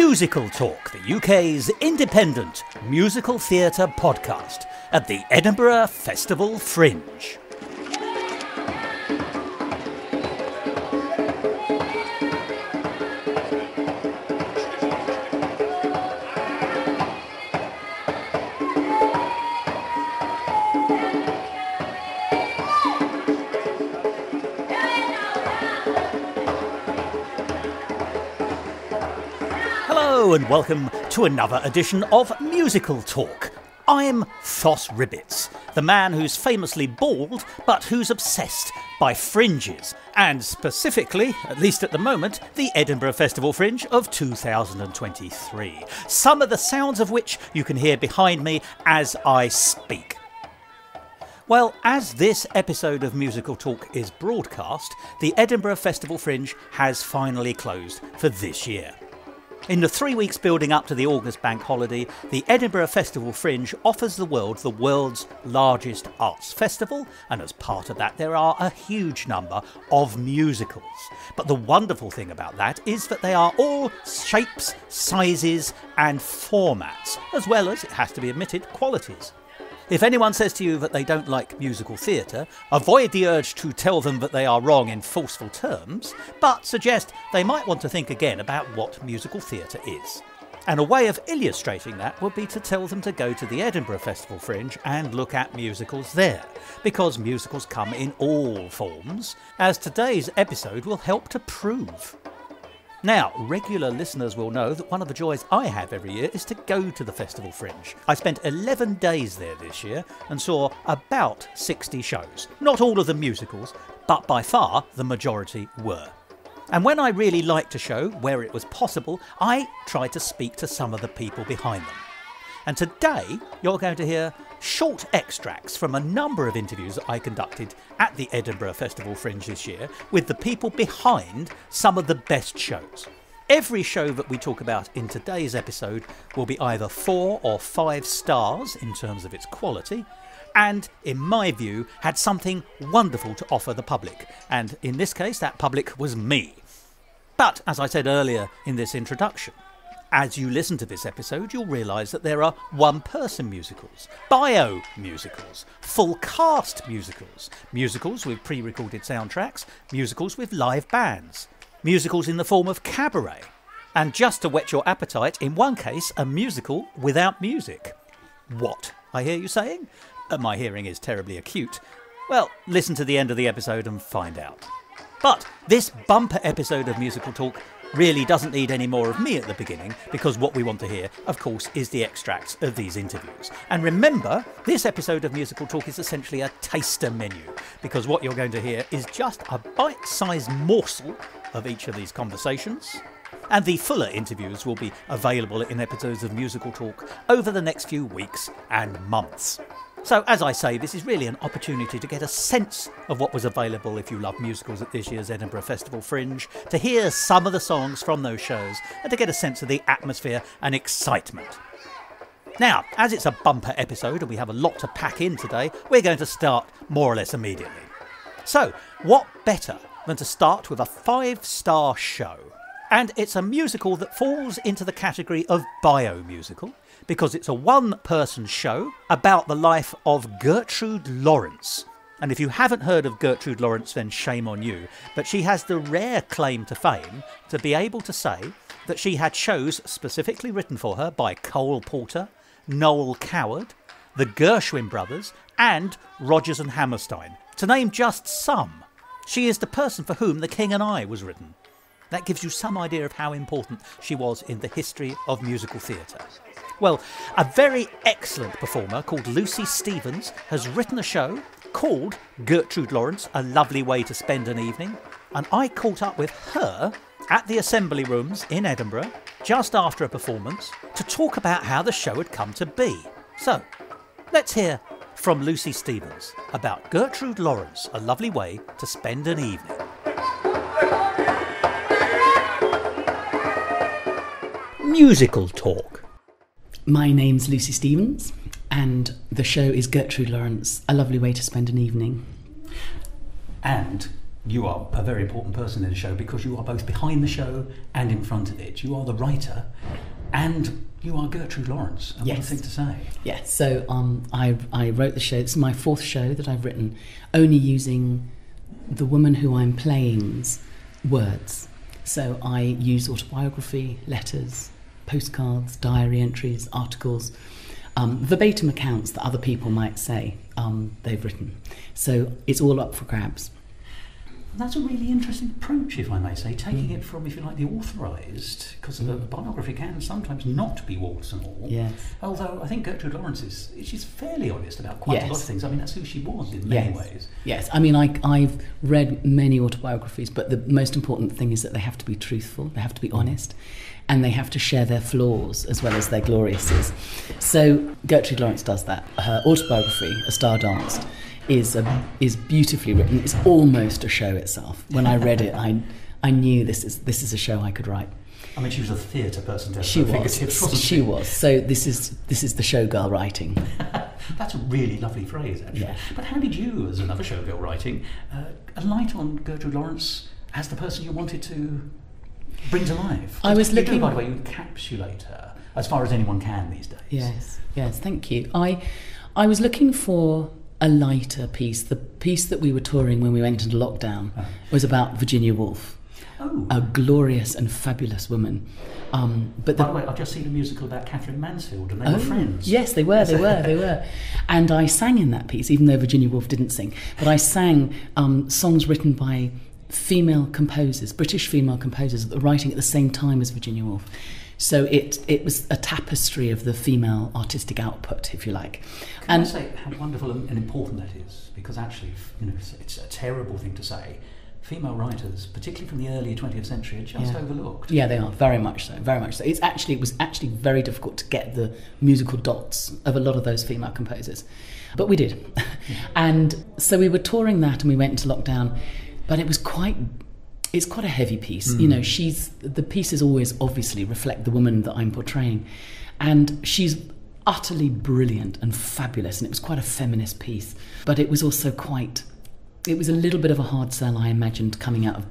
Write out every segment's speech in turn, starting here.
Musical Talk, the UK's independent musical theatre podcast at the Edinburgh Festival Fringe. Hello and welcome to another edition of Musical Talk. I'm Thos, the man who's famously bald but who's obsessed by fringes, and specifically, at least at the moment, the Edinburgh Festival Fringe of 2023. Some of the sounds of which you can hear behind me as I speak. Well, as this episode of Musical Talk is broadcast, the Edinburgh Festival Fringe has finally closed for this year. In the 3 weeks building up to the August bank holiday, the Edinburgh Festival Fringe offers the world's largest arts festival, and as part of that there are a huge number of musicals. But the wonderful thing about that is that they are all shapes, sizes and formats, as well as, it has to be admitted, qualities. If anyone says to you that they don't like musical theatre, avoid the urge to tell them that they are wrong in forceful terms, but suggest they might want to think again about what musical theatre is. And a way of illustrating that would be to tell them to go to the Edinburgh Festival Fringe and look at musicals there, because musicals come in all forms, as today's episode will help to prove. Now, regular listeners will know that one of the joys I have every year is to go to the Festival Fringe. I spent 11 days there this year and saw about 60 shows. Not all of them musicals, but by far the majority were. And when I really liked a show, where it was possible, I tried to speak to some of the people behind them. And today, you're going to hear short extracts from a number of interviews that I conducted at the Edinburgh Festival Fringe this year with the people behind some of the best shows. Every show that we talk about in today's episode will be either 4 or 5 stars in terms of its quality, and, in my view, had something wonderful to offer the public. And in this case, that public was me. But, as I said earlier in this introduction, as you listen to this episode, you'll realise that there are one-person musicals, bio musicals, full cast musicals, musicals with pre-recorded soundtracks, musicals with live bands, musicals in the form of cabaret, and just to whet your appetite, in one case, a musical without music. What, I hear you saying? My hearing is terribly acute. Well, listen to the end of the episode and find out. But this bumper episode of Musical Talk really doesn't need any more of me at the beginning, because what we want to hear, of course, is the extracts of these interviews. And remember, this episode of Musical Talk is essentially a taster menu, because what you're going to hear is just a bite-sized morsel of each of these conversations. And the fuller interviews will be available in episodes of Musical Talk over the next few weeks and months. So, as I say, this is really an opportunity to get a sense of what was available if you love musicals at this year's Edinburgh Festival Fringe, to hear some of the songs from those shows, and to get a sense of the atmosphere and excitement. Now, as it's a bumper episode and we have a lot to pack in today, we're going to start more or less immediately. So, what better than to start with a 5-star show? And it's a musical that falls into the category of bio-musical, because it's a one-person show about the life of Gertrude Lawrence. And if you haven't heard of Gertrude Lawrence, then shame on you, but she has the rare claim to fame to be able to say that she had shows specifically written for her by Cole Porter, Noel Coward, the Gershwin brothers and Rodgers and Hammerstein, to name just some. She is the person for whom The King and I was written. That gives you some idea of how important she was in the history of musical theatre. Well, a very excellent performer called Lucy Stevens has written a show called Gertrude Lawrence, A Lovely Way to Spend an Evening, and I caught up with her at the Assembly Rooms in Edinburgh just after a performance to talk about how the show had come to be. So, let's hear from Lucy Stevens about Gertrude Lawrence, A Lovely Way to Spend an Evening. Musical Talk. My name's Lucy Stevens, and the show is Gertrude Lawrence, A Lovely Way to Spend an Evening. And you are a very important person in the show because you are both behind the show and in front of it. You are the writer and you are Gertrude Lawrence. And yes. What a thing to say. Yes, so I wrote the show. It's my 4th show that I've written, only using the woman who I'm playing's words. So I use autobiography, letters, postcards, diary entries, articles, verbatim accounts that other people might say they've written. So it's all up for grabs. That's a really interesting approach, if I may say, taking it from, if you like, the authorised, because a biography can sometimes not be warts and all. Yes. Although I think Gertrude Lawrence she's fairly honest about quite a lot of things. I mean, that's who she was in many ways. Yes, I mean, I've read many autobiographies, but the most important thing is that they have to be truthful, they have to be honest, and they have to share their flaws as well as their gloriouses. So Gertrude Lawrence does that. Her autobiography, A Star Danced, is beautifully written. It's almost a show itself. When I read it, I knew this is a show I could write. I mean, she was a theatre person. She was. She was. So this is the showgirl writing. That's a really lovely phrase, actually. Yeah. But how did you, as another showgirl writing, alight on Gertrude Lawrence as the person you wanted to bring to life? I was looking. By the way, you encapsulate her as far as anyone can these days. Yes. Thank you. I was looking for a lighter piece. The piece that we were touring when we went into lockdown was about Virginia Woolf, a glorious and fabulous woman. But by the way, I've just seen a musical about Catherine Mansfield, and they were friends. Yes, they were. They were. And I sang in that piece, even though Virginia Woolf didn't sing. But I sang songs written by female composers, British female composers, that were writing at the same time as Virginia Woolf. So it was a tapestry of the female artistic output, if you like. Can I say how wonderful and important that is? Because actually, it's a terrible thing to say. Female writers, particularly from the early 20th century, are just overlooked. Yeah, they are, very much so, very much so. It was actually very difficult to get the musical dots of a lot of those female composers. But we did. And so we were touring that and we went into lockdown, but it's quite a heavy piece. The pieces always obviously reflect the woman that I'm portraying, and she's utterly brilliant and fabulous, and it was quite a feminist piece, but it was also it was a little bit of a hard sell, I imagined, coming out of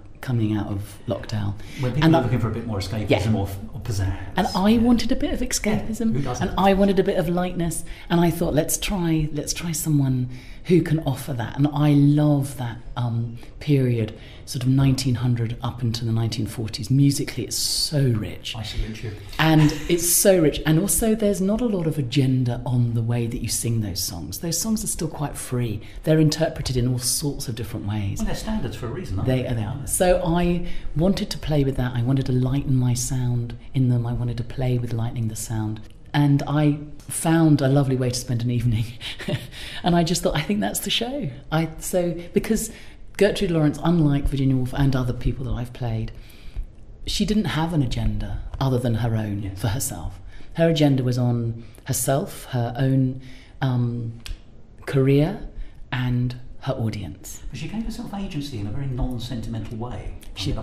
lockdown. When people are looking for a bit more escapism or pizzazz. And I wanted a bit of escapism, who doesn't? And I wanted a bit of lightness, and I thought, let's try someone who can offer that. And I love that period, sort of 1900 up into the 1940s. Musically, it's so rich. I salute you. And it's so rich. And also, there's not a lot of agenda on the way that you sing those songs. Those songs are still quite free. They're interpreted in all sorts of different ways. Well, they're standards for a reason, aren't they? They are. So I wanted to play with that. I wanted to lighten my sound in them. I wanted to play with lightening the sound. And I found a lovely way to spend an evening. And I just thought, I think that's the show. Because Gertrude Lawrence, unlike Virginia Woolf and other people that I've played, she didn't have an agenda other than her own for herself. Her agenda was on herself, her own career, and her audience. But she gave herself agency in a very non-sentimental way. And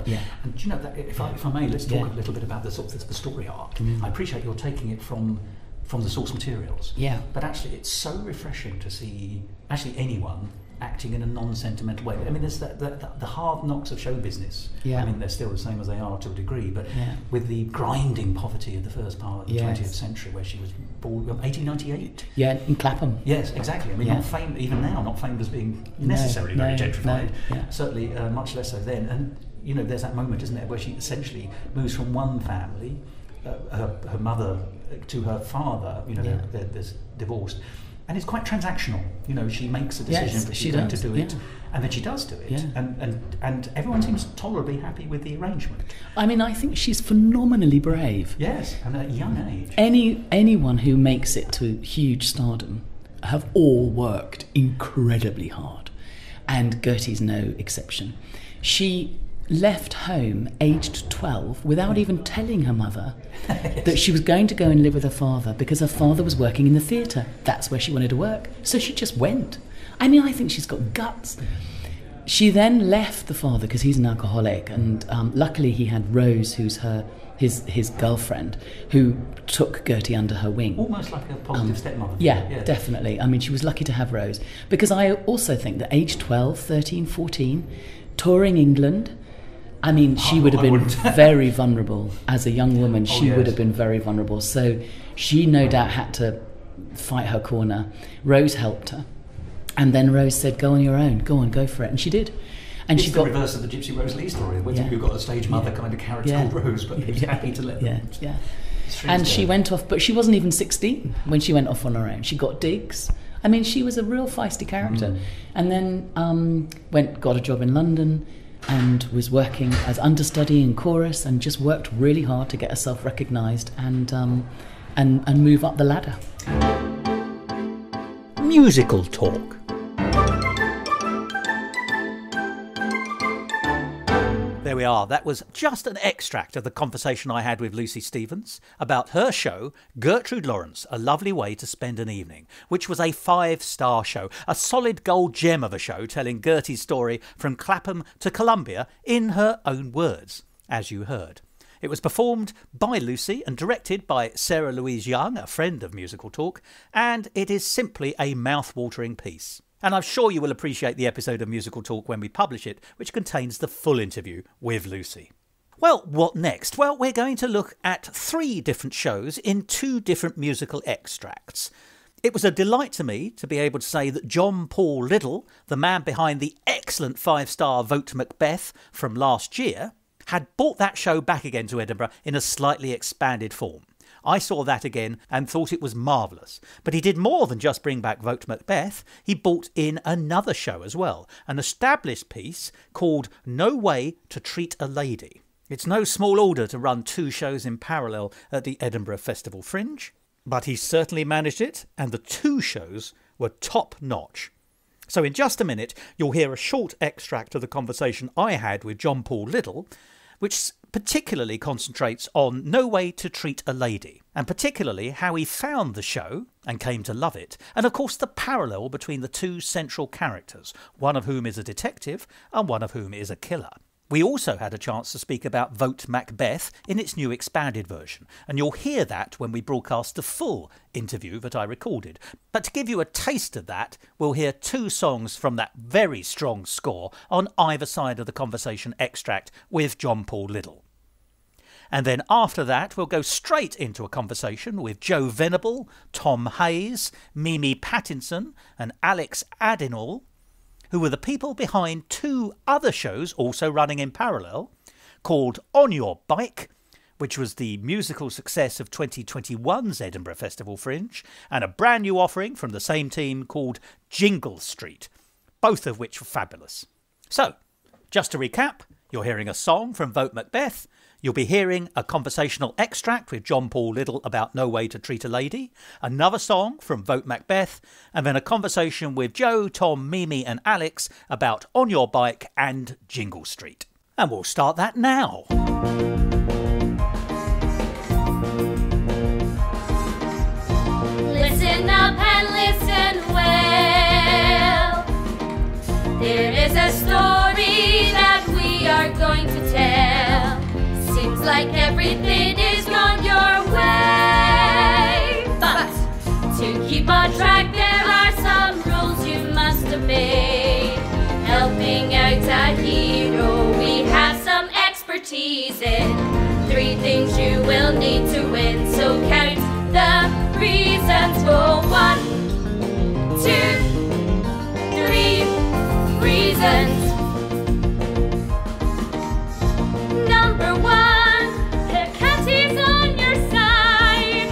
do you know that, if I may, let's talk a little bit about the story arc. I appreciate you're taking it from the source materials. Yeah. But actually, it's so refreshing to see anyone acting in a non-sentimental way. I mean, there's the hard knocks of show business. Yeah. I mean, they're still the same as they are to a degree, but with the grinding poverty of the first part of the 20th century, where she was born 1898. Yeah, in Clapham. Yes, exactly. I mean, not famed even now, not famed as being necessarily very gentrified. Certainly, much less so then. And there's that moment, isn't there, where she essentially moves from one family, her mother, to her father. There's divorced. And it's quite transactional. She makes a decision that she's going to do it, and then she does do it. And everyone seems tolerably happy with the arrangement. I mean, I think she's phenomenally brave. Yes, and at a young age. Anyone who makes it to huge stardom have all worked incredibly hard, and Gertie's no exception. She left home aged 12 without even telling her mother that she was going to go and live with her father because her father was working in the theatre. That's where she wanted to work. So she just went. I mean, I think she's got guts. She then left the father because he's an alcoholic, and luckily he had Rose, who's his girlfriend, who took Gertie under her wing. Almost like a positive stepmother. Yeah, definitely. I mean, she was lucky to have Rose. Because I also think that age 12, 13, 14, touring England. I mean, she would have been very vulnerable as a young woman. She would have been very vulnerable. So she no doubt had to fight her corner. Rose helped her. And then Rose said, go on your own, go for it. And she did. And it's she the got reverse of the Gypsy Rose Lee story, where you've got a stage mother kind of character called Rose, but who's happy to let them. And she went off, but she wasn't even 16 when she went off on her own. She got digs. I mean, she was a real feisty character. And then got a job in London and was working as understudy in chorus and just worked really hard to get herself recognised and move up the ladder. Musical talk. There we are. That was just an extract of the conversation I had with Lucy Stevens about her show, Gertrude Lawrence, A Lovely Way to Spend an Evening, which was a 5-star show, a solid gold gem of a show telling Gertie's story from Clapham to Columbia in her own words, as you heard. It was performed by Lucy and directed by Sarah Louise Young, a friend of Musical Talk, and it is simply a mouth-watering piece. And I'm sure you will appreciate the episode of Musical Talk when we publish it, which contains the full interview with Lucy. Well, what next? Well, we're going to look at 3 different shows in 2 different musical extracts. It was a delight to me to be able to say that John Paul Little, the man behind the excellent 5-star Vote Macbeth from last year, had brought that show back again to Edinburgh in a slightly expanded form. I saw that again and thought it was marvellous. But he did more than just bring back Vote Macbeth. He brought in another show as well, an established piece called No Way to Treat a Lady. It's no small order to run 2 shows in parallel at the Edinburgh Festival Fringe, but he certainly managed it, and the 2 shows were top-notch. So in just a minute, you'll hear a short extract of the conversation I had with John Paul Little, which particularly concentrates on No Way to Treat a Lady, and particularly how he found the show and came to love it, and of course the parallel between the 2 central characters, one of whom is a detective and one of whom is a killer. We also had a chance to speak about Vote Macbeth in its new expanded version, and you'll hear that when we broadcast the full interview that I recorded. But to give you a taste of that, we'll hear 2 songs from that very strong score on either side of the conversation extract with John Paul Little. And then after that, we'll go straight into a conversation with Joe Venable, Tom Hayes, Mimi Pattinson and Alex Adinall, who were the people behind 2 other shows also running in parallel, called On Your Bike, which was the musical success of 2021's Edinburgh Festival Fringe, and a brand new offering from the same team called Jingle Street, both of which were fabulous. So, just to recap, you're hearing a song from Vote Macbeth, you'll be hearing a conversational extract with John Paul Little about No Way to Treat a Lady, another song from Vote Macbeth, and then a conversation with Joe, Tom, Mimi and Alex about On Your Bike and Jingle Street. And we'll start that now. Listen up and listen well. There is a story that we are going to tell. Seems like everything is gone your way, but to keep on track there are some rules you must obey. Helping out a hero we have some expertise in. 3 things you will need to win, so count the reasons. Go 1, 2, 3 reasons. Number 1, the cat is on your side.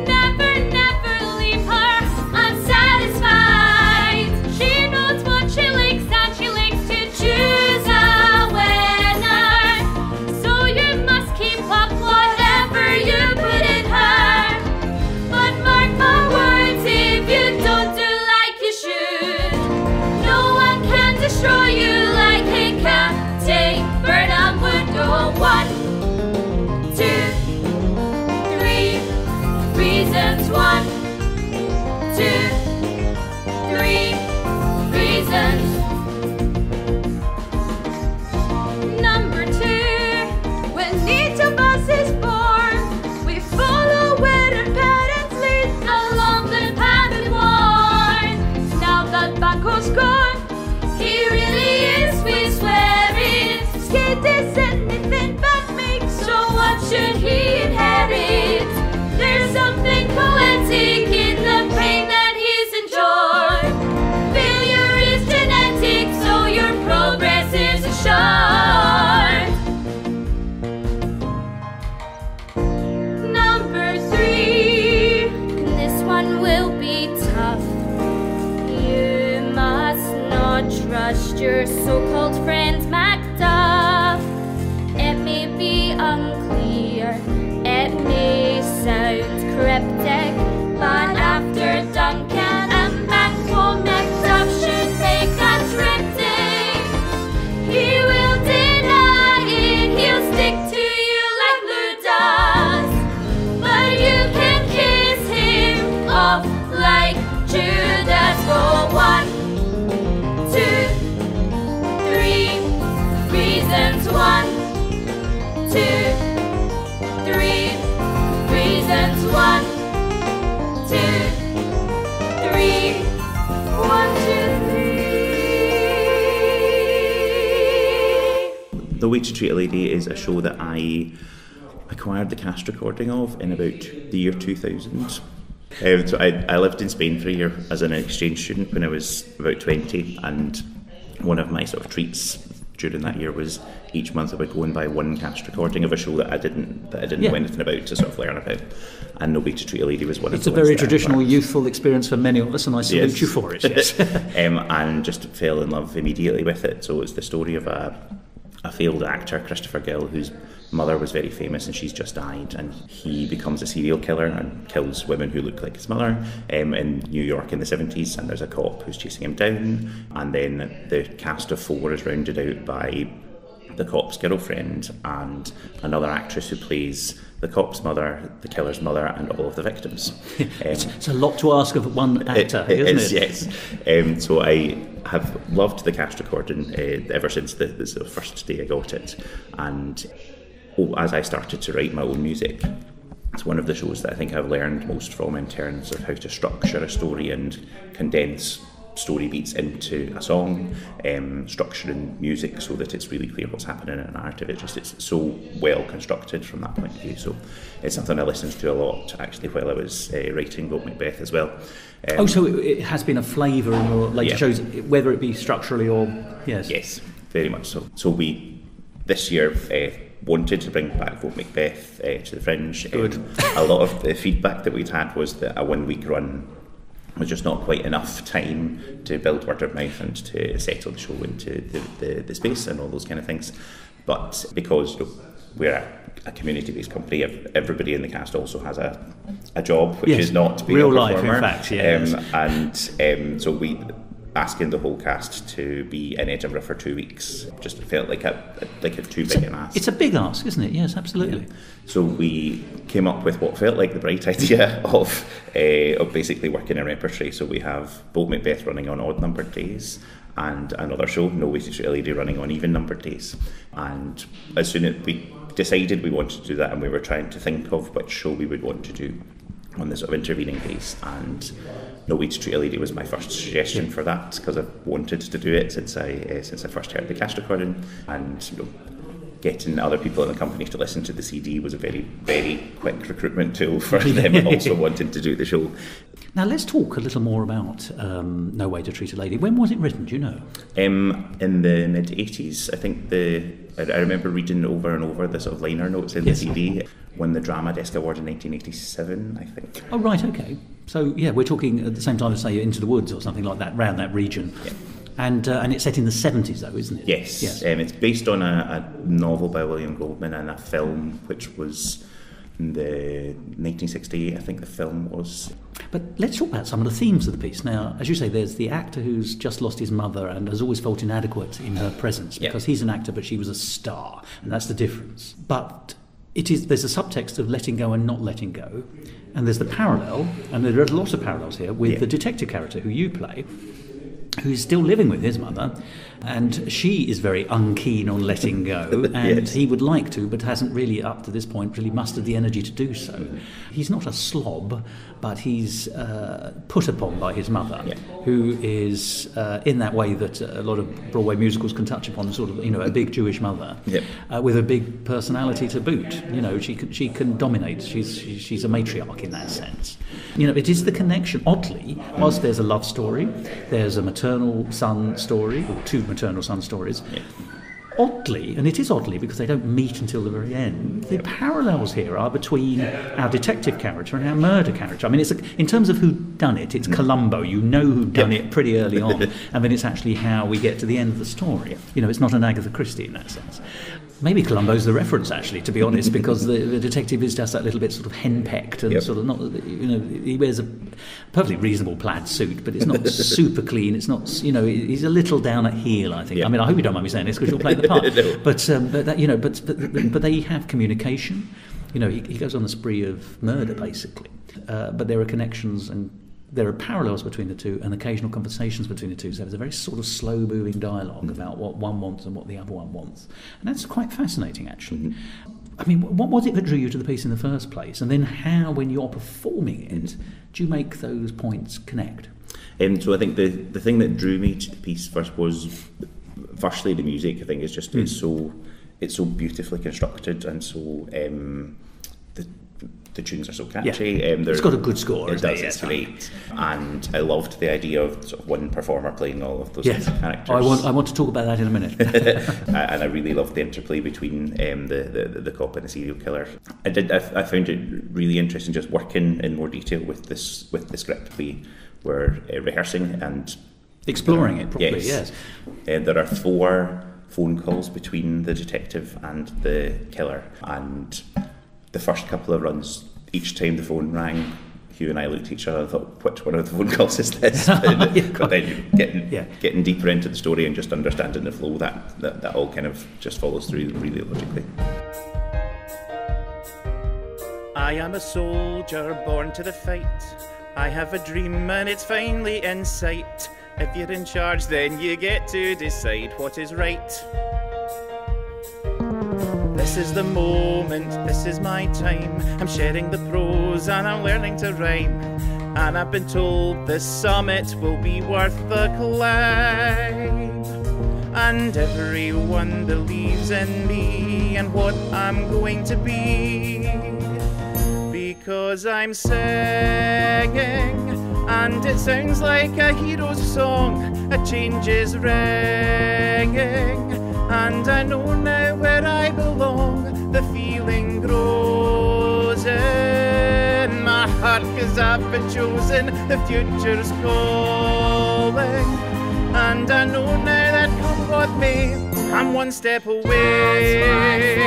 Never, never leave her unsatisfied. She knows what she likes and she likes to choose a winner. So you must keep up whatever you put in her. But mark my not trust your so-called friends, Macduff. It may be unclear, it may sound cryptic, but after Duncan and Banquo, Macduff should make a triptych. He will deny it, he'll stick to you like Lou does, but you can kiss him off like Judas. Go 1, 2, 3 reasons. 1, 2, 3 reasons. 1, 2, 3. 1, 2, 3. The Way to Treat a Lady is a show that I acquired the cast recording of in about the year 2000. So I lived in Spain for a year as an exchange student when I was about 20, and one of my sort of treats during that year was each month I would go and buy one cast recording of a show that I didn't know anything about to sort of learn about. And No Way to Treat a Lady was one of It's the a very ones that I traditional, learned. youthful experience for many of us, and I salute you for it. Yes. And just fell in love immediately with it. So it's the story of a failed actor, Christopher Gill, whose mother was very famous and she's just died, and he becomes a serial killer and kills women who look like his mother in New York in the 70s, and there's a cop who's chasing him down, and then the cast of 4 is rounded out by the cop's girlfriend and another actress who plays the cop's mother, the killer's mother, and all of the victims. It's a lot to ask of one actor, isn't it? Yes. So I have loved the cast recording ever since the sort of first day I got it, and as I started to write my own music, it's one of the shows that I think I've learned most from in terms of how to structure a story and condense story beats into a song, structuring music so that it's really clear what's happening in a narrative. It's so well constructed from that point of view. So it's something I listened to a lot actually while I was writing Vote Macbeth as well. So it has been a flavour in your later shows, whether it be structurally or Yes, very much so. So we this year wanted to bring back Vote Macbeth to the Fringe. Good. A lot of the feedback that we'd had was that a 1-week run was just not quite enough time to build word of mouth and to settle the show into the space and all those kind of things. But because we're a community-based company, everybody in the cast also has a job, which is not to be real a life, performer. in fact. Yes. So we asking the whole cast to be in Edinburgh for 2 weeks just felt like a too big an ask. It's a big ask, isn't it? Yes, absolutely. Yeah. So we came up with what felt like the bright idea of basically working a repertory. So we have Vote Macbeth running on odd numbered days, and another show, No Way to Treat a Lady, running on even numbered days. And as soon as we decided we wanted to do that, and we were trying to think of which show we would want to do on the sort of intervening days, and No Way to Treat a Lady was my first suggestion for that, because I've wanted to do it since I first heard the cast recording, and getting other people in the company to listen to the CD was a very, very quick recruitment tool for them also wanting to do the show. Now let's talk a little more about No Way to Treat a Lady. When was it written, do you know? In the mid-80s. I think I remember reading over and over the sort of liner notes in the CD. Won the Drama Desk Award in 1987, I think. Oh, right, okay. So, we're talking at the same time as, say, Into the Woods or something like that, around that region. Yeah. And it's set in the 70s, though, isn't it? Yes. It's based on a novel by William Goldman and a film which was in the 1968, I think the film was. But let's talk about some of the themes of the piece. Now, as you say, there's the actor who's just lost his mother and has always felt inadequate in her presence because he's an actor but she was a star, and that's the difference. But there's a subtext of letting go and not letting go, and there's the parallel, and there are a lot of parallels here, with the detective character who you play, who's still living with his mother, and she is very unkeen on letting go, and he would like to, but hasn't really, up to this point, really mustered the energy to do so. He's not a slob, but he's put upon by his mother, who is in that way that a lot of Broadway musicals can touch upon, sort of, a big Jewish mother with a big personality to boot. She can dominate. She's a matriarch in that sense. It is the connection. Oddly, whilst there's a love story, there's a maternal son story, or two maternal son stories. oddly, and it is oddly because they don't meet until the very end, the parallels here are between our detective character and our murder character. I mean, in terms of who done it, it's Columbo. You know who done it pretty early on, and then it's actually how we get to the end of the story. You know, it's not an Agatha Christie in that sense. Maybe Columbo's the reference, actually, to be honest, because the detective is just that little bit sort of henpecked and sort of not, you know, he wears a perfectly reasonable plaid suit, but it's not super clean. It's not, you know, he's a little down at heel, I think. I mean, I hope you don't mind me saying this because you'll play the part. But they have communication. You know, he goes on a spree of murder, basically. But there are connections and there are parallels between the two and occasional conversations between the two. So there's a very sort of slow-moving dialogue about what one wants and what the other one wants. And that's quite fascinating, actually. I mean, what was it that drew you to the piece in the first place? And then how, when you're performing it, do you make those points connect? So I think the thing that drew me to the piece first was, firstly, the music. I think it's just it's so beautifully constructed, and so the tunes are so catchy. Yeah. It's got a good score. It does. It's great, and I loved the idea of sort of one performer playing all of those kinds of characters. I want to talk about that in a minute. And I really loved the interplay between the cop and the serial killer. I found it really interesting just working in more detail with the script. We were rehearsing and exploring it properly. Yes. There are 4 phone calls between the detective and the killer, and the first couple of runs, each time the phone rang, Hugh and I looked at each other and thought, which one of the phone calls is this? But then getting deeper into the story and just understanding the flow, that all kind of just follows through really logically. I am a soldier born to the fight. I have a dream and it's finally in sight. If you're in charge, then you get to decide what is right. This is the moment, this is my time. I'm sharing the prose and I'm learning to rhyme. And I've been told this summit will be worth the climb. And everyone believes in me and what I'm going to be. Because I'm singing, and it sounds like a hero's song. A change is ringing, and I know now where I belong. The feeling grows in my heart, 'cause I've been chosen. The future's calling, and I know now that come what may, I'm one step away.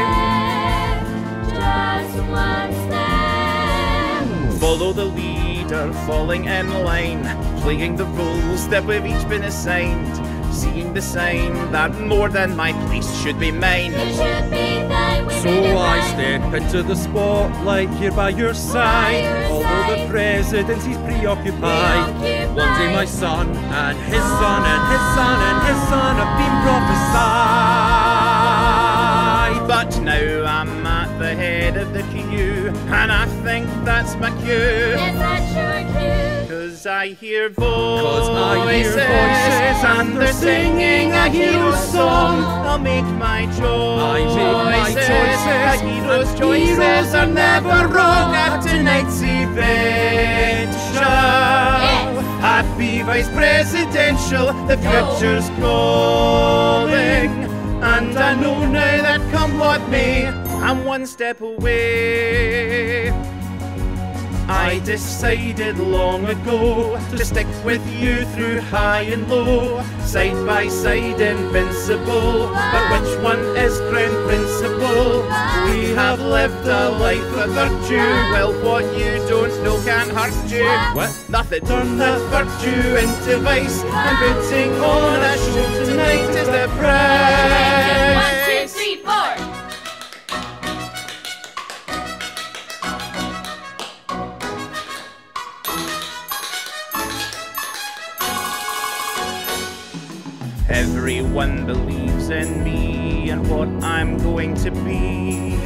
Just one step. Follow the leader, falling in line, playing the roles that we've each been assigned. Seeing the sign that more than my place should be mine. It should be thine. So I step into the spotlight here by your side. Although the presidency's preoccupied. One day my son and his son and his son and his son have been prophesied. But now I'm at the head of the queue, and I think that's my cue. Is that your cue? 'Cause I hear voices, and they're singing a hero's song. I'll make my choices. A hero's choices are never wrong at tonight's event show. Happy vice presidential, the future's calling. And I know now that come what may, I'm one step away. I decided long ago to stick with you through high and low, side by side invincible, but which one is crown principal? We have lived a life of virtue, well what you don't know can't hurt you. What? Nothing turn the virtue into vice, and putting on a show tonight is the price. 1, 2, 3, 4. Everyone believes in me and what I'm going to be.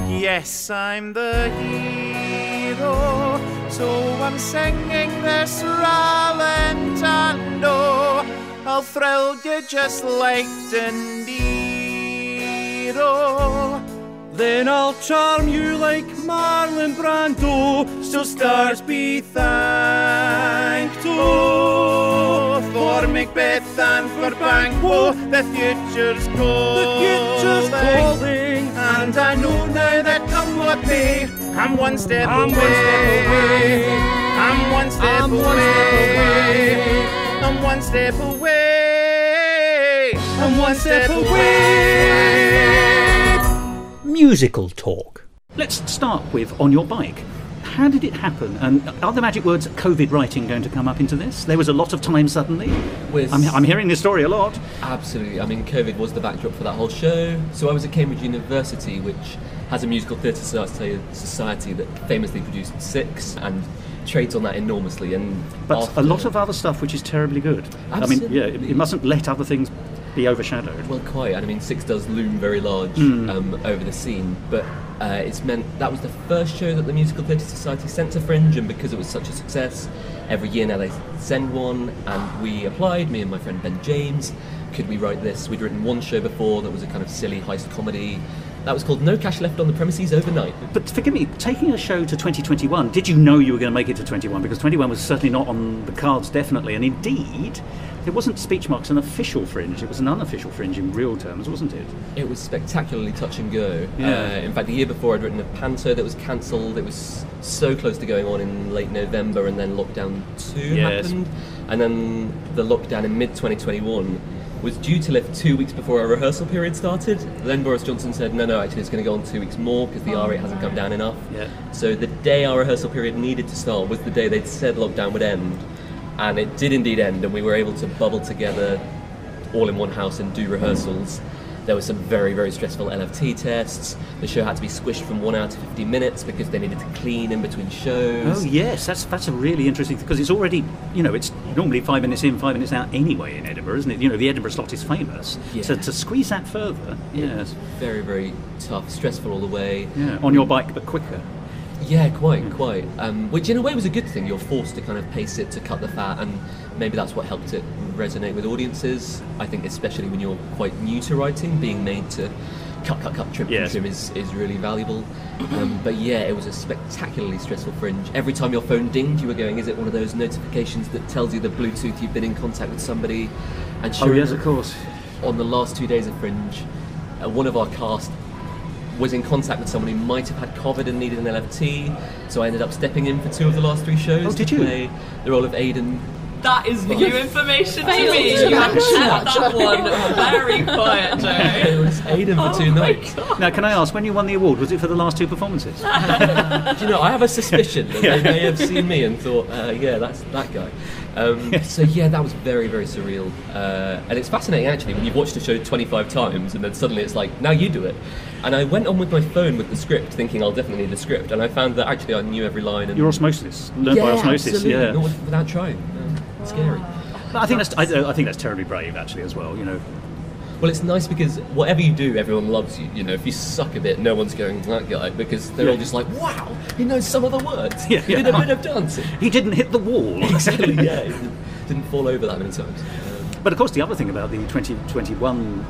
Yes, I'm the hero, so I'm singing this rallentando. I'll thrill you just like De Niro. Then I'll charm you like Marlon Brando. So stars be thanked, oh, for Macbeth and for Banquo. The future's calling, and I know now that come what may, I'm one step away. I'm one step away. I'm one step away. I'm one step away. Musical talk. Let's start with On Your Bike. How did it happen? And are the magic words COVID writing going to come up into this? There was a lot of time suddenly. I'm hearing this story a lot. Absolutely. I mean, COVID was the backdrop for that whole show. So I was at Cambridge University, which has a musical theatre society that famously produced Six and trades on that enormously. But a lot of other stuff which is terribly good. Absolutely. I mean, yeah, it mustn't let other things be overshadowed. Well, quite. And I mean, Six does loom very large over the scene, but it's meant that was the first show that the Musical Theatre Society sent to Fringe, and because it was such a success, every year now they send one, and we applied, me and my friend Ben James, could we write this? We'd written one show before that was a kind of silly heist comedy. That was called No Cash Left on the Premises Overnight. But forgive me, taking a show to 2021, did you know you were going to make it to 21? Because 21 was certainly not on the cards, definitely. And indeed, it wasn't Speechmarks an official Fringe, it was an unofficial Fringe in real terms, wasn't it? It was spectacularly touch and go. Yeah. In fact, the year before I'd written a panto that was cancelled. It was so close to going on in late November, and then lockdown 2 happened. And then the lockdown in mid-2021 was due to lift 2 weeks before our rehearsal period started. Then Boris Johnson said, no, actually it's going to go on 2 weeks more because the R rate hasn't come down enough. Yeah. So the day our rehearsal period needed to start was the day they'd said lockdown would end. And it did indeed end, and we were able to bubble together all in one house and do rehearsals. There were some very, very stressful LFT tests. The show had to be squished from 1 hour to 50 minutes because they needed to clean in between shows. Oh yes, that's a really interesting thing, because it's already, it's normally 5 minutes in, 5 minutes out anyway in Edinburgh, isn't it? The Edinburgh slot is famous. Yeah. So to squeeze that further, yes. Very, very tough, stressful all the way. Yeah, on your bike but quicker. Yeah, quite. Which in a way was a good thing. You're forced to kind of pace it to cut the fat, and maybe that's what helped it resonate with audiences. I think especially when you're quite new to writing, being made to cut, trim, trim is really valuable. But yeah, it was a spectacularly stressful Fringe. Every time your phone dinged, you were going, is it one of those notifications that tells you the Bluetooth you've been in contact with somebody? And sure, yes, of course. On the last 2 days of Fringe, one of our cast was in contact with someone who might have had COVID and needed an LFT, so I ended up stepping in for 2 of the last 3 shows. Oh, did to you? play the role of Aidan. That is new information to me. You have kept that one very quiet, Joe. It was Aidan for 2 nights. Now, can I ask, when you won the award, was it for the last 2 performances? Do you know, I have a suspicion that they may have seen me and thought, yeah, that's that guy. So yeah, that was very, very surreal. And it's fascinating actually when you've watched a show 25 times and then suddenly it's like, now you do it. And I went on with my phone with the script thinking I'll definitely need the script, and I found that actually I knew every line. And Your osmosis, learned by osmosis, absolutely. yeah. Not without trying. Scary. But I think that's terribly brave actually as well, Well, it's nice because whatever you do, everyone loves you. If you suck a bit, no one's going, that guy, because they're all just like, wow, he knows some of the words. Yeah, He did a bit of dancing. He didn't hit the wall. Exactly, yeah. He didn't fall over that many times. But of course, the other thing about the 2021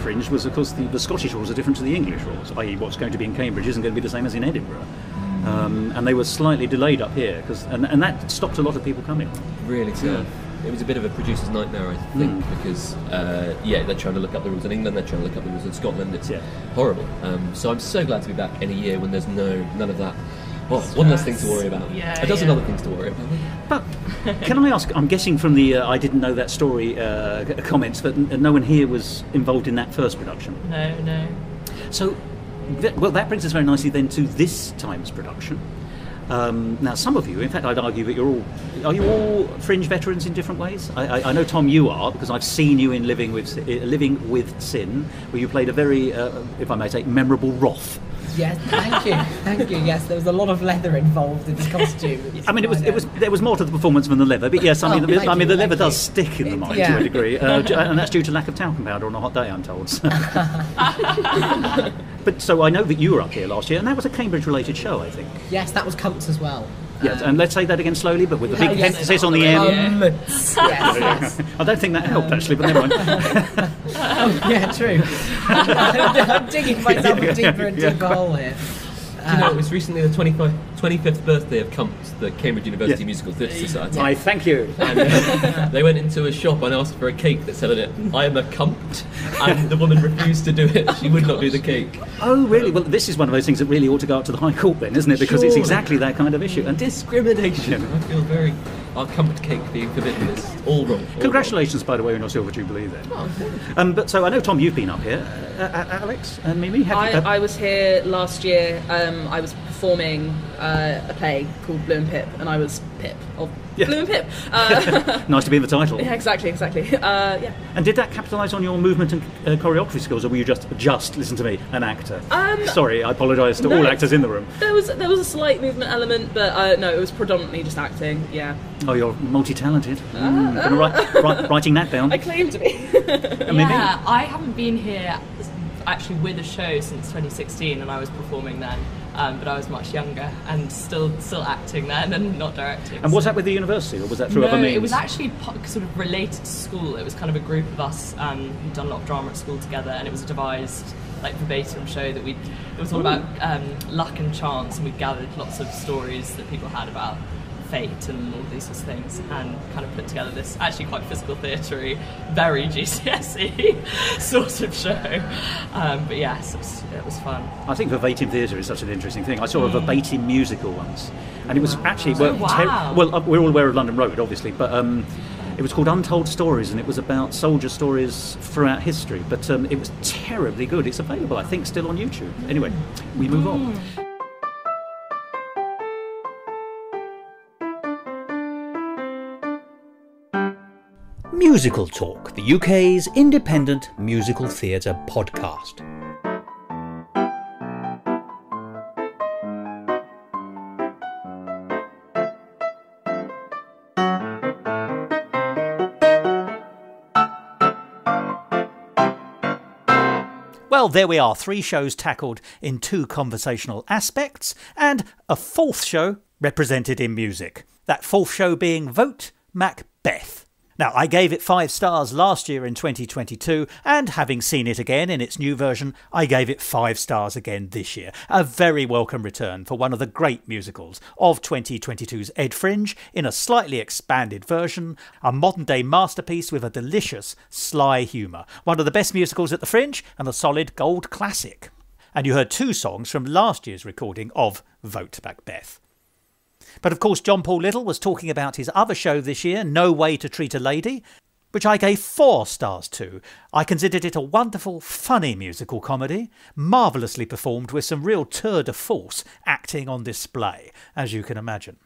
Fringe was, of course, the Scottish rules are different to the English rules, i.e. what's going to be in Cambridge isn't going to be the same as in Edinburgh. And they were slightly delayed up here, and that stopped a lot of people coming. Really tough. Yeah. It was a bit of a producer's nightmare, I think, because, they're trying to look up the rules in England, they're trying to look up the rules in Scotland. It's horrible. So I'm so glad to be back in a year when there's none of that. Well, one less thing to worry about. A dozen other things to worry about. But can I ask, I'm guessing from the I didn't know that story comments that no one here was involved in that first production? No. So, that brings us very nicely then to this time's production. Now, some of you, in fact, I'd argue that are you all Fringe veterans in different ways? I know, Tom, you are, because I've seen you in Living with Sin, where you played a very, if I may say, memorable Roth. Yes, thank you. Yes, there was a lot of leather involved in the costume. I mean, there was more to the performance than the leather, but yes, the leather does stick in the mind to a degree, and that's due to lack of talcum powder on a hot day, I'm told. But so I know that you were up here last year, and that was a Cambridge-related show, I think. Yes, that was Cumps as well. Yes, and let's say that again slowly, but with a big emphasis on the M. Yes. I don't think that helped, actually, but never mind. Yeah, true. I'm digging myself a deeper and deeper hole here. Do you know, it was recently the 25th birthday of CUMPT, the Cambridge University Musical Theatre Society. I thank you. And they went into a shop and asked for a cake that said on it, "I am a CUMPT," and the woman refused to do it. She would not do the cake. Oh, really? Well, this is one of those things that really ought to go up to the High Court then, isn't it? Because it's Surely. exactly that kind of issue. And Discrimination. I feel very... Our CUMPT cake being forbidden is all wrong. All congratulations, by the way, on your Silver Jubilee then. But so I know, Tom, you've been up here. Alex and Mimi, I was here last year. I was performing a play called Blue and Pip, and I was Pip of Blue and Pip. Nice to be in the title. Yeah, exactly. Yeah. And did that capitalise on your movement and choreography skills, or were you just listen to me, an actor? Sorry, I apologise to all actors in the room. There was a slight movement element, but no, it was predominantly just acting. Yeah. Oh, you're multi-talented. Writing that down. I claim to be. Yeah, I haven't been here actually with a show since 2016, and I was performing then. But I was much younger and still acting then and not directing. And was that with the university, or was that through other means? No, it was actually sort of related to school. It was kind of a group of us who'd done a lot of drama at school together, and it was a devised, like, verbatim show that it was all about luck and chance, and we gathered lots of stories that people had about fate and all these sorts of things, and kind of put together this actually quite physical theatre-y, very GCSE sort of show. But yes, it was fun. I think verbatim theatre is such an interesting thing. I saw a verbatim musical once, and it was actually we're all aware of London Road, obviously, but it was called Untold Stories, and it was about soldier stories throughout history. But it was terribly good. It's available, I think, still on YouTube. Anyway, we move on. Musical Talk, the UK's independent musical theatre podcast. Well, there we are, 3 shows tackled in 2 conversational aspects, and a 4th show represented in music. That 4th show being Vote Macbeth. Now, I gave it 5 stars last year in 2022, and having seen it again in its new version, I gave it 5 stars again this year. A very welcome return for one of the great musicals of 2022's EdFringe in a slightly expanded version, a modern-day masterpiece with a delicious, sly humour. One of the best musicals at the Fringe, and a solid gold classic. And you heard 2 songs from last year's recording of Vote Macbeth. But of course, John Paul Little was talking about his other show this year, No Way to Treat a Lady, which I gave 4 stars to. I considered it a wonderful, funny musical comedy, marvellously performed with some real tour de force acting on display, as you can imagine.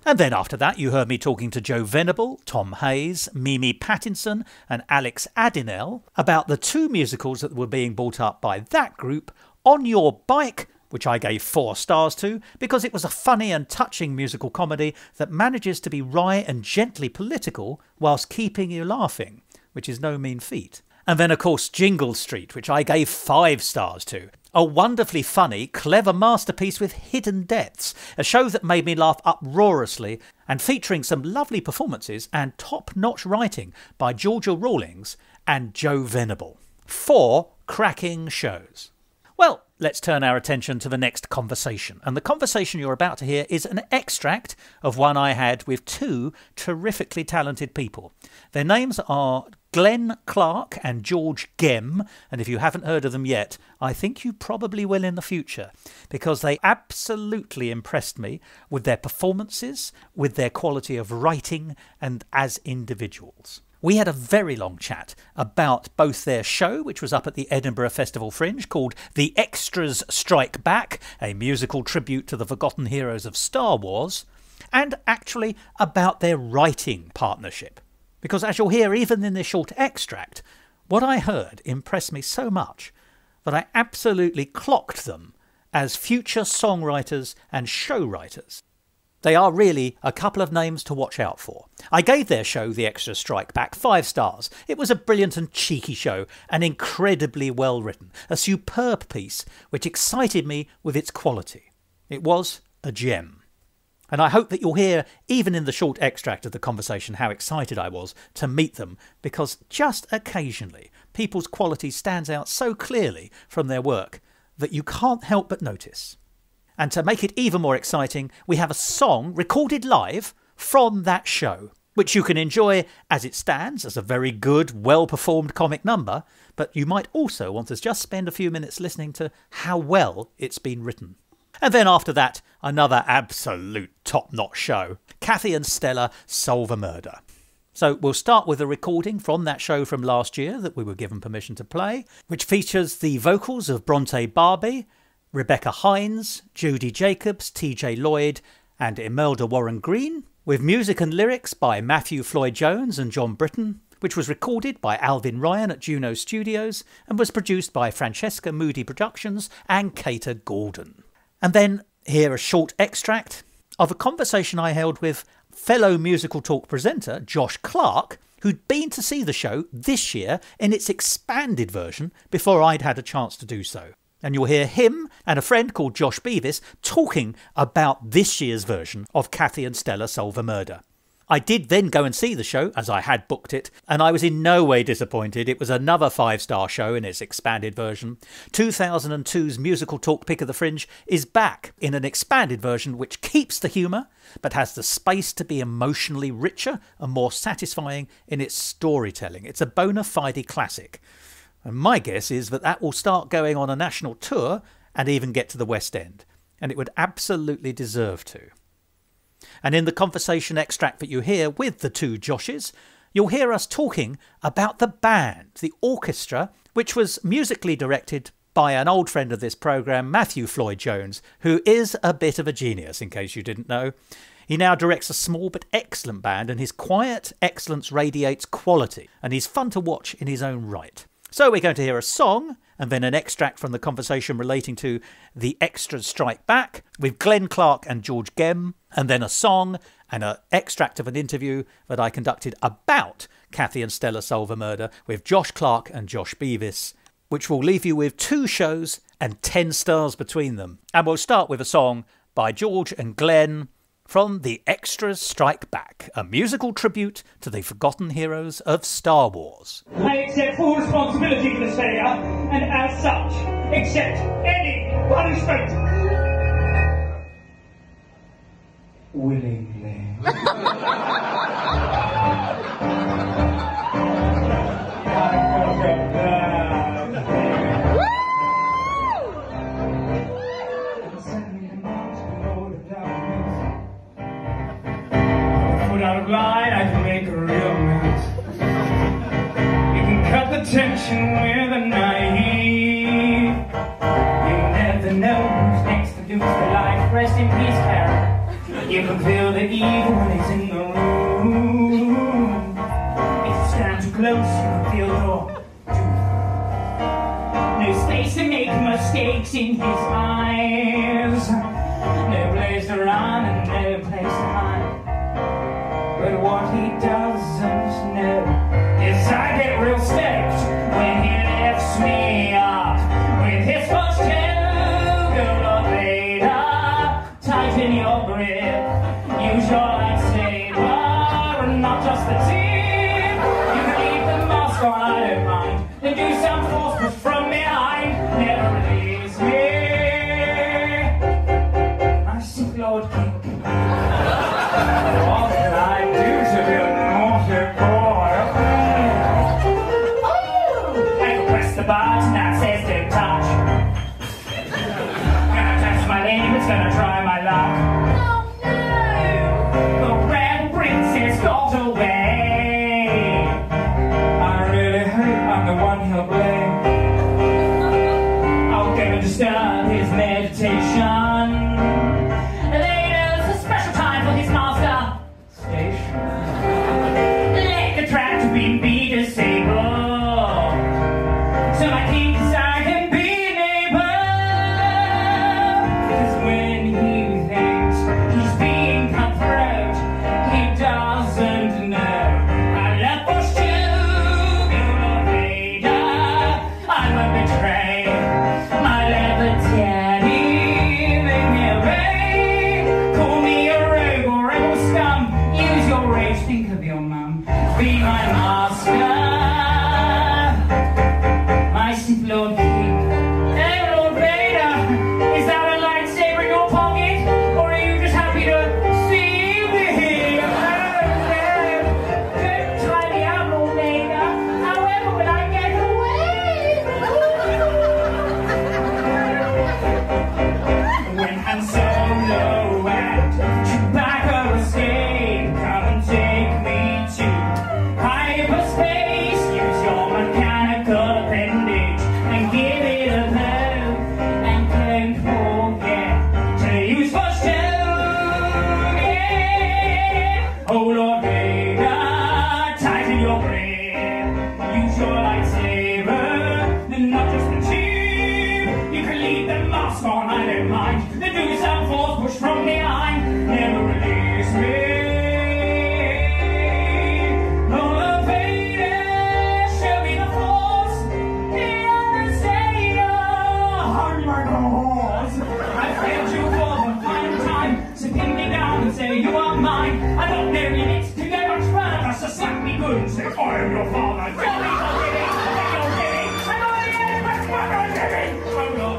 And then after that, you heard me talking to Joe Venable, Tom Hayes, Mimi Pattinson and Alex Adinell about the 2 musicals that were being brought up by that group, On Your Bike, which I gave 4 stars to, because it was a funny and touching musical comedy that manages to be wry and gently political whilst keeping you laughing, which is no mean feat. And then, of course, Jingle Street, which I gave 5 stars to. A wonderfully funny, clever masterpiece with hidden depths, a show that made me laugh uproariously, and featuring some lovely performances and top-notch writing by Georgia Rawlings and Joe Venable. 4 cracking shows. Well, let's turn our attention to the next conversation. And the conversation you're about to hear is an extract of one I had with 2 terrifically talented people. Their names are Glenn Clark and George Gem, and if you haven't heard of them yet, I think you probably will in the future, because they absolutely impressed me with their performances, with their quality of writing, and as individuals. We had a very long chat about both their show, which was up at the Edinburgh Festival Fringe, called The Extras Strike Back, a musical tribute to the forgotten heroes of Star Wars, and actually about their writing partnership. Because as you'll hear even in this short extract, what I heard impressed me so much that I absolutely clocked them as future songwriters and show writers. They are really a couple of names to watch out for. I gave their show, The Extra Strike Back, 5 stars. It was a brilliant and cheeky show, and incredibly well written. A superb piece which excited me with its quality. It was a gem. And I hope that you'll hear, even in the short extract of the conversation, how excited I was to meet them, because just occasionally people's quality stands out so clearly from their work that you can't help but notice. And to make it even more exciting, we have a song recorded live from that show, which you can enjoy as it stands as a very good, well-performed comic number, but you might also want to just spend a few minutes listening to how well it's been written. And then after that, another absolute top-notch show. Kathy and Stella solve a murder. So we'll start with a recording from that show from last year that we were given permission to play, which features the vocals of Bronte Barbie, Rebecca Hines, Judy Jacobs, TJ Lloyd and Imelda Warren Green, with music and lyrics by Matthew Floyd-Jones and John Britton, which was recorded by Alvin Ryan at Juno Studios and was produced by Francesca Moody Productions and Cater Gordon. And then here a short extract of a conversation I held with fellow Musical Talk presenter Josh Clark, who'd been to see the show this year in its expanded version before I'd had a chance to do so. And you'll hear him and a friend called Josh Beavis talking about this year's version of Kathy and Stella Solve a Murder. I did then go and see the show, as I had booked it, and I was in no way disappointed. It was another 5-star show in its expanded version. 2002's Musical Talk Pick of the Fringe is back in an expanded version which keeps the humour, but has the space to be emotionally richer and more satisfying in its storytelling. It's a bona fide classic. And my guess is that that will start going on a national tour and even get to the West End. And it would absolutely deserve to. And in the conversation extract that you hear with the two Joshes, you'll hear us talking about the band, the orchestra, which was musically directed by an old friend of this programme, Matthew Floyd-Jones, who is a bit of a genius, in case you didn't know. He now directs a small but excellent band, and his quiet excellence radiates quality, and he's fun to watch in his own right. So we're going to hear a song, and then an extract from the conversation relating to The Extras Strike Back with Glenn Clark and George Gem, and then a song and an extract of an interview that I conducted about Kathy and Stella Solve a Murder with Josh Clark and Josh Beavis, which will leave you with 2 shows and 10 stars between them. And we'll start with a song by George and Glenn from The Extras Strike Back, a musical tribute to the forgotten heroes of Star Wars. I accept full responsibility for this failure, and as such, accept any punishment. Willingly. Out of line, I can make a real mess. You can cut the tension with a knife. You never know who's next to lose their life. Rest in peace, Karen. You can feel the evil when it's in the room. If you stand too close, you can feel your doom. No space to make mistakes in his eyes. No place to run and no place to hide. But what he doesn't know is I get real stoked when he lifts me up with his first two. Go Lord Vader, tighten your grip, use your lightsaber, and not just the tip. You can leave the mask on, I don't mind. Then do some force push from behind, never release me. I see Lord King. Button that says don't touch. Gonna touch my limits, gonna try my luck. Oh no! The red princess got away. I really hope I'm the one he'll blame. I'll go disturb his meditation. Later's a special time for his master station. Let the tractor beam be disabled. So my king desire can be a neighbor. Cause when he thinks he's being cutthroat, he doesn't know. I left for you, Lord Vader. I won't betray my leather daddy. Make me obey. Call me a rogue or rebel scum. Use your rage, think of your mum. Be my master. Lord King. Hey, Lord Vader, is that a lightsaber in your your brain. Use your lightsaber, then not just the cheap. You can leave them mask on, I don't mind. The do some force push from behind. Never release me. Say you are mine. I got no limits to go much further, so slap me good and say I am your father. Jolly forgiving, I'm your giving. I'm only getting much more than giving. I'm your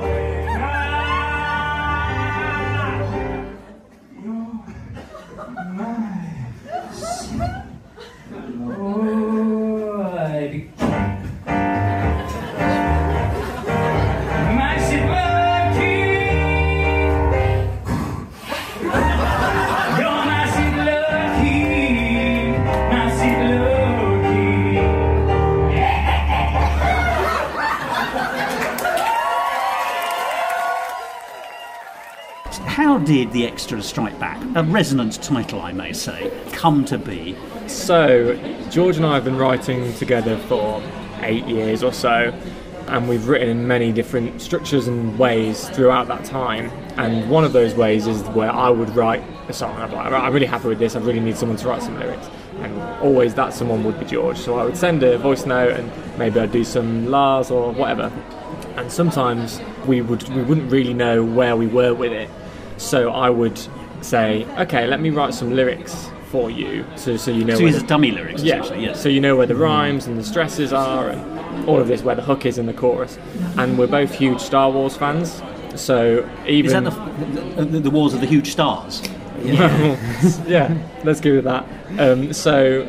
How did The Extras Strike Back, a resonant title I may say, come to be? So, George and I have been writing together for 8 years or so, and we've written in many different structures and ways throughout that time. And one of those ways is where I would write a song. I'm like, I'm really happy with this, I really need someone to write some lyrics. And always that someone would be George. So I would send a voice note and maybe I'd do some Lars or whatever. And sometimes we wouldn't really know where we were with it. So I would say, okay, let me write some lyrics for you, so you know. So these are dummy lyrics, essentially, yes. So you know where the rhymes and the stresses are, and all of this, where the hook is in the chorus. And we're both huge Star Wars fans, so even is that the Wars of the Huge Stars? Yeah, yeah. Let's go with that. So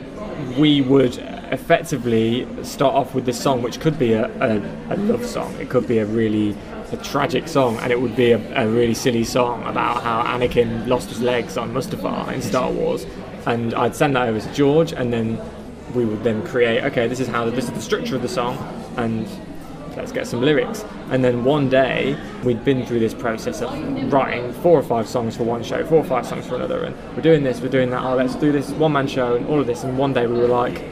we would effectively start off with this song, which could be a love song. It could be a tragic song, and it would be a really silly song about how Anakin lost his legs on Mustafar in Star Wars, and I'd send that over to George, and then we would then create, okay, this is the structure of the song, and let's get some lyrics. And then one day we'd been through this process of writing 4 or 5 songs for one show, 4 or 5 songs for another, and we're doing this, we're doing that, let's do this one-man show and all of this. And one day we were like,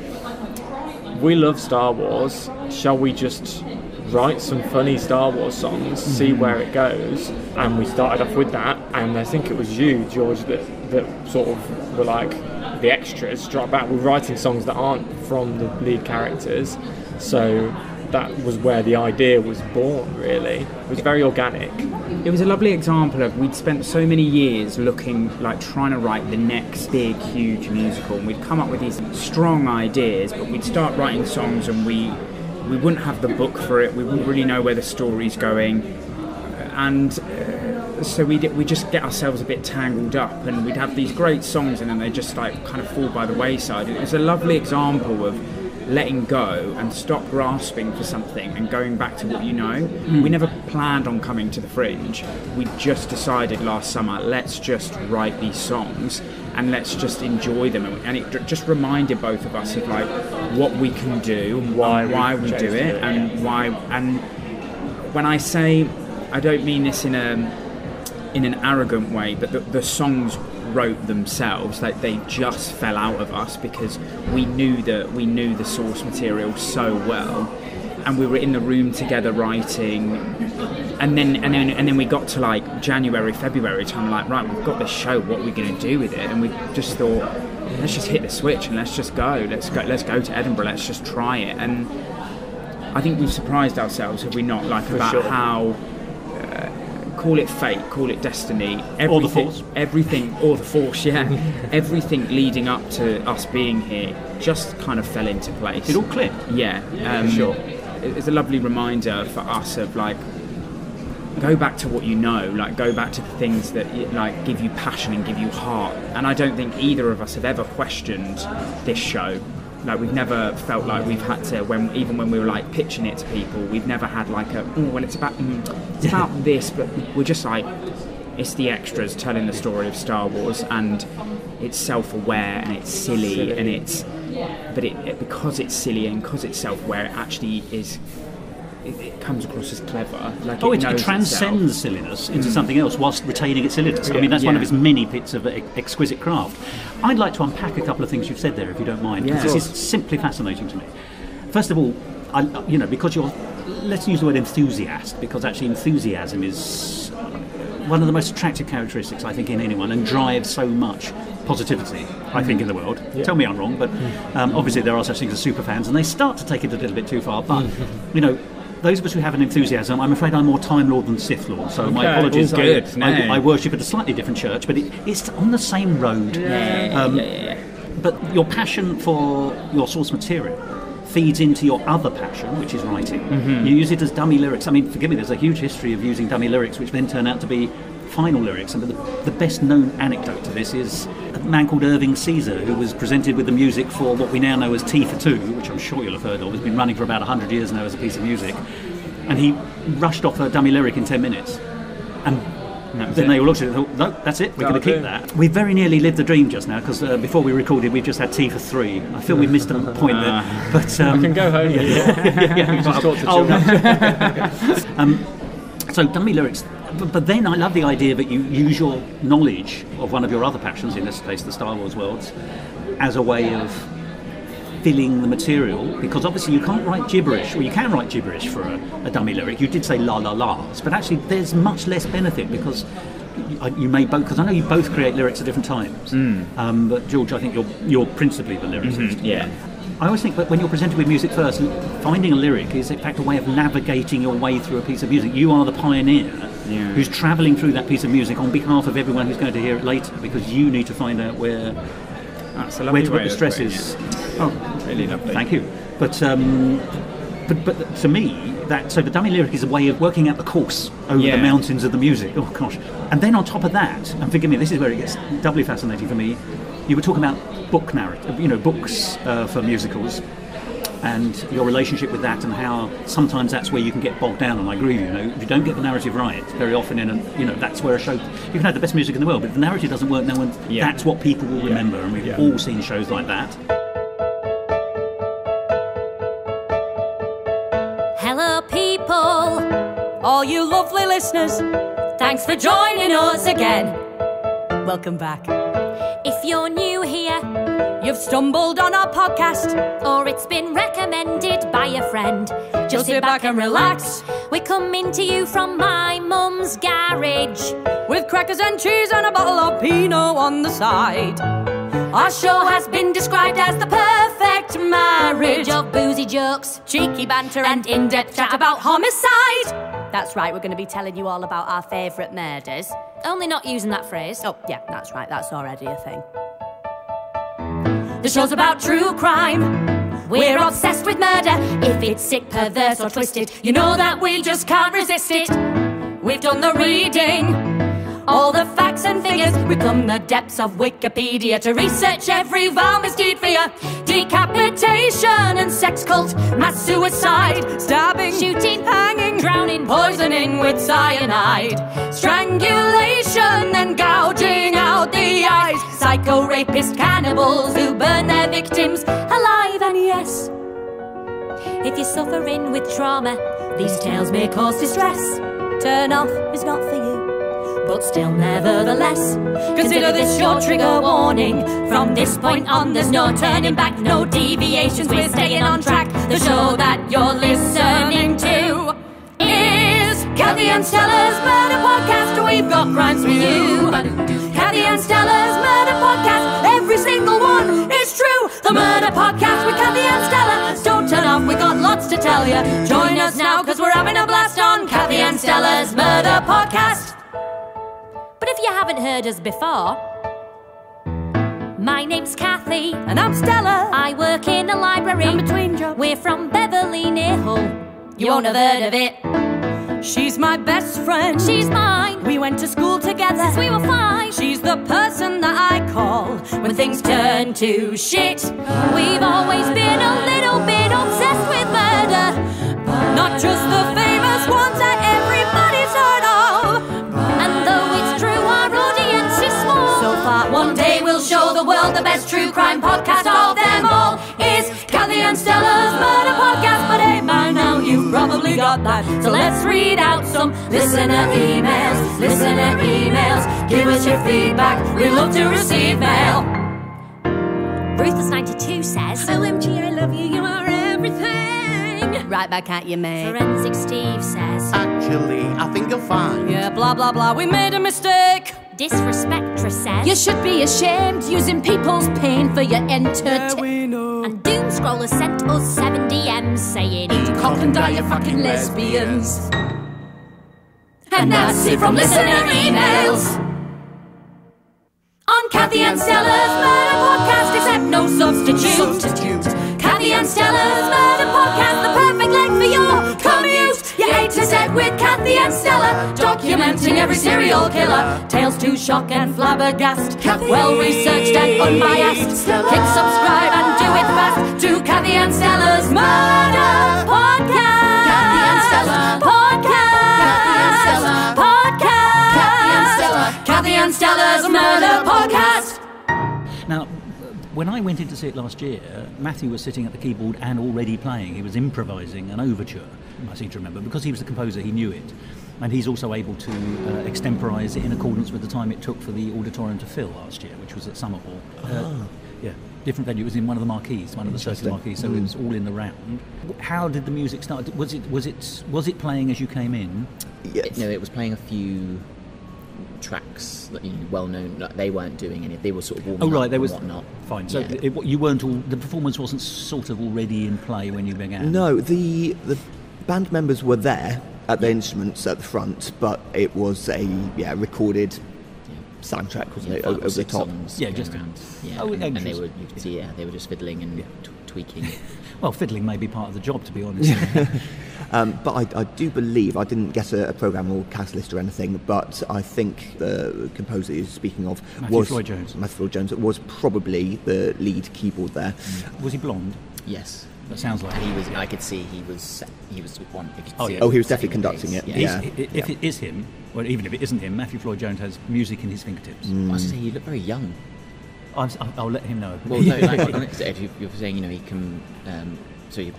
we love Star Wars, shall we just write some funny Star Wars songs, see where it goes? And we started off with that, and I think it was you, George, that sort of were like, the extras struck back. We're writing songs that aren't from the lead characters, so that was where the idea was born, really. It was very organic. It was a lovely example of, we'd spent so many years trying to write the next big, huge musical, and we'd come up with these strong ideas, but we'd start writing songs and we wouldn't have the book for it, we wouldn't really know where the story's going, and so we just get ourselves a bit tangled up, and we'd have these great songs and then they just kind of fall by the wayside. It was a lovely example of letting go and stop grasping for something and going back to what you know. We never planned on coming to the Fringe. We just decided last summer, let's just write these songs and let's just enjoy them. And it just reminded both of us of what we can do and why we do it, and why. And when I say, I don't mean this in an arrogant way, but the songs wrote themselves. They just fell out of us because we knew the source material so well, and we were in the room together writing, and then we got to January, February time, right, we've got this show, what are we going to do with it? And we just thought, let's just hit the switch and let's just go let's go to Edinburgh, let's just try it. And I think we've surprised ourselves, have we not, how call it fate, call it destiny, or the Force. Everything, or the Force, yeah. Everything leading up to us being here just kind of fell into place. It all clicked. Yeah, sure. It's a lovely reminder for us of go back to what you know, go back to the things that give you passion and give you heart. And I don't think either of us have ever questioned this show. We've never felt like we've had to, even when we were pitching it to people, we've never had it's about this, but we're just it's the extras telling the story of Star Wars, and it's self-aware and it's silly. And because it's silly and because it's self-aware, it actually is it comes across as clever. Like it transcends silliness into something else whilst retaining its silliness. I mean, that's one of his many bits of exquisite craft. I'd like to unpack a couple of things you've said there, if you don't mind, because this is simply fascinating to me. First of all, because let's use the word enthusiast, because actually enthusiasm is one of the most attractive characteristics, I think, in anyone, and drives so much positivity, I think, in the world. Tell me I'm wrong, but obviously there are such things as superfans, and they start to take it a little bit too far. But, those of us who have an enthusiasm, I'm afraid I'm more Time Lord than Sith Lord, so my apologies. I worship at a slightly different church, but it's on the same road. But your passion for your source material feeds into your other passion, which is writing. You use it as dummy lyrics. I mean, forgive me, there's a huge history of using dummy lyrics which then turn out to be final lyrics. And the best known anecdote to this is a man called Irving Caesar, who was presented with the music for what we now know as Tea for Two, which I'm sure you'll have heard of. It's been running for about 100 years now as a piece of music. And he rushed off a dummy lyric in 10 minutes. And then they all looked at it and thought, no, that's it, we're going to keep that. We very nearly lived the dream just now, because before we recorded, we've just had Tea for Three. I feel we missed a point there. But I can go home. Just talk to children. So dummy lyrics. But then I love the idea that you use your knowledge of one of your other passions, in this case the Star Wars worlds, as a way of filling the material, because obviously you can't write gibberish, or you can write gibberish for a dummy lyric. You did say la la la's, but actually there's much less benefit, because you may both, because I know you both create lyrics at different times. But George, I think you're principally the lyricist. I always think that when you're presented with music first, finding a lyric is in fact a way of navigating your way through a piece of music. You are the pioneer who's travelling through that piece of music on behalf of everyone who's going to hear it later, because you need to find out where to put the stresses. Oh, really lovely. Thank you. But to me, so the dummy lyric is a way of working out the course over the mountains of the music. Oh gosh! And then on top of that, and forgive me, this is where it gets doubly fascinating for me. You were talking about book narrative, books for musicals, and your relationship with that, and how sometimes that's where you can get bogged down. And I agree, if you don't get the narrative right, very often that's where a show, you can have the best music in the world, but if the narrative doesn't work, that's what people will remember, and we've all seen shows like that. Hello people, all you lovely listeners, thanks for joining us again. Welcome back. If you're new here, you've stumbled on our podcast, or it's been recommended by a friend, just sit back and relax. We're coming to you from my mum's garage, with crackers and cheese and a bottle of Pinot on the side. Our show has been described as the perfect marriage of boozy jokes, cheeky banter, and in-depth chat about homicide. That's right, we're going to be telling you all about our favourite murders. Only not using that phrase. Oh, yeah, that's right, that's already a thing. The show's about true crime. We're obsessed with murder. If it's sick, perverse, or twisted, you know that we just can't resist it. We've done the reading, all the facts and figures. We've plumbed the depths of Wikipedia to research every vile misdeed for you. Decapitation and sex cult, mass suicide, stabbing, shooting, hanging, drowning, poisoning with cyanide, strangulation and gouging out the eyes, psycho-rapist cannibals who burn their victims alive. And yes, if you're suffering with trauma, these tales may cause distress. Turn off is not for you, but still nevertheless, consider this your trigger warning. From this point on there's no turning back, no deviations, we're staying on track. The show that you're listening to is Kathy and Stella's Murder Podcast. We've got crimes for you. Kathy and Stella's Murder Podcast, every single one is true. The Murder Podcast with Kathy and Stella. Don't turn off, we got lots to tell you. Join us now, cause we're having a blast on Kathy and Stella's Murder Podcast. But if you haven't heard us before, my name's Kathy. And I'm Stella. I work in a library. I'm between jobs. We're from Beverley near Hull. You won't have heard of it. She's my best friend. She's mine. We went to school together since we were 5. She's the person that I call when things turn to shit. We've always been a little bit obsessed with murder. Not just the famous ones that everybody's heard of. And though it's true our audience is small, so far one day we'll show the world the best true crime podcast of them all is Kathy and Stella's Murder Podcast. But hey, by now you've probably totally got that. So let's read out some listener emails. Listener emails. Give us your feedback. We love to receive mail. Ruthless92 says, OMG, I love you. You are everything. right back at you, mate. Forensic Steve says, actually, I think you'll find. yeah, blah blah blah. We made a mistake. Disrespectress says, You should be ashamed using people's pain for your entertainment. and Doomscroller sent us 7 DMs saying, Eat cock and die, you fucking lesbians. And that's it from listener emails. On Kathy and Stella's Murder Podcast, except no substitute. Kathy and Stella's Murder Podcast, the perfect length for your commute. You A to Z with Kathy and Stella, documenting every serial killer. Tales to shock and flabbergast, well researched and unbiased. Click subscribe and do it fast to Kathy and Stella's Murder Podcast. Kathy and Stella Podcast. Kathy and Stella Podcast. Kathy and Stella. Kathy and Stella's Murder Podcast. Now, when I went in to see it last year, Matthew was sitting at the keyboard and already playing. He was improvising an overture, I seem to remember. Because he was the composer, he knew it. And he's also able to extemporise it in accordance with the time it took for the auditorium to fill last year, which was at Summer Hall. Yeah, different venue. It was in one of the marquees, one of the circular marquees, so it was all in the round. How did the music start? Was it playing as you came in? Yes. No, it was playing a few tracks that well known. Like, they weren't doing any. They were sort of warming up there was and whatnot. Fine. So Yeah. you weren't all. The performance wasn't sort of already in play when you began. No, the band members were there at the instruments at the front, but it was a recorded soundtrack, wasn't it? Over the top. Yeah, just around. Yeah, Oh, and they interesting. were. You could see. Yeah, they were just fiddling and tweaking. Well, fiddling may be part of the job, to be honest. But I do believe, I didn't get a programme or cast list or anything, but I think the composer you're speaking of Matthew was Floyd Jones. Matthew Floyd Jones was probably the lead keyboard there. Was he blonde? Yes. That sounds like. And he was. I could see he was one. You could Oh, see yeah. it Oh, he was setting definitely the conducting pace. it. Yeah. If it is him, well, even if it isn't him, Matthew Floyd Jones has music in his fingertips. I was going to say, you look very young. I'll let him know. Well, no, like Ed, you're saying, he can. So he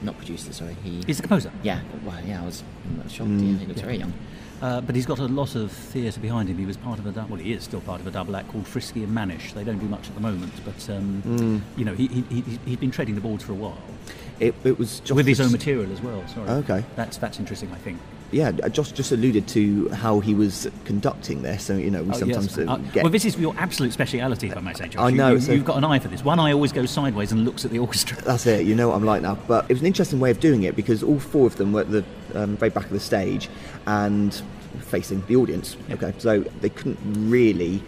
not produced it. Sorry, He's the composer. Yeah. Well, yeah, I was shocked. Yeah, he looks very young. But he's got a lot of theatre behind him. He was part of he is still part of a double act called Frisky and Mannish. They don't do much at the moment, but he's been treading the boards for a while. It was just with his own material as well. Sorry. Okay. That's interesting, I think. Yeah, Josh just alluded to how he was conducting this. So we sometimes get. Well, this is your absolute speciality, if I may say, Josh. I know. You've got an eye for this. One eye always goes sideways and looks at the orchestra. That's it. You know what I'm like now. But it was an interesting way of doing it because all four of them were at the very back of the stage and facing the audience. Yeah. Okay, so they couldn't really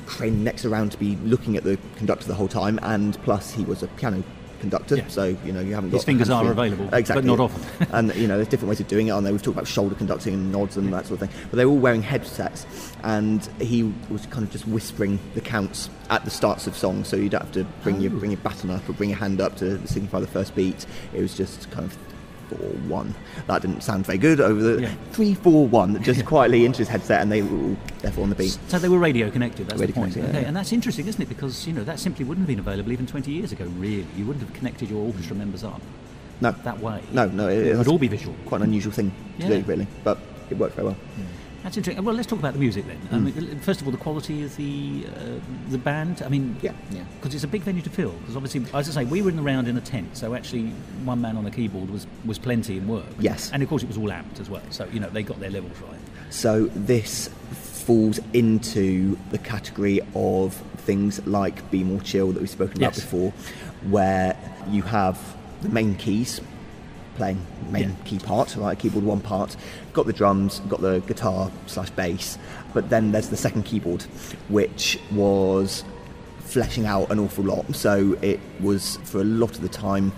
crane necks around to be looking at the conductor the whole time, and plus he was a piano conductor, so you haven't got his fingers are hands-free. available, exactly, but not often. And there's different ways of doing it, aren't there? We've talked about shoulder conducting and nods and that sort of thing, but they were all wearing headsets, and he was kind of just whispering the counts at the starts of songs, so you don't have to bring your baton up or bring your hand up to signify the first beat. It was just kind of 4-1. That didn't sound very good over the 3-4-1, just quietly into his headset, and they were all therefore on the beat. So they were radio connected, that's Radio the point. connected, yeah. And that's interesting, isn't it? Because that simply wouldn't have been available even 20 years ago, really. You wouldn't have connected your orchestra members up that way. No, it would all be visual. Quite an unusual thing to do, really, but it worked very well. That's interesting. Well, let's talk about the music then. I mean, first of all, the quality of the band. I mean, because it's a big venue to fill. Because obviously, as I say, we were in the round in a tent, so actually one man on the keyboard was plenty in work. Yes, and of course it was all amped as well. So they got their levels right. So this falls into the category of things like Be More Chill that we've spoken about before, where you have the main keys playing main key part, right? Keyboard one part, got the drums, got the guitar / bass, but then there's the second keyboard, which was fleshing out an awful lot. So it was for a lot of the time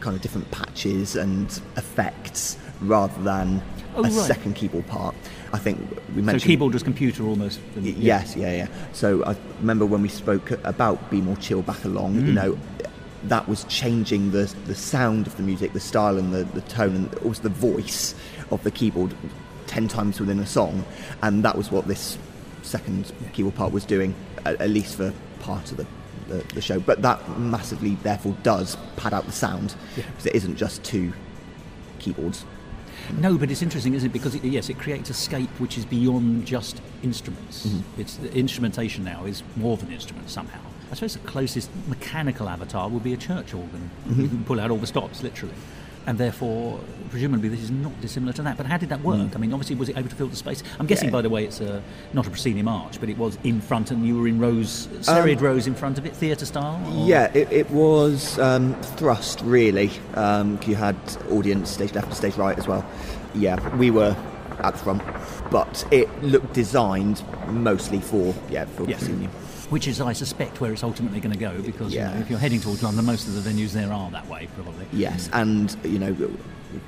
kind of different patches and effects rather than second keyboard part. I think we mentioned... So keyboard was computer almost? Yes, yeah. So I remember when we spoke about Be More Chill back along, that was changing the sound of the music, the style and the tone, and also the voice of the keyboard 10 times within a song, and that was what this second keyboard part was doing, at least for part of the show. But that massively, therefore, does pad out the sound, because it isn't just two keyboards No, but it's interesting, isn't it? Because, yes, it creates a scape which is beyond just instruments. It's the instrumentation now is more than instruments somehow. I suppose the closest mechanical avatar would be a church organ. You can pull out all the stops, literally. And therefore, presumably, this is not dissimilar to that. But how did that work? I mean, obviously, was it able to fill the space? I'm guessing, by the way, it's not a proscenium arch, but it was in front, and you were in rows, serried rows in front of it, theatre style? Or? Yeah, it was thrust, really. You had audience stage left and stage right as well. Yeah, we were at the front, but it looked designed mostly for proscenium. Which is, I suspect, where it's ultimately going to go, because if you're heading towards London, most of the venues there are that way, probably. Yes, and,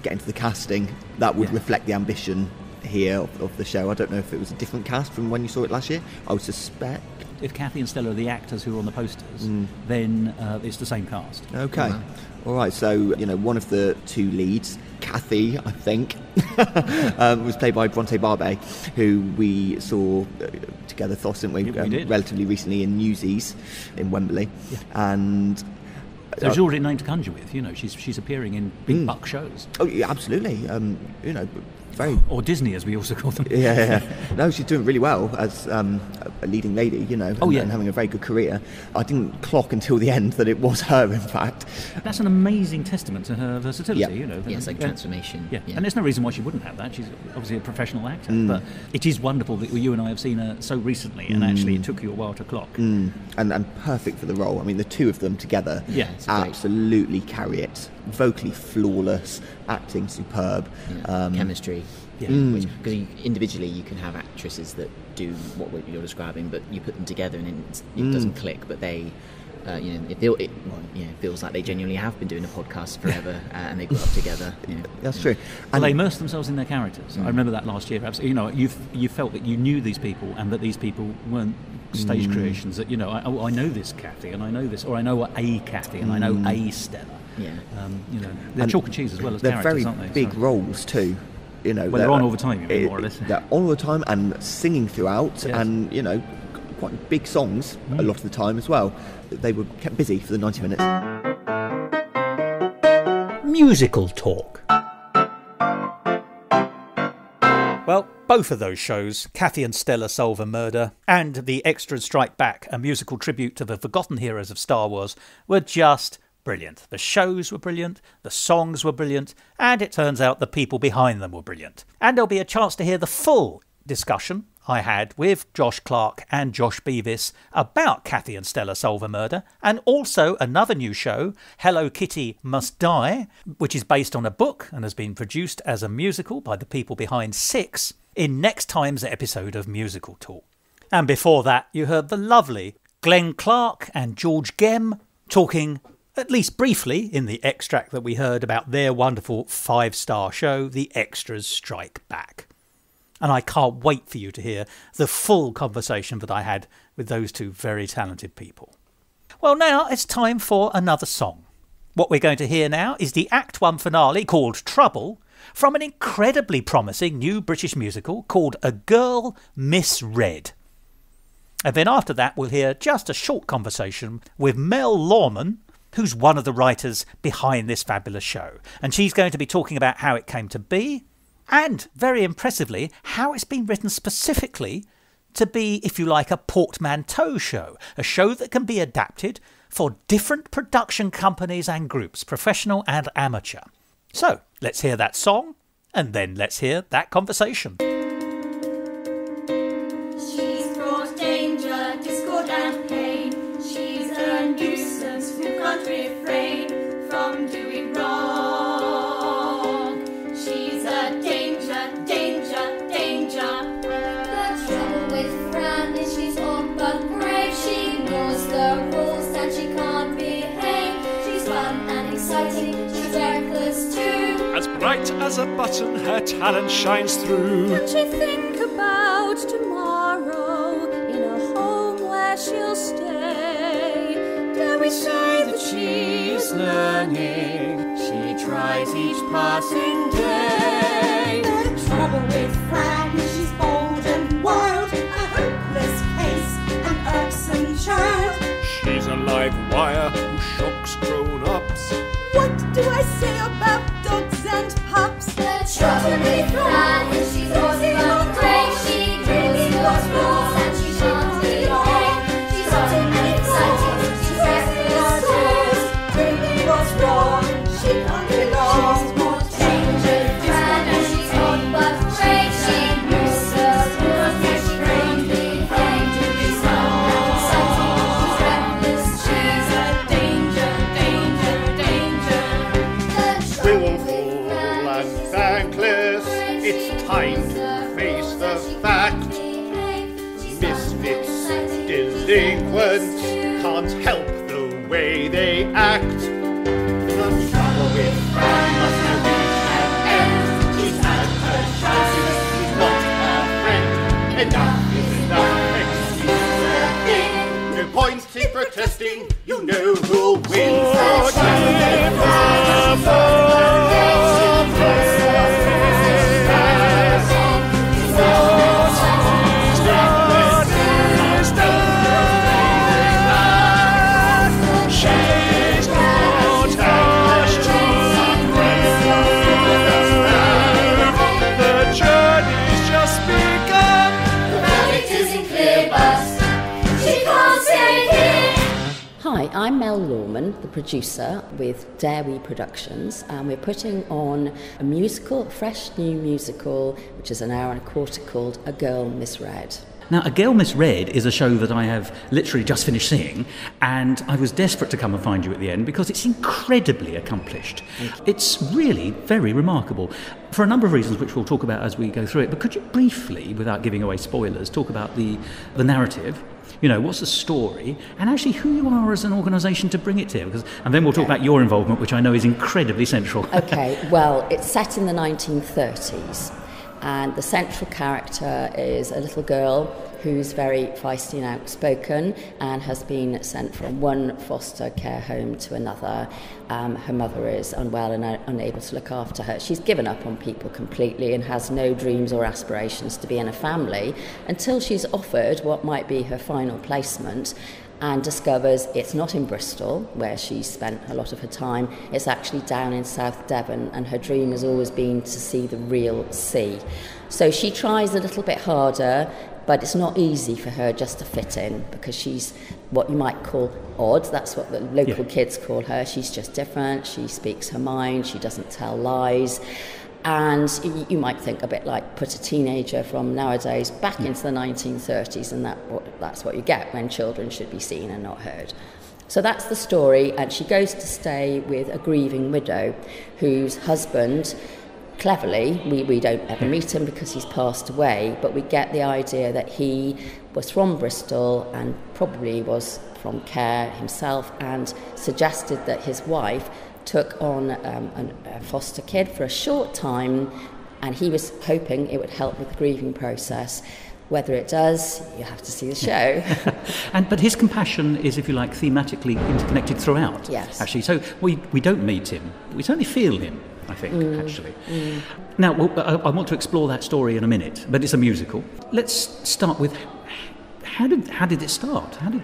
getting to the casting, that would reflect the ambition here of the show. I don't know if it was a different cast from when you saw it last year. I would suspect. If Kathy and Stella are the actors who are on the posters, then it's the same cast. Okay. All right, so, one of the two leads, Kathy, I think, was played by Bronte Barbe, who we saw together, Thos, didn't we? We did. Relatively recently in Newsies in Wembley. Yeah. And so she's already a name to conjure with, she's appearing in big buck shows. Oh, yeah, absolutely. Very... Or Disney, as we also call them. Yeah. No, she's doing really well as a leading lady, and having a very good career. I didn't clock until the end that it was her, in fact. That's an amazing testament to her versatility, it's like transformation. Yeah, and there's no reason why she wouldn't have that. She's obviously a professional actor, but it is wonderful that you and I have seen her so recently, and actually it took you a while to clock. And perfect for the role. I mean, the two of them together absolutely carry it. Vocally flawless, acting superb. Chemistry. Because individually you can have actresses that do what you're describing, but you put them together and it doesn't click, but they it feels like they genuinely have been doing a podcast forever and they grew up together. That's true. And they immerse themselves in their characters. I remember that last year. Absolutely. You felt that you knew these people and that these people weren't stage creations. That I know this Kathy and I know this, or I know a Kathy and I know a Stella. They're chalk and cheese as well as characters, very aren't they? Big roles too. They're on all the time, more or less. They're on all the time and singing throughout, and quite big songs a lot of the time as well. They were kept busy for the 90 minutes. Musical talk. Well, both of those shows, Kathy and Stella Solve a Murder and The Extras Strike Back, a musical tribute to the forgotten heroes of Star Wars, were just brilliant. The shows were brilliant, the songs were brilliant, and it turns out the people behind them were brilliant. And there'll be a chance to hear the full discussion I had with Josh Clark and Josh Beavis about Kathy and Stella Solve a Murder, and also another new show, Hello Kitty Must Die, which is based on a book and has been produced as a musical by the people behind Six, in next time's episode of Musical Talk. And before that, you heard the lovely Glenn Clark and George Gem talking, at least briefly, in the extract that we heard, about their wonderful 5-star show, The Extras Strike Back. And I can't wait for you to hear the full conversation that I had with those two very talented people. Well, now it's time for another song. What we're going to hear now is the Act 1 finale, called Trouble, from an incredibly promising new British musical called A Girl Misread. And then after that we'll hear just a short conversation with Mel Lawman, who's one of the writers behind this fabulous show. And she's going to be talking about how it came to be, and, very impressively, how it's been written specifically to be, if you like, a portmanteau show. A show that can be adapted for different production companies and groups, professional and amateur. So, let's hear that song, and then let's hear that conversation. She's brought danger, discord and pain. She's a nuisance who can't refrain from doing wrong. She's a danger, danger, danger. The trouble with Fran is she's odd but brave. She knows the rules and she can't behave. She's fun and exciting, she's reckless too. As bright as a button, her talent shines through. Can she think about tomorrow in a home where she'll stay? Dare we say that she's learning? She tries each passing day. The trouble with Fran is she's bold and wild, a hopeless case, an irksome child. She's a live wire who shocks grown-ups. What do I say about dogs and pups? The trouble It's time to face the fact. Misfits, delinquents, can't help the way they act. The trouble with Fran must now reach an end. She's had her chances, she's not a friend. Enough is enough, excuse the thing. No point in protesting, you know who'll win. Hi, I'm Mel Lawman, the producer with Dare We Productions, and we're putting on a musical, a fresh new musical, which is an hour and a quarter, called A Girl Misread. Now, A Girl Misread is a show that I have literally just finished seeing, and I was desperate to come and find you at the end because it's incredibly accomplished. It's really very remarkable for a number of reasons, which we'll talk about as we go through it. But could you briefly, without giving away spoilers, talk about the narrative? You know, what's the story, and actually who you are as an organisation to bring it to? And then we'll talk about your involvement, which I know is incredibly central. Okay, well, it's set in the 1930s, and the central character is a little girl who's very feisty and outspoken and has been sent from one foster care home to another. Her mother is unwell and unable to look after her. She's given up on people completely and has no dreams or aspirations to be in a family until she's offered what might be her final placement and discovers it's not in Bristol, where she spent a lot of her time. It's actually down in South Devon, and her dream has always been to see the real sea. So she tries a little bit harder, but it's not easy for her just to fit in because she's what you might call odd. That's what the local kids call her. She's just different. She speaks her mind. She doesn't tell lies. And you might think a bit like put a teenager from nowadays back into the 1930s, and that's what you get when children should be seen and not heard. So that's the story, and she goes to stay with a grieving widow whose husband, cleverly, we don't ever meet him because he's passed away, but we get the idea that he was from Bristol and probably was from care himself, and suggested that his wife took on a foster kid for a short time, and he was hoping it would help with the grieving process. Whether it does, you have to see the show. But his compassion is, if you like, thematically interconnected throughout. Yes. Actually, so we don't meet him. We certainly feel him, I think, actually. Now, I want to explore that story in a minute, but it's a musical. Let's start with, how did it start? How did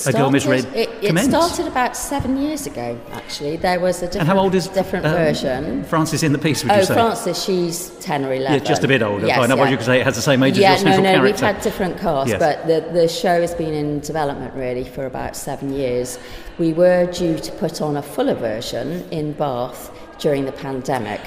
A Girl Misread commence? It started about 7 years ago, actually. There was a different, and how old is different version. Frances in the piece, would you say? Frances, she's 10 or 11. Yeah, just a bit older. Yes, Fine. I you could say it has the same age as your central character. We've had different casts, but the show has been in development, really, for about 7 years. We were due to put on a fuller version in Bath during the pandemic.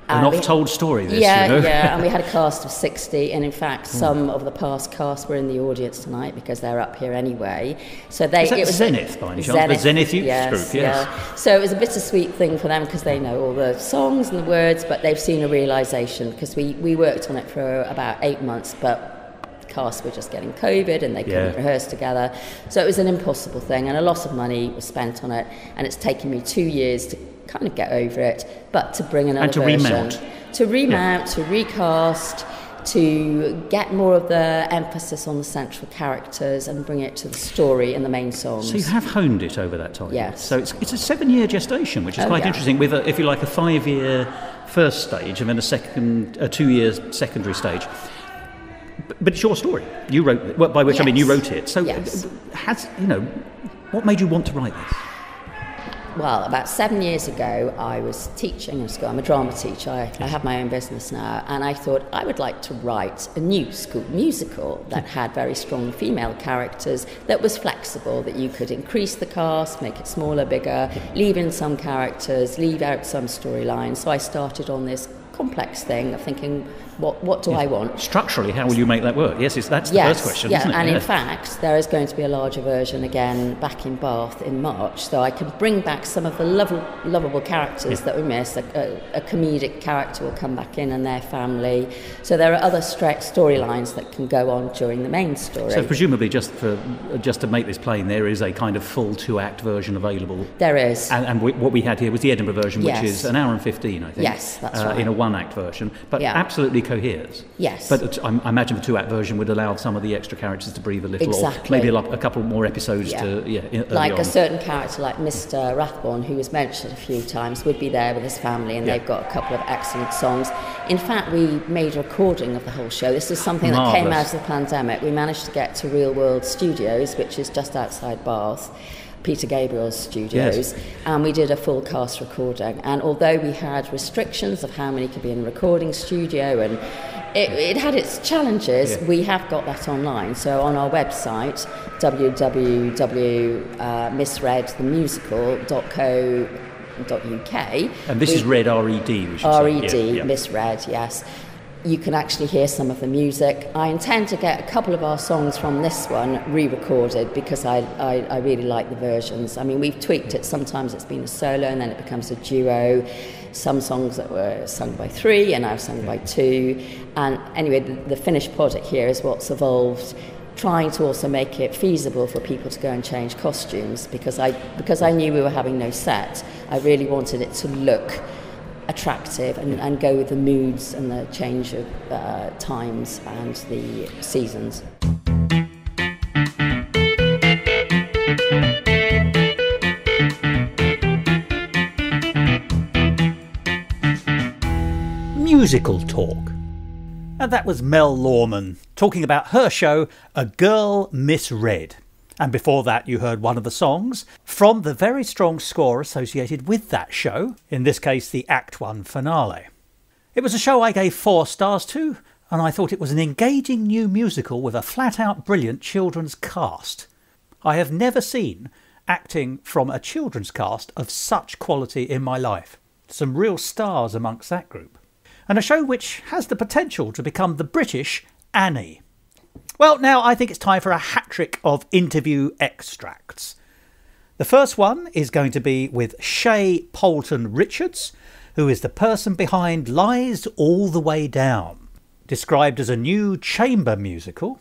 An oft-told story, this, yeah, you know? Yeah, and we had a cast of 60, and in fact, some of the past cast were in the audience tonight because they're up here anyway. So it was Zenith, by any chance? The Zenith Youth Group, yes. Yeah. So it was a bittersweet thing for them because they know all the songs and the words, but they've seen a realisation because we worked on it for about 8 months, but cast were just getting COVID and they couldn't rehearse together. So it was an impossible thing, and a lot of money was spent on it, and it's taken me 2 years to kind of get over it, but to bring another version. To remount, to recast, to get more of the emphasis on the central characters and bring it to the story and the main songs. So you have honed it over that time. Yes. So it's a 7-year gestation, which is quite interesting, with, if you like, a 5-year first stage and then a 2-year secondary stage. But it's your story. You wrote it, by which I mean you wrote it. So what made you want to write this? Well, about 7 years ago, I was teaching in school. I'm a drama teacher. I have my own business now. And I thought I would like to write a new school musical that had very strong female characters, that was flexible, that you could increase the cast, make it smaller, bigger, leave in some characters, leave out some storylines. So I started on this complex thing of thinking, What do I want? Structurally, how will you make that work? Yes, that's the first question, isn't it? And in fact, there is going to be a larger version again back in Bath in March, so I can bring back some of the lovable characters that we missed. A comedic character will come back in and their family. So there are other storylines that can go on during the main story. So presumably, just to make this plain, there is a kind of full 2-act version available. There is. And what we had here was the Edinburgh version, which is an hour and 15, I think. Yes, that's right. In a 1-act version, but absolutely coheres. Yes. But I imagine the 2-act version would allow some of the extra characters to breathe a little, exactly. or maybe a couple more episodes to, like a certain character like Mr. Rathbone, who was mentioned a few times, would be there with his family, and they've got a couple of excellent songs. In fact, we made a recording of the whole show. This is something that came out of the pandemic. We managed to get to Real World Studios, which is just outside Bath, Peter Gabriel's studios, and we did a full cast recording. And although we had restrictions of how many could be in a recording studio, and it had its challenges, we have got that online. So on our website, www.misreadthemusical.co.uk. And this is Red, R-E-D, we should R-E-D, say. Misread, yes. You can actually hear some of the music. I intend to get a couple of our songs from this one re-recorded because I really like the versions. I mean, we've tweaked it. Sometimes it's been a solo and then it becomes a duo. Some songs that were sung by 3 are now sung by 2. And anyway, the finished product here is what's evolved, trying to also make it feasible for people to go and change costumes because I knew we were having no set. I really wanted it to look attractive and go with the moods and the change of times and the seasons. Musical talk. And that was Mel Lorman talking about her show, A Girl Misread. And before that, you heard one of the songs from the very strong score associated with that show, in this case, the Act 1 finale. It was a show I gave 4 stars to, and I thought it was an engaging new musical with a flat-out brilliant children's cast. I have never seen acting from a children's cast of such quality in my life. Some real stars amongst that group. And a show which has the potential to become the British Annie. Well, now I think it's time for a hat-trick of interview extracts. The first one is going to be with Shay Poulton Richards, who is the person behind Lies All the Way Down, described as a new chamber musical,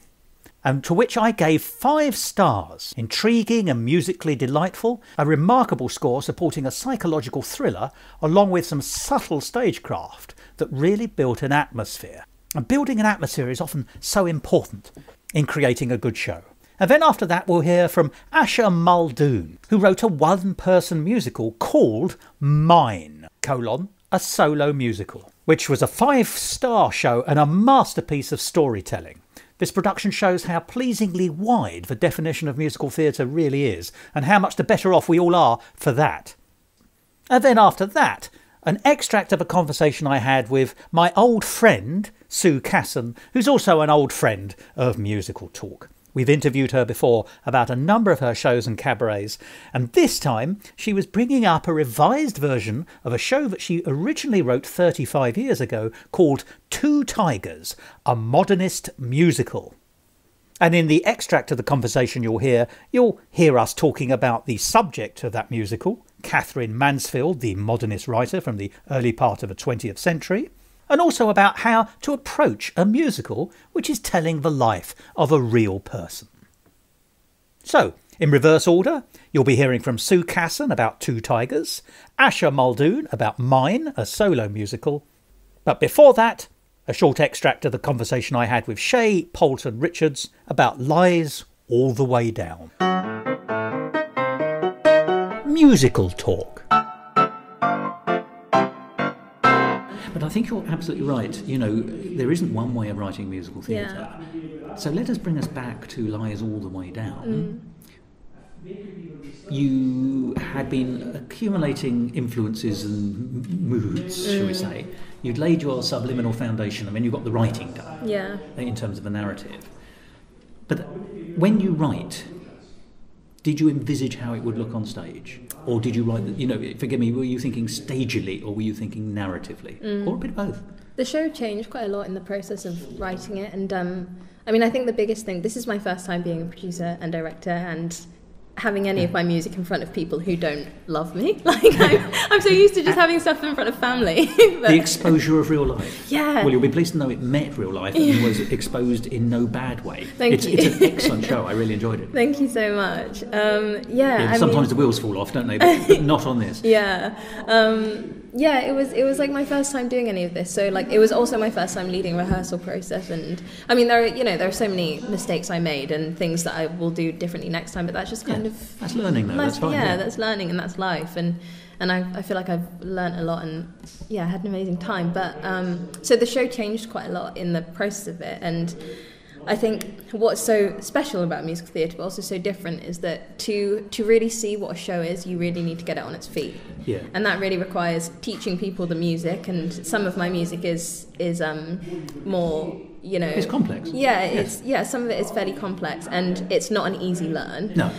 and to which I gave 5 stars. Intriguing and musically delightful, a remarkable score supporting a psychological thriller, along with some subtle stagecraft that really built an atmosphere. And building an atmosphere is often so important in creating a good show. And then after that we'll hear from Asher Muldoon, who wrote a 1-person musical called Mine, a solo musical, which was a 5-star show and a masterpiece of storytelling. This production shows how pleasingly wide the definition of musical theatre really is, and how much the better off we all are for that. And then after that, an extract of a conversation I had with my old friend, Sue Casson, who's also an old friend of Musical Talk. We've interviewed her before about a number of her shows and cabarets, and this time she was bringing up a revised version of a show that she originally wrote 35 years ago called Two Tigers, a modernist musical. And in the extract of the conversation you'll hear us talking about the subject of that musical, Catherine Mansfield, the modernist writer from the early part of the 20th century, and also about how to approach a musical which is telling the life of a real person. So, in reverse order, you'll be hearing from Sue Casson about Two Tigers, Asher Muldoon about Mine, a solo musical, but before that, a short extract of the conversation I had with Shay Poulton Richards about Lies All the Way Down. Musical talk. But I think you're absolutely right. You know, there isn't one way of writing musical theatre. Yeah. So let us bring us back to Lies All the Way Down. You had been accumulating influences and moods, shall we say. You'd laid your subliminal foundation, and then you got the writing done. Yeah. In terms of a narrative. But when you write, did you envisage how it would look on stage? or did you write? Forgive me. Were you thinking stagily, or were you thinking narratively, or a bit of both? The show changed quite a lot in the process of writing it, and I think the biggest thing. This is my first time being a producer and director, and having any of my music in front of people who don't love me. Like I'm so used to just having stuff in front of family. The exposure of real life. Yeah. Well, you'll be pleased to know it met real life and was exposed in no bad way. Thank you. It's an excellent show. I really enjoyed it. Thank you so much. Sometimes the wheels fall off, don't they? But not on this. Yeah. It was like my first time doing any of this. So like it was also my first time leading a rehearsal process, and I mean there are so many mistakes I made and things that I will do differently next time, but that's just kind of that's learning though. That's fine. Yeah, that's learning and that's life, and I feel like I've learnt a lot, and I had an amazing time. But so the show changed quite a lot in the process of it, and I think what's so special about musical theatre, but also so different, is that to really see what a show is, you really need to get it on its feet. Yeah. And that really requires teaching people the music, and some of my music is more, It's complex. Yeah, some of it is fairly complex, and it's not an easy learn. No.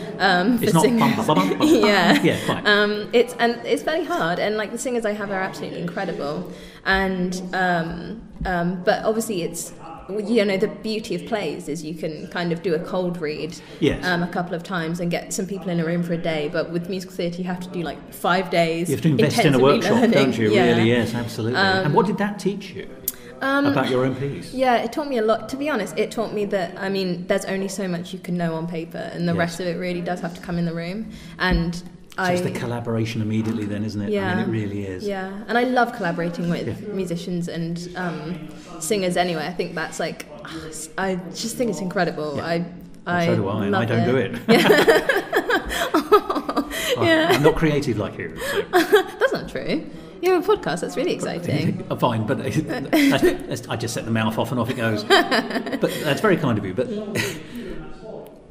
It's not bum, bum, bum, bum. Yeah. Yeah, fine. It's very hard, and like the singers I have are absolutely incredible, and but obviously it's. The beauty of plays is you can kind of do a cold read a couple of times and get some people in a room for a day, but with musical theatre you have to do like 5 days. You have to invest in a workshop, learning. Don't you? Yeah. Really, yes, absolutely. And what did that teach you about your own piece? Yeah, it taught me a lot. To be honest, it taught me that, there's only so much you can know on paper, and the rest of it really does have to come in the room. And it's the collaboration immediately then, isn't it? Yeah. I mean, it really is. Yeah, and I love collaborating with musicians and singers anyway. I think that's like, I just think it's incredible. Yeah. So do I, and love I don't do it. Yeah. I'm not creative like you. So. That's not true. You have a podcast, that's really exciting. Fine, but I just set the mouth off and off it goes. But that's very kind of you.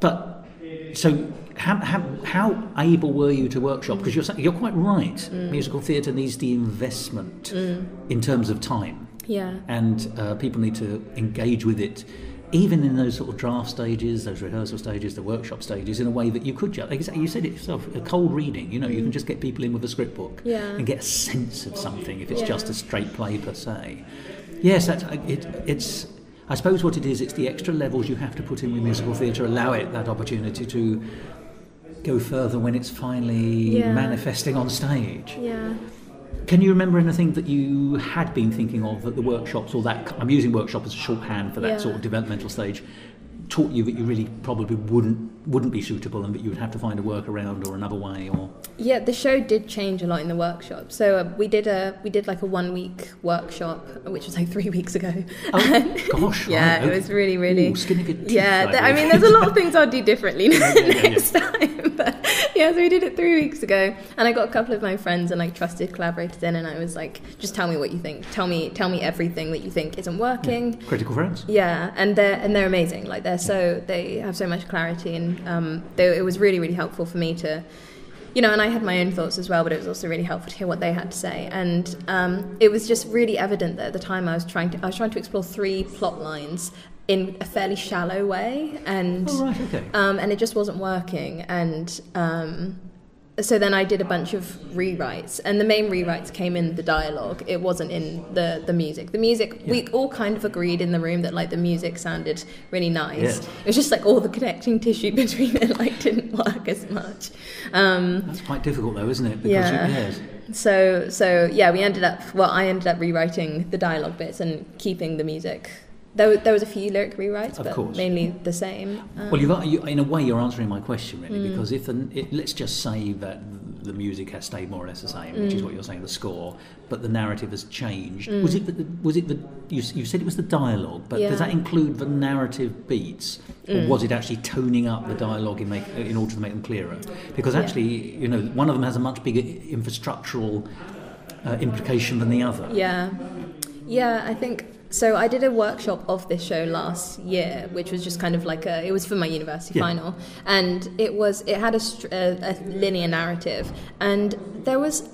But so how able were you to workshop? Because you're quite right. Musical theatre needs the investment in terms of time. Yeah. And people need to engage with it, even in those sort of draft stages, those rehearsal stages, the workshop stages, in a way that you could just, you said it yourself, a cold reading, you can just get people in with a script book and get a sense of something if it's just a straight play per se. Yes, it's I suppose what it is, it's the extra levels you have to put in with musical theatre, allow it that opportunity to go further when it's finally manifesting on stage. Yeah. Can you remember anything that you had been thinking of at the workshops, or that, I'm using workshop as a shorthand for that sort of developmental stage, taught you that you really probably wouldn't be suitable, and that you would have to find a workaround or another way? Or the show did change a lot in the workshop. So we did like a 1 week workshop, which was like 3 weeks ago. Oh gosh! Yeah, it was really skinny good teeth, there's a lot of things I'll do differently next time. But so we did it 3 weeks ago, and I got a couple of my friends and like trusted collaborators in, and I was like, just tell me what you think. Tell me everything that you think isn't working. Yeah. Critical friends. Yeah, and they're amazing. Like they have so much clarity, and it was really, really helpful for me to, and I had my own thoughts as well, but it was also really helpful to hear what they had to say. And it was just really evident that at the time I was trying to explore 3 plot lines in a fairly shallow way, and and it just wasn't working. And so then I did a bunch of rewrites, and the main rewrites came in the dialogue. It wasn't in the music. The music, we all kind of agreed in the room that like the music sounded really nice. Yeah. It was just like all the connecting tissue between it didn't work as much. That's quite difficult though, isn't it? Because So we ended up. Well, I ended up rewriting the dialogue bits and keeping the music. There was a few lyric rewrites, but mainly the same. Well, in a way, you're answering my question, really, because let's just say that the music has stayed more or less the same, which is what you're saying, the score, but the narrative has changed. Was it the you said it was the dialogue, but does that include the narrative beats, or was it actually toning up the dialogue in order to make them clearer? Because actually, one of them has a much bigger infrastructural implication than the other. Yeah, I think. So I did a workshop of this show last year, which was just kind of like it was for my university final, and it had a linear narrative, and there was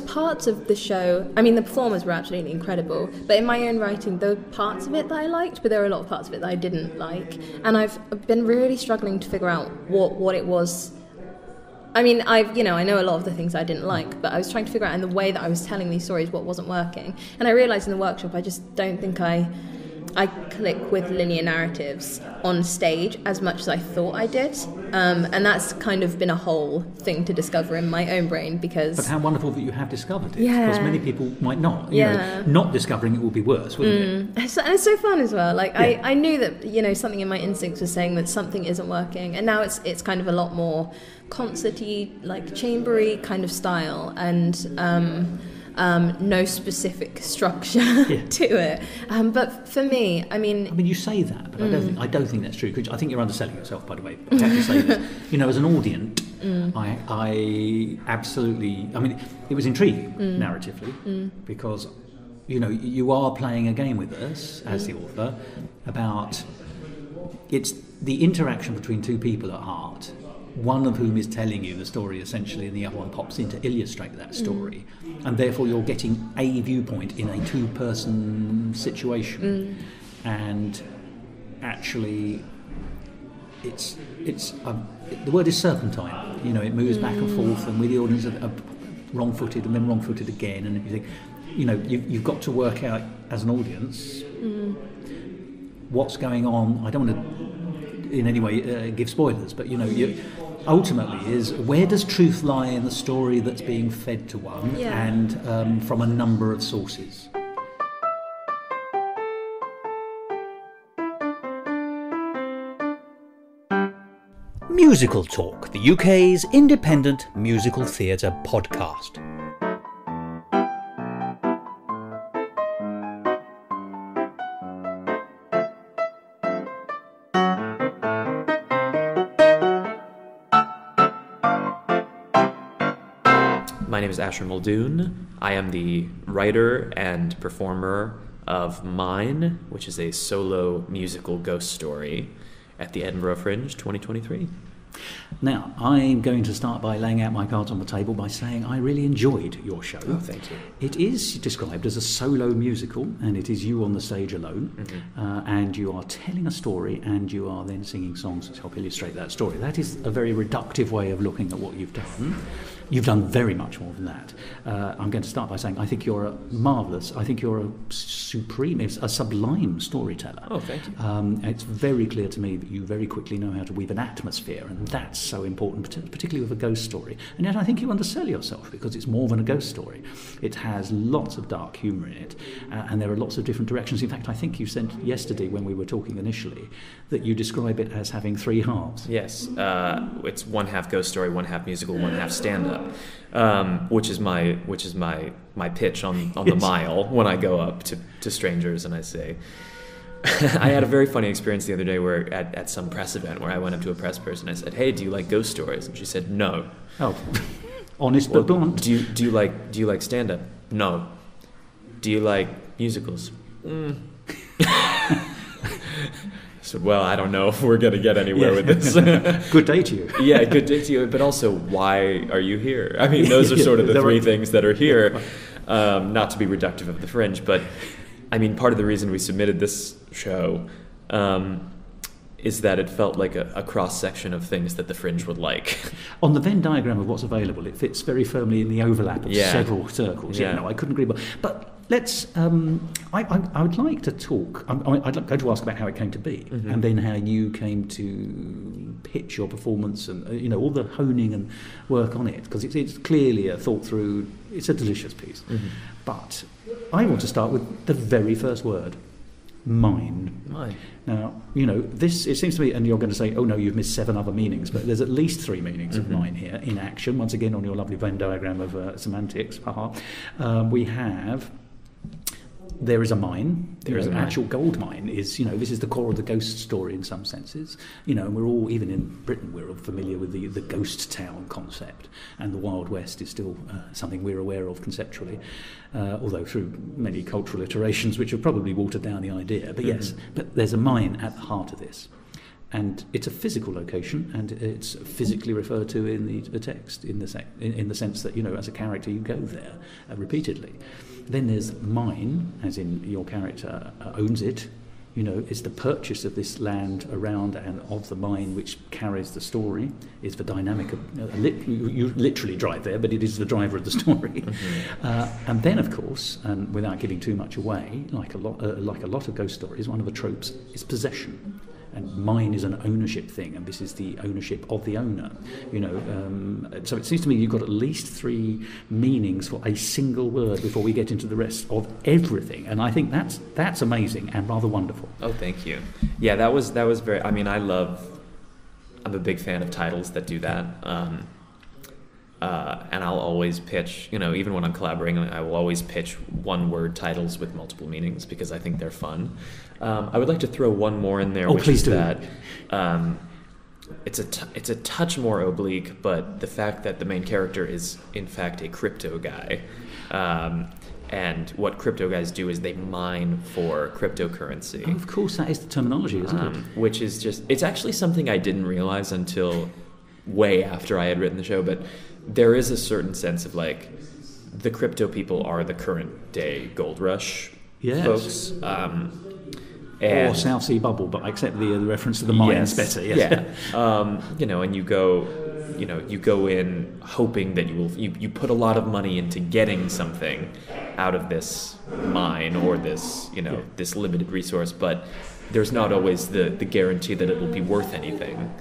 parts of the show. I mean, the performers were absolutely incredible, but in my own writing, there were parts of it that I liked, but there were a lot of parts of it that I didn't like, and I've been really struggling to figure out what it was I mean, I know a lot of the things I didn't like, but I was trying to figure out in the way that I was telling these stories what wasn't working. And I realised in the workshop I just don't think I click with linear narratives on stage as much as I thought I did. And that's kind of been a whole thing to discover in my own brain because... But how wonderful that you have discovered it. Yeah. Because many people might not. Yeah. Not discovering it would be worse, wouldn't it? And it's so fun as well. Like, yeah. I knew that, something in my instincts was saying that something isn't working. And now it's kind of a lot more concerty, like chambery kind of style. And... no specific structure to it, but for me, I mean, you say that, but I don't think that's true. Because I think you're underselling yourself, by the way. I have to say this. As an audience, I absolutely. I mean, it was intriguing narratively because you are playing a game with us as the author about it's the interaction between two people at heart. One of whom is telling you the story essentially, and the other one pops in to illustrate that story, and therefore you're getting a viewpoint in a two-person situation, and actually, it's the word is serpentine. It moves back and forth, and with the audience are wrong-footed and then wrong-footed again, and you think, you've got to work out as an audience what's going on. I don't want to in any way give spoilers, but ultimately is where does truth lie in the story that's being fed to one, and from a number of sources. Musical Talk, the UK's independent musical theatre podcast. My name is Asher Muldoon. I am the writer and performer of Mine, which is a solo musical ghost story at the Edinburgh Fringe 2023. Now, I'm going to start by laying out my cards on the table by saying I really enjoyed your show. Oh, thank you. It is described as a solo musical, and it is you on the stage alone, and you are telling a story, and you are then singing songs to help illustrate that story. That is a very reductive way of looking at what you've done. You've done very much more than that. I'm going to start by saying I think you're a marvellous, I think you're a supreme, a sublime storyteller. Oh, thank you. It's very clear to me that you very quickly know how to weave an atmosphere, and that's so important, particularly with a ghost story. And yet I think you undersell yourself because it's more than a ghost story. It has lots of dark humour in it, and there are lots of different directions. In fact, I think you said yesterday when we were talking initially that you describe it as having three halves. Yes, it's one half ghost story, one half musical, one half stand-up. Which is my pitch on the mile when I go up to strangers and I say. I had a very funny experience the other day where at some press event where I went up to a press person and I said, "Hey, do you like ghost stories?" And she said, "No." Oh, honest but blunt. Do you like stand up? No. Do you like musicals? I said, well, I don't know if we're going to get anywhere with this. Good day to you. Yeah, good day to you. But also, why are you here? I mean, those are sort of the three things that are here. Not to be reductive of the Fringe, but I mean, part of the reason we submitted this show is that it felt like a cross-section of things that the Fringe would like. On the Venn diagram of what's available, it fits very firmly in the overlap of several circles. Yeah, no, I couldn't agree more. But let's. I would like to talk. I'd like to ask about how it came to be, and then how you came to pitch your performance, and all the honing and work on it, because it's clearly a thought through. It's a delicious piece. But I want to start with the very first word. Mine. Now, this, it seems to me, and you're going to say, oh no, you've missed 7 other meanings, but there's at least 3 meanings of mine here in action. Once again, on your lovely Venn diagram of semantics, we have, there is a mine. There is an actual gold mine. This is the core of the ghost story in some senses. And we're all, even in Britain, we're all familiar with the ghost town concept, and the Wild West is still something we're aware of conceptually, although through many cultural iterations which have probably watered down the idea. But yes, but there's a mine at the heart of this. And it's a physical location, and it's physically referred to in the text, in the sense that, as a character you go there repeatedly. Then there's mine, as in your character owns it, You know, it's the purchase of this land around and of the mine which carries the story. It's the dynamic of you literally drive there, but it is the driver of the story. And then, of course, and without giving too much away, like a lot of ghost stories, one of the tropes is possession. And mine is an ownership thing, and this is the ownership of the owner. You know, so it seems to me you've got at least 3 meanings for a single word before we get into the rest of everything. And I think that's amazing and rather wonderful. Oh, thank you. Yeah, that was very. I mean, I'm a big fan of titles that do that. And I'll always pitch, you know, even when I'm collaborating, I will always pitch one-word titles with multiple meanings because I think they're fun. I would like to throw one more in there, which is that it's a touch more oblique, but the fact that the main character is in fact a crypto guy, and what crypto guys do is they mine for cryptocurrency. Oh, of course, that is the terminology, isn't it? Which is it's actually something I didn't realize until way after I had written the show, but there is a certain sense of like the crypto people are the current day gold rush folks. Or South Sea Bubble, but I accept the reference to the mines better. Yes. Yeah. You know, and you go in hoping that you put a lot of money into getting something out of this mine or this, you know, this limited resource, but there's not always the guarantee that it will be worth anything.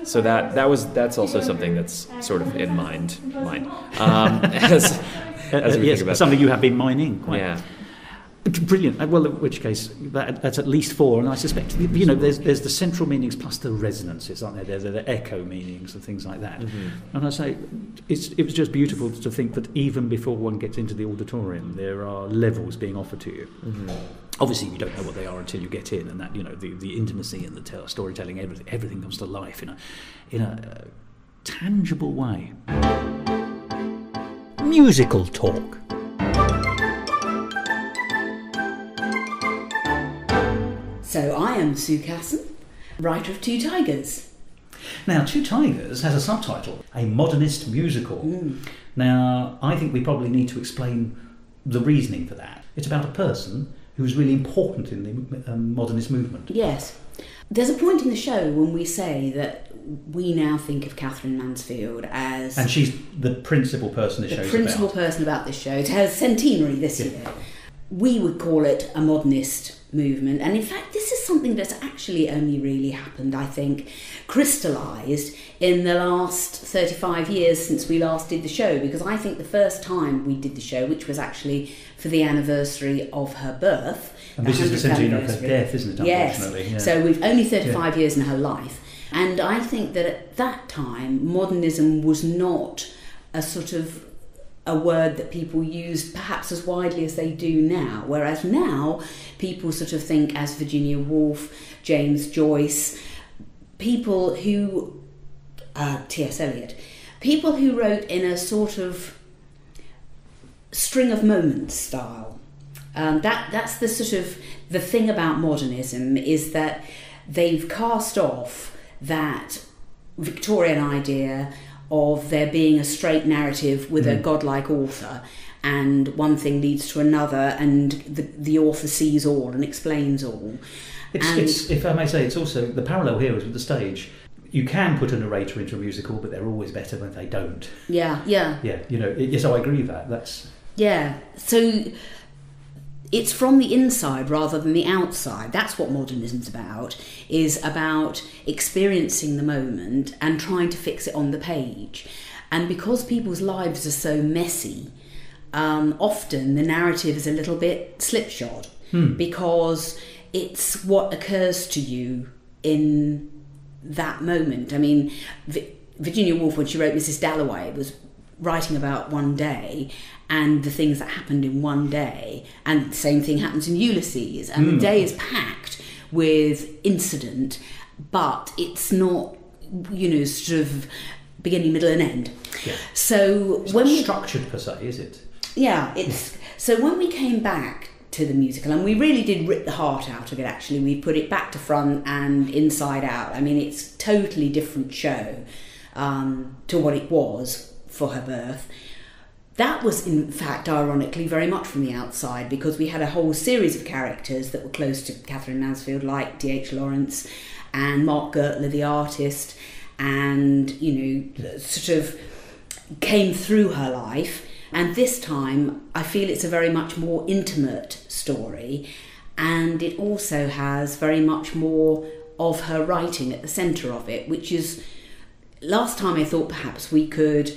So that's also something that's sort of in mine. As we think about something you have been mining. Quite. Yeah. Brilliant. Well, in which case, that's at least 4, and I suspect, you know, there's the central meanings plus the resonances, aren't there? There's the echo meanings and things like that. Mm-hmm. And I say, it was just beautiful to think that even before one gets into the auditorium, there are levels being offered to you. Mm-hmm. Obviously, you don't know what they are until you get in, and that, you know, the intimacy and the storytelling, everything comes to life in a tangible way. Musical talk. So I am Sue Casson, writer of Two Tigers. Now, Two Tigers has a subtitle, A Modernist Musical. Now, I think we probably need to explain the reasoning for that. It's about a person who's really important in the modernist movement. Yes. There's a point in the show when we say that we now think of Catherine Mansfield as... And she's the principal person this show's about. The principal person about this show. It's her centenary this year. We would call it a modernist movement, and in fact this is something that's actually only really happened, I think, crystallised in the last 35 years since we last did the show, because I think the first time we did the show, which was actually for the anniversary of her birth, and this is the centenary of her death, isn't it, unfortunately? Yes, so we've only 35 years in her life, and I think that at that time modernism was not a sort of a word that people used perhaps as widely as they do now, whereas now people sort of think as Virginia Woolf, James Joyce, people who T.S. Eliot, people who wrote in a sort of string of moments style. That's the sort of the thing about modernism, is that they've cast off that Victorian idea of there being a straight narrative with a godlike author, and one thing leads to another, and the author sees all and explains all. It's, if I may say, it's also the parallel here is with the stage. You can put a narrator into a musical, but they're always better when they don't. Yeah. You know. Yes, I agree with that. That's So it's from the inside rather than the outside. That's what modernism's about, is about experiencing the moment and trying to fix it on the page. And because people's lives are so messy, often the narrative is a little bit slipshod, because it's what occurs to you in that moment. I mean, Virginia Woolf, when she wrote Mrs. Dalloway, was writing about one day and the things that happened in one day, and the same thing happens in Ulysses, and the day is packed with incident, but it's not, you know, sort of beginning, middle and end. So it's not structured per se, is it? So when we came back to the musical, and we really did rip the heart out of it, actually, we put it back to front and inside out. I mean, it's a totally different show to what it was for her birth. that was in fact ironically very much from the outside, because we had a whole series of characters that were close to Catherine Mansfield, like D.H. Lawrence and Mark Gertler, the artist, and, sort of came through her life. And this time I feel it's a very much more intimate story, and it also has very much more of her writing at the centre of it, which is, last time I thought perhaps we could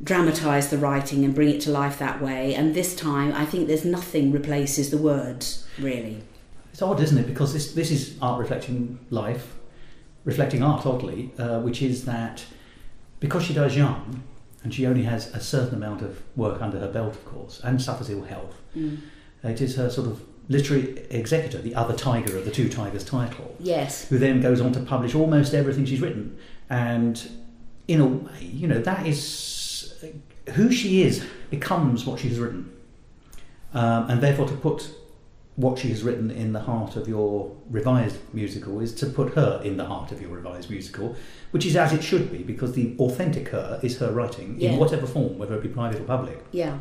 dramatise the writing and bring it to life that way, and this time I think there's nothing replaces the words, really. It's odd, isn't it? Because this is art reflecting life, reflecting art, oddly, which is that because she dies young, and she only has a certain amount of work under her belt, of course, and suffers ill health, it is her sort of literary executor, the other tiger of the Two Tigers title, yes, who then goes on to publish almost everything she's written. And in a way, that is who she is becomes what she has written, and therefore to put what she has written in the heart of your revised musical is to put her in the heart of your revised musical, which is as it should be, because the authentic her is her writing in whatever form, whether it be private or public. Yeah.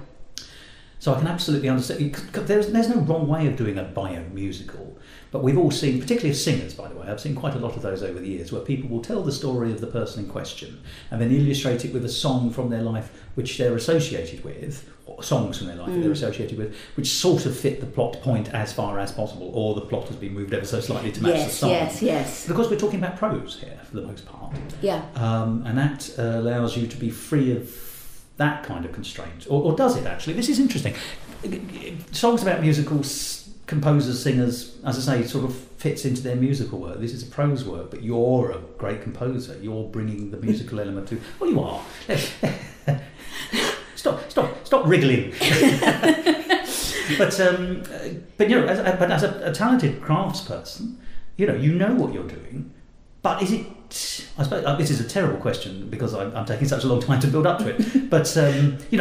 So I can absolutely understand. There's no wrong way of doing a bio-musical, but we've all seen, particularly as singers, by the way, I've seen quite a lot of those over the years, where people will tell the story of the person in question and then illustrate it with a song from their life which they're associated with, or songs from their life that they're associated with, which sort of fit the plot point as far as possible, or the plot has been moved ever so slightly to match the song. Yes. Because we're talking about prose here, for the most part. Yeah. And that allows you to be free of that kind of constraint, or does it actually? This is interesting. Songs about musicals, composers, singers, as I say, sort of fits into their musical work. This is a prose work, but you're a great composer. You're bringing the musical element to. Well, you are. Stop wriggling. But as a talented craftsperson, you know what you're doing. But is it? I suppose this is a terrible question because I'm taking such a long time to build up to it. But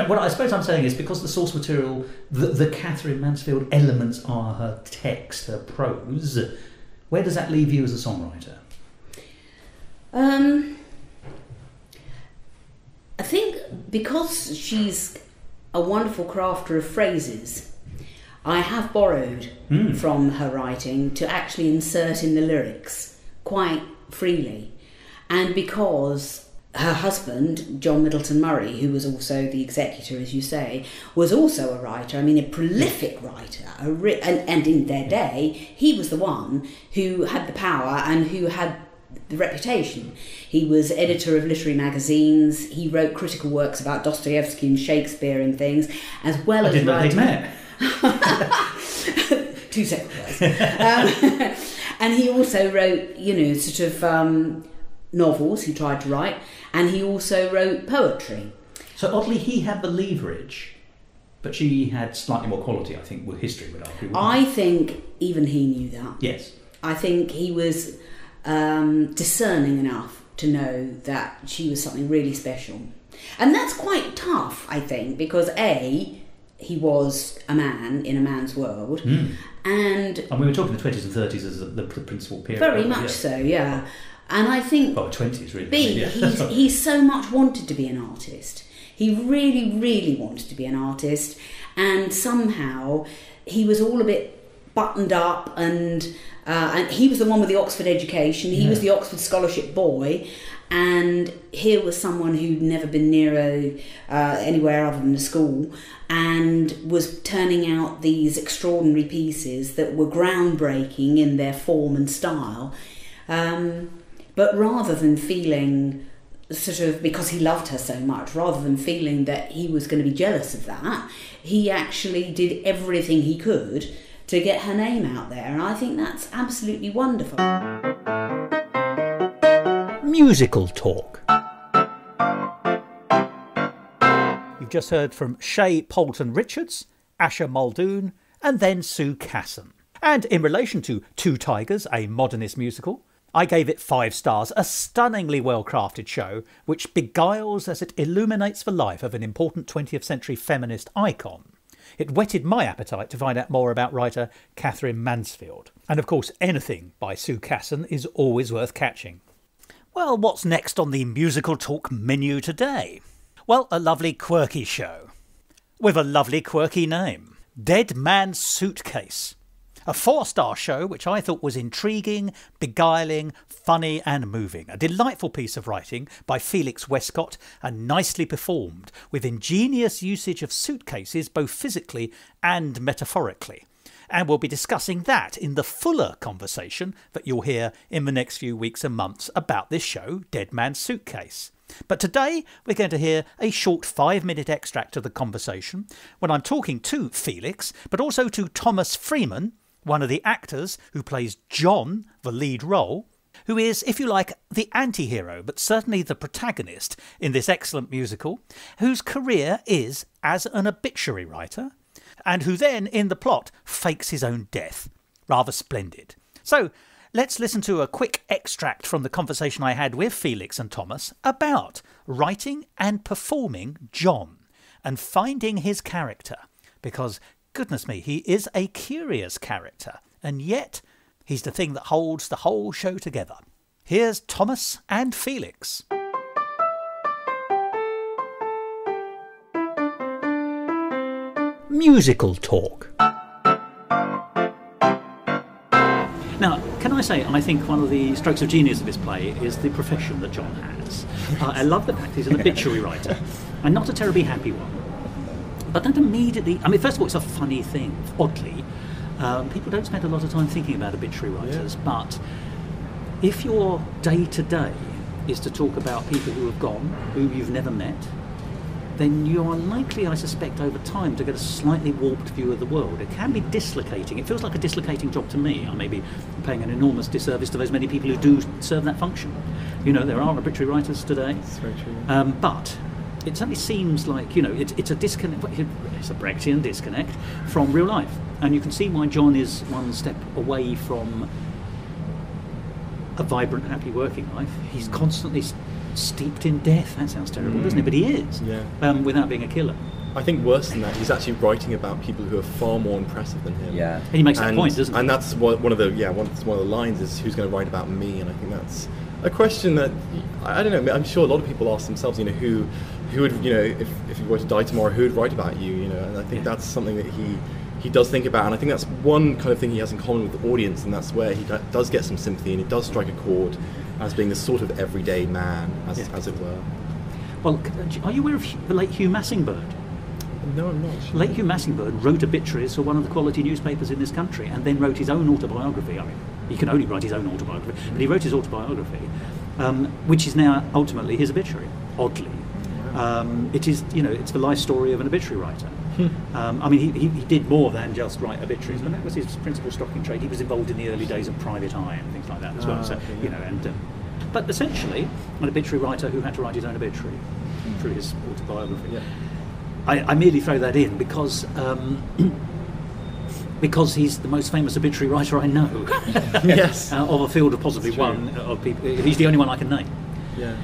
what I suppose I'm saying is, because the source material, the Catherine Mansfield elements are her text, her prose. Where does that leave you as a songwriter? I think because she's a wonderful crafter of phrases, I have borrowed from her writing to actually insert in the lyrics quite freely. And because her husband, John Middleton Murray, who was also the executor, as you say, was also a writer, a prolific writer, and in their day, he was the one who had the power and who had the reputation. He was editor of literary magazines, he wrote critical works about Dostoevsky and Shakespeare and things, as well as... I didn't know they'd met. 2 seconds. And he also wrote, novels he tried to write, and he also wrote poetry. So oddly, he had the leverage, but she had slightly more quality, I think, with history, would argue. I think even he knew that. Yes. I think he was discerning enough to know that she was something really special. And that's quite tough, I think, because A, he was a man in a man's world, and we were talking the 20s and 30s as the principal period. Very much so, yeah. And I think... Well, 20s, really. B, he so much wanted to be an artist. He really, really wanted to be an artist, and somehow he was all a bit buttoned up, and he was the one with the Oxford education. He was the Oxford scholarship boy, and here was someone who'd never been near anywhere other than a school, and was turning out these extraordinary pieces that were groundbreaking in their form and style. But rather than feeling sort of, because he loved her so much, rather than feeling that he was going to be jealous of that, he actually did everything he could to get her name out there, and I think that's absolutely wonderful. Musical talk. You've just heard from Shay Poulton Richards, Asher Muldoon, and then Sue Casson. And in relation to Two Tigers, a modernist musical, I gave it 5 stars, a stunningly well-crafted show which beguiles as it illuminates the life of an important 20th century feminist icon. It whetted my appetite to find out more about writer Catherine Mansfield. And of course, anything by Sue Casson is always worth catching. Well, what's next on the musical talk menu today? Well, a lovely quirky show. with a lovely quirky name, Dead Man's Suitcase. A 4-star show which I thought was intriguing, beguiling, funny and moving. A delightful piece of writing by Felix Westcott and nicely performed with ingenious usage of suitcases both physically and metaphorically. And we'll be discussing that in the fuller conversation that you'll hear in the next few weeks and months about this show, Dead Man's Suitcase. But today we're going to hear a short 5-minute extract of the conversation when I'm talking to Felix, but also to Thomas Freeman, one of the actors who plays John, the lead role, who is, if you like, the anti-hero, but certainly the protagonist in this excellent musical, whose career is as an obituary writer, and who then, in the plot, fakes his own death. Rather splendid. So, let's listen to a quick extract from the conversation I had with Felix and Thomas about writing and performing John, and finding his character, because goodness me, he is a curious character, and yet he's the thing that holds the whole show together. Here's Thomas and Felix. Musical talk. Now, can I say, I think one of the strokes of genius of this play is the profession that John has. I love the fact he's an obituary writer, and not a terribly happy one. But that immediately, first of all, it's a funny thing, oddly. People don't spend a lot of time thinking about obituary writers, but if your day-to-day is to talk about people who have gone, who you've never met, then you are likely, I suspect, over time to get a slightly warped view of the world. It can be dislocating. It feels like a dislocating job to me. I may be paying an enormous disservice to those many people who do serve that function. You know, there are obituary writers today. That's very true. But it certainly seems like, it's a disconnect. It's a Brechtian disconnect from real life. And you can see why John is one step away from a vibrant, happy working life. He's constantly steeped in death. That sounds terrible, doesn't it? But he is, without being a killer. I think worse than that, he's actually writing about people who are far more impressive than him. Yeah, and he makes that point, doesn't he? And that's one of the lines is, who's going to write about me? And I think that's a question that I don't know. I'm sure a lot of people ask themselves. Who would, if you were to die tomorrow, who would write about you? And I think that's something that he does think about, and I think that's one kind of thing he has in common with the audience, and that's where he does get some sympathy, and he does strike a chord as being this sort of everyday man, as it were. Well, are you aware of the late Hugh Massingbird? No, I'm not sure. Late Hugh Massingbird wrote obituaries for one of the quality newspapers in this country, and then wrote his own autobiography. He can only write his own autobiography, but he wrote his autobiography, which is now ultimately his obituary, oddly. It is, it's the life story of an obituary writer. He did more than just write obituaries, but that was his principal stock in trade. He was involved in the early days of Private Eye and things like that as well. So, but essentially, an obituary writer who had to write his own obituary through his autobiography. Yeah. I merely throw that in because he's the most famous obituary writer I know. Yes. Of a field of possibly one of people. He's the only one I can name. Yeah.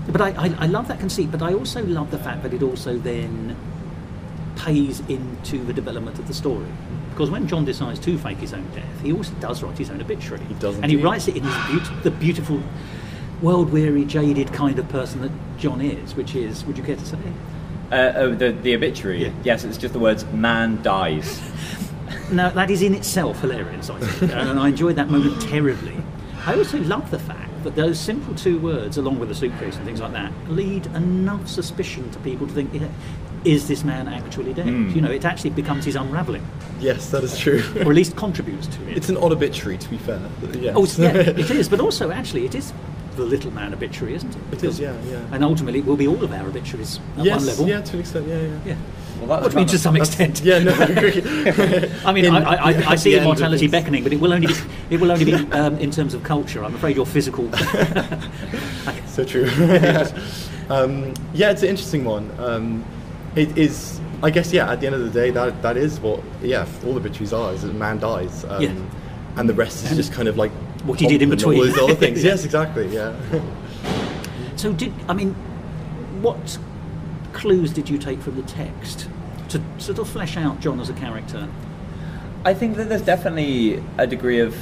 But I love that conceit, but I also love the fact that it also then pays into the development of the story. Because when John decides to fake his own death, he also does write his own obituary. He does, and he writes it in the beautiful, world-weary, jaded kind of person that John is, which is, would you care to say? The obituary? Yeah. Yes, it's just the words, man dies. Now, that is in itself hilarious, I think, and I enjoyed that moment terribly. I also love the fact that those simple 2 words, along with the suitcase and things like that, lead enough suspicion to people to think, is this man actually dead? It actually becomes his unravelling. Yes, that is true. Or at least contributes to it. It's an odd obituary, to be fair. Yes. Oh, it is, but also, actually, it is the little man obituary, isn't it? Because, yeah. And ultimately, it will be all of our obituaries at one level. Yeah, to an extent, yeah. Well, what do you mean to some extent? Yeah, no, I agree. I see immortality beckoning, but it will only be in terms of culture. I'm afraid your physical. So true. It's an interesting one. It is, I guess, at the end of the day, that is what, all obituaries are, is that a man dies. And the rest is just kind of like what he did in between. All these other things. Yes, exactly, yeah. So what clues did you take from the text to sort of flesh out John as a character? I think that there's definitely a degree of,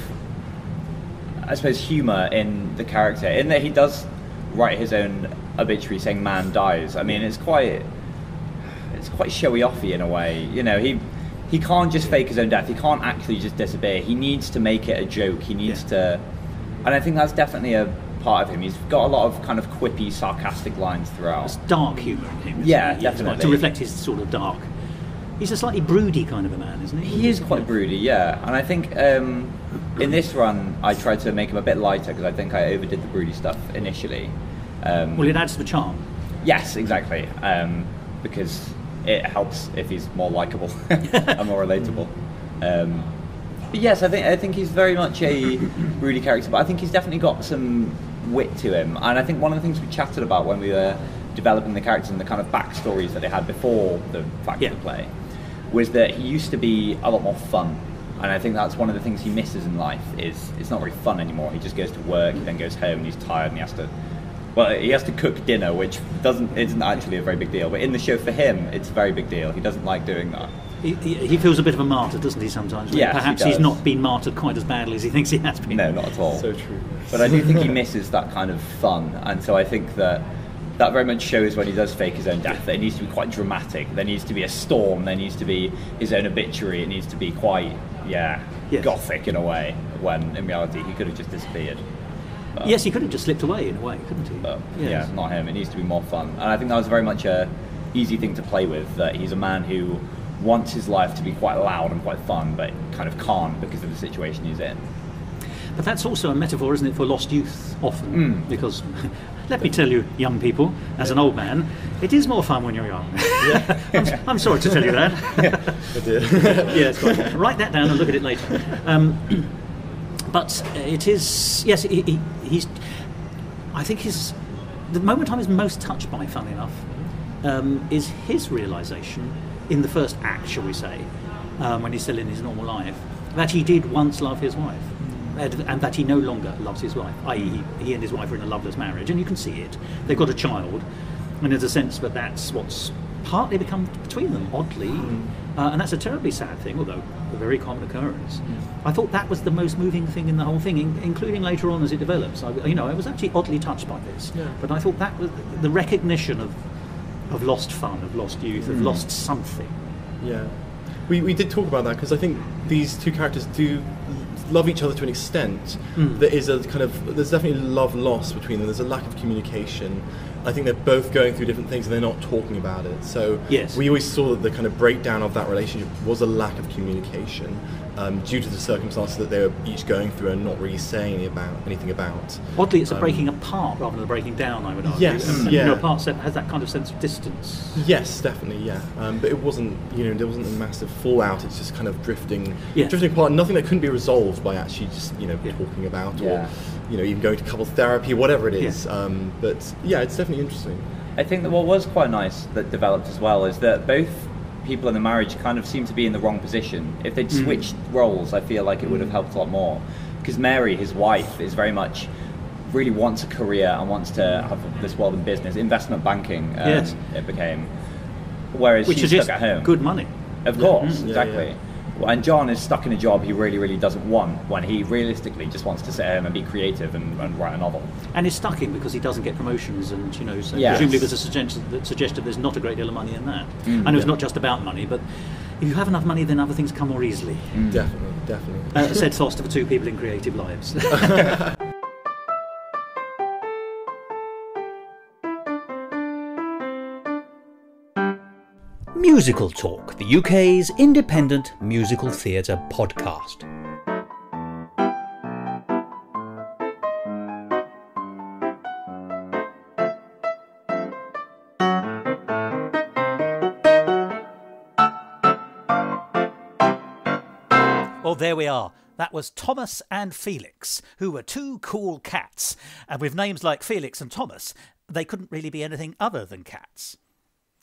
I suppose, humour in the character, in that he does write his own obituary saying man dies. It's it's quite showy-offy in a way. You know, he can't just fake his own death. He can't actually just disappear. He needs to make it a joke. He needs to, and I think that's definitely a part of him. He's got a lot of kind of quippy, sarcastic lines throughout. It's dark humour in him. Yeah, he? definitely. To reflect his sort of dark. He's a slightly broody kind of a man, isn't he? He is quite broody, yeah. And I think in this run, I tried to make him a bit lighter because I think I overdid the broody stuff initially. Well, it adds to the charm. Yes, exactly. Because it helps if he's more likeable and more relatable. But yes, I think he's very much a broody character, but I think he's definitely got some wit to him. And I think one of the things we chatted about when we were developing the characters and the kind of backstories that they had before the fact of the play was that he used to be a lot more fun. And I think that's one of the things he misses in life is it's not very fun anymore. He just goes to work, he then goes home and he's tired and he has to cook dinner, which isn't actually a very big deal. But in the show for him, it's a very big deal. He doesn't like doing that. He feels a bit of a martyr, doesn't he, sometimes? Yes, perhaps he's not been martyred quite as badly as he thinks he has been. No, not at all. So true. But I do think he misses that kind of fun. And so I think that very much shows when he does fake his own death that it needs to be quite dramatic. There needs to be a storm. There needs to be his own obituary. It needs to be quite, gothic in a way, when in reality he could have just disappeared. But, yes, he could have just slipped away in a way, couldn't he? But, yeah, not him. It needs to be more fun. And I think that was very much a easy thing to play with, that he's a man who wants his life to be quite loud and quite fun, but kind of can't because of the situation he's in. But that's also a metaphor, isn't it, for lost youth often? Because, let me tell you, young people, as an old man, it is more fun when you're young. I'm sorry to tell you that. I did. Yes, write that down and look at it later. But it is, yes, he's. I think the moment I was most touched by, funnily enough, is his realisation in the first act, shall we say, when he's still in his normal life, that he did once love his wife. And that he no longer loves his wife, i.e. he and his wife are in a loveless marriage, and you can see it. They've got a child, and there's a sense that that's what's partly become between them, oddly, and that's a terribly sad thing, although a very common occurrence. I thought that was the most moving thing in the whole thing, including later on as it develops. I was actually oddly touched by this, but I thought that was the recognition of lost fun, of lost youth, of lost something. Yeah, we did talk about that because I think these two characters do love each other to an extent. There is there's definitely love lost between them. There's a lack of communication. I think they're both going through different things and they're not talking about it. So we always saw that the kind of breakdown of that relationship was a lack of communication due to the circumstances that they were each going through and not really saying anything about. Oddly, it's a breaking apart rather than a breaking down, I would argue. Yes, and apart has that kind of sense of distance. Yes, definitely, yeah. But it wasn't, there wasn't a massive fallout. It's just kind of drifting apart. Nothing that couldn't be resolved by actually just, talking about or, even going to couples therapy, whatever it is. But yeah, it's definitely interesting. I think that what was quite nice that developed as well is that both people in the marriage kind of seem to be in the wrong position. If they'd switched roles, I feel like it would have helped a lot more. Because Mary, his wife, is very much really wants a career and wants to have this world in business, investment banking. It became, whereas she's stuck at home. Good money, of course, exactly. Yeah. And John is stuck in a job he really, really doesn't want when he realistically just wants to sit home and be creative and write a novel. And is stuck in because he doesn't get promotions and, so presumably there's a suggestion there's not a great deal of money in that. I know it's not just about money, but if you have enough money, then other things come more easily. Definitely. Said Thos to the two people in creative lives. Musical Talk, the UK's independent musical theatre podcast. Well, there we are. That was Thomas and Felix, who were two cool cats. And with names like Felix and Thomas, they couldn't really be anything other than cats.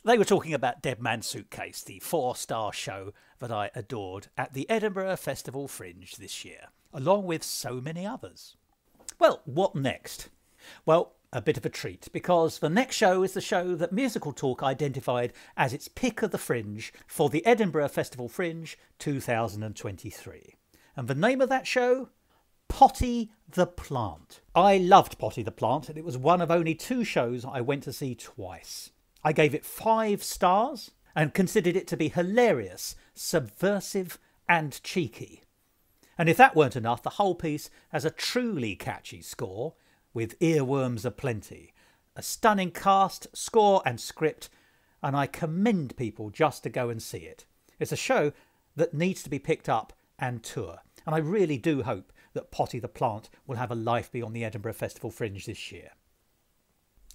They were talking about Dead Man's Suitcase, the 4-star show that I adored at the Edinburgh Festival Fringe this year, along with so many others. Well, what next? Well, a bit of a treat, because the next show is the show that Musical Talk identified as its pick of the Fringe for the Edinburgh Festival Fringe 2023. And the name of that show? Potty the Plant. I loved Potty the Plant, and it was one of only 2 shows I went to see twice. I gave it 5 stars, and considered it to be hilarious, subversive and cheeky. And if that weren't enough, the whole piece has a truly catchy score with earworms aplenty, a stunning cast, score and script, and I commend people just to go and see it. It's a show that needs to be picked up and tour, and I really do hope that Potty the Plant will have a life beyond the Edinburgh Festival Fringe this year.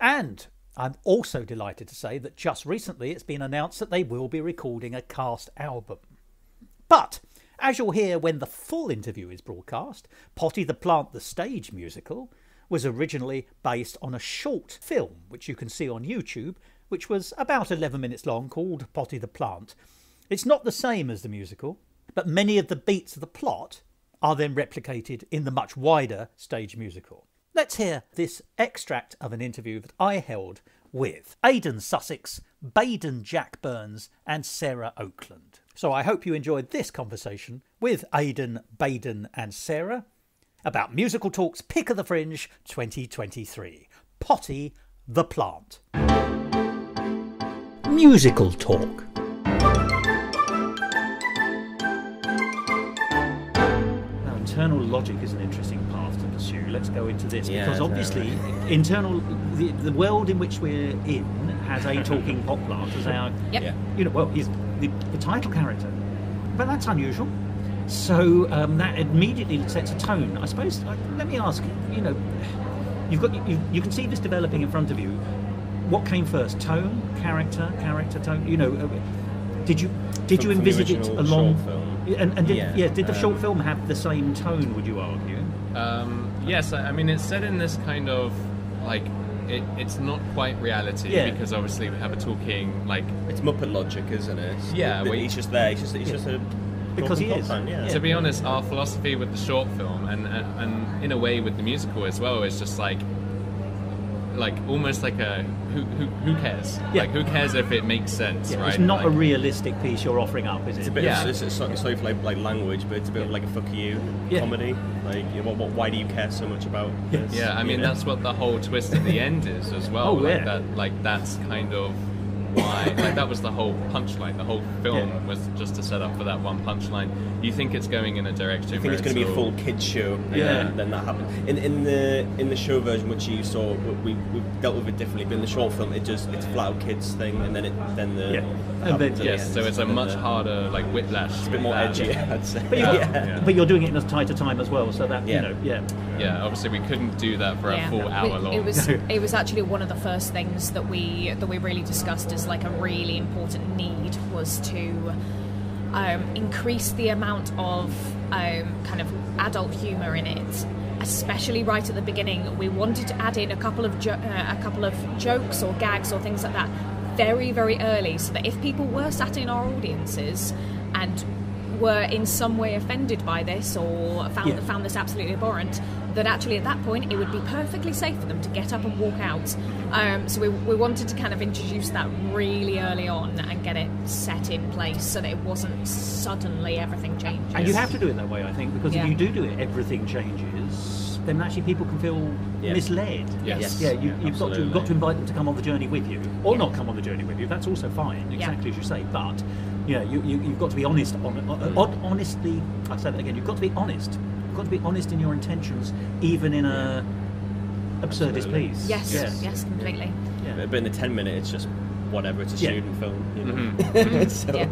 And I'm also delighted to say that just recently it's been announced that they will be recording a cast album. But, as you'll hear when the full interview is broadcast, Potty the Plant the Stage musical was originally based on a short film which you can see on YouTube, which was about 11 minutes long, called Potty the Plant. It's not the same as the musical, but many of the beats of the plot are then replicated in the much wider stage musical. Let's hear this extract of an interview that I held with Aidan Sussex, Baden Jack Burns and Sarah Oakland. So I hope you enjoyed this conversation with Aidan, Baden and Sarah about Musical Talk's Pick of the Fringe 2023, Potty the Plant. Musical Talk. Now, internal logic is an interesting path to pursue. Let's go into this, because obviously the world in which we're in has a talking pot plant as our, he's the title character, but that's unusual. So that immediately sets a tone. I suppose. Let me ask. You can see this developing in front of you. What came first? Tone, character, tone. Did you envisage it along? Did the short film have the same tone? Would you argue? Yes. I mean, it's set in this kind of it's not quite reality because obviously we have a talking it's Muppet logic, isn't it? Yeah, he's just there. He's just a because he is. To be honest, our philosophy with the short film and in a way with the musical as well is just almost like a who cares? Who cares if it makes sense? Right? It's not a realistic piece you're offering up, is it? It's a bit it's sort of like language, but it's a bit of like a fuck you comedy. Why do you care so much about this? Yeah, I mean that's what the whole twist at the end is as well. That's kind of why. That was the whole punchline. The whole film was just to set up for that one punchline. You think it's going in a direction. You think it's going to be a full kids show, and then that happened. In the show version, which you saw, we dealt with it differently. But in the short film, it's flat out kids thing, and so it's a much harder whiplash. It's a bit more edgy, I'd say. But you're doing it in a tighter time as well, so that Yeah, obviously we couldn't do that for a full hour long. It was actually one of the first things that we really discussed as a really important need was to increase the amount of kind of adult humour in it, especially right at the beginning. We wanted to add in a couple of jokes or gags or things like that very, very early, so that if people were sat in our audiences and were in some way offended by this or found this absolutely abhorrent, that actually at that point it would be perfectly safe for them to get up and walk out. So we wanted to kind of introduce that really early on and get it set in place so that it wasn't suddenly everything changes. And you have to do it that way, I think, because if you do it, everything changes, then actually people can feel misled. Yes. Yeah, you've got to invite them to come on the journey with you, or not come on the journey with you. That's also fine, exactly as you say. But you've got to be honest. Honestly, I say that again. You've got to be honest. You've got to be honest in your intentions, even in a absurdist piece. Yes, completely. But in the 10-minute, it's just whatever. It's a student film,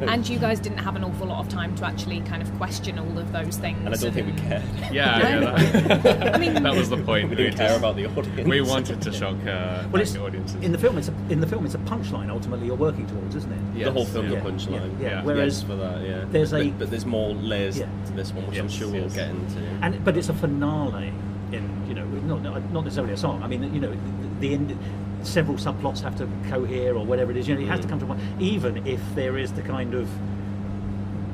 And you guys didn't have an awful lot of time to actually kind of question all of those things. And I don't think we cared. I mean, that was the point. We didn't care about the audience. We wanted to shock the audiences. In the film, it's a punchline. Ultimately, you're working towards, isn't it? Yes. The whole film's a punchline. Whereas for that, but there's more layers to this one, which I'm sure we'll get into. But it's a finale. Not necessarily a song. I mean, the end. Several subplots have to cohere or whatever it is. It has to come to one, even if there is the kind of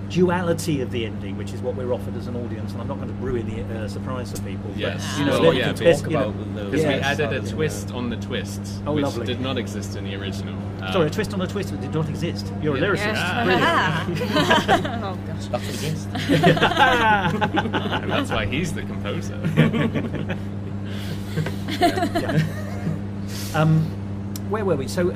duality of the ending, which is what we're offered as an audience. And I'm not going to ruin the surprise for people. Yes, because we added a twist on the twist, which lovely. Did not exist in the original. Sorry, a twist on a twist that did not exist. You're a lyricist. Oh gosh, that's what it is. And that's why he's the composer. where were we? So,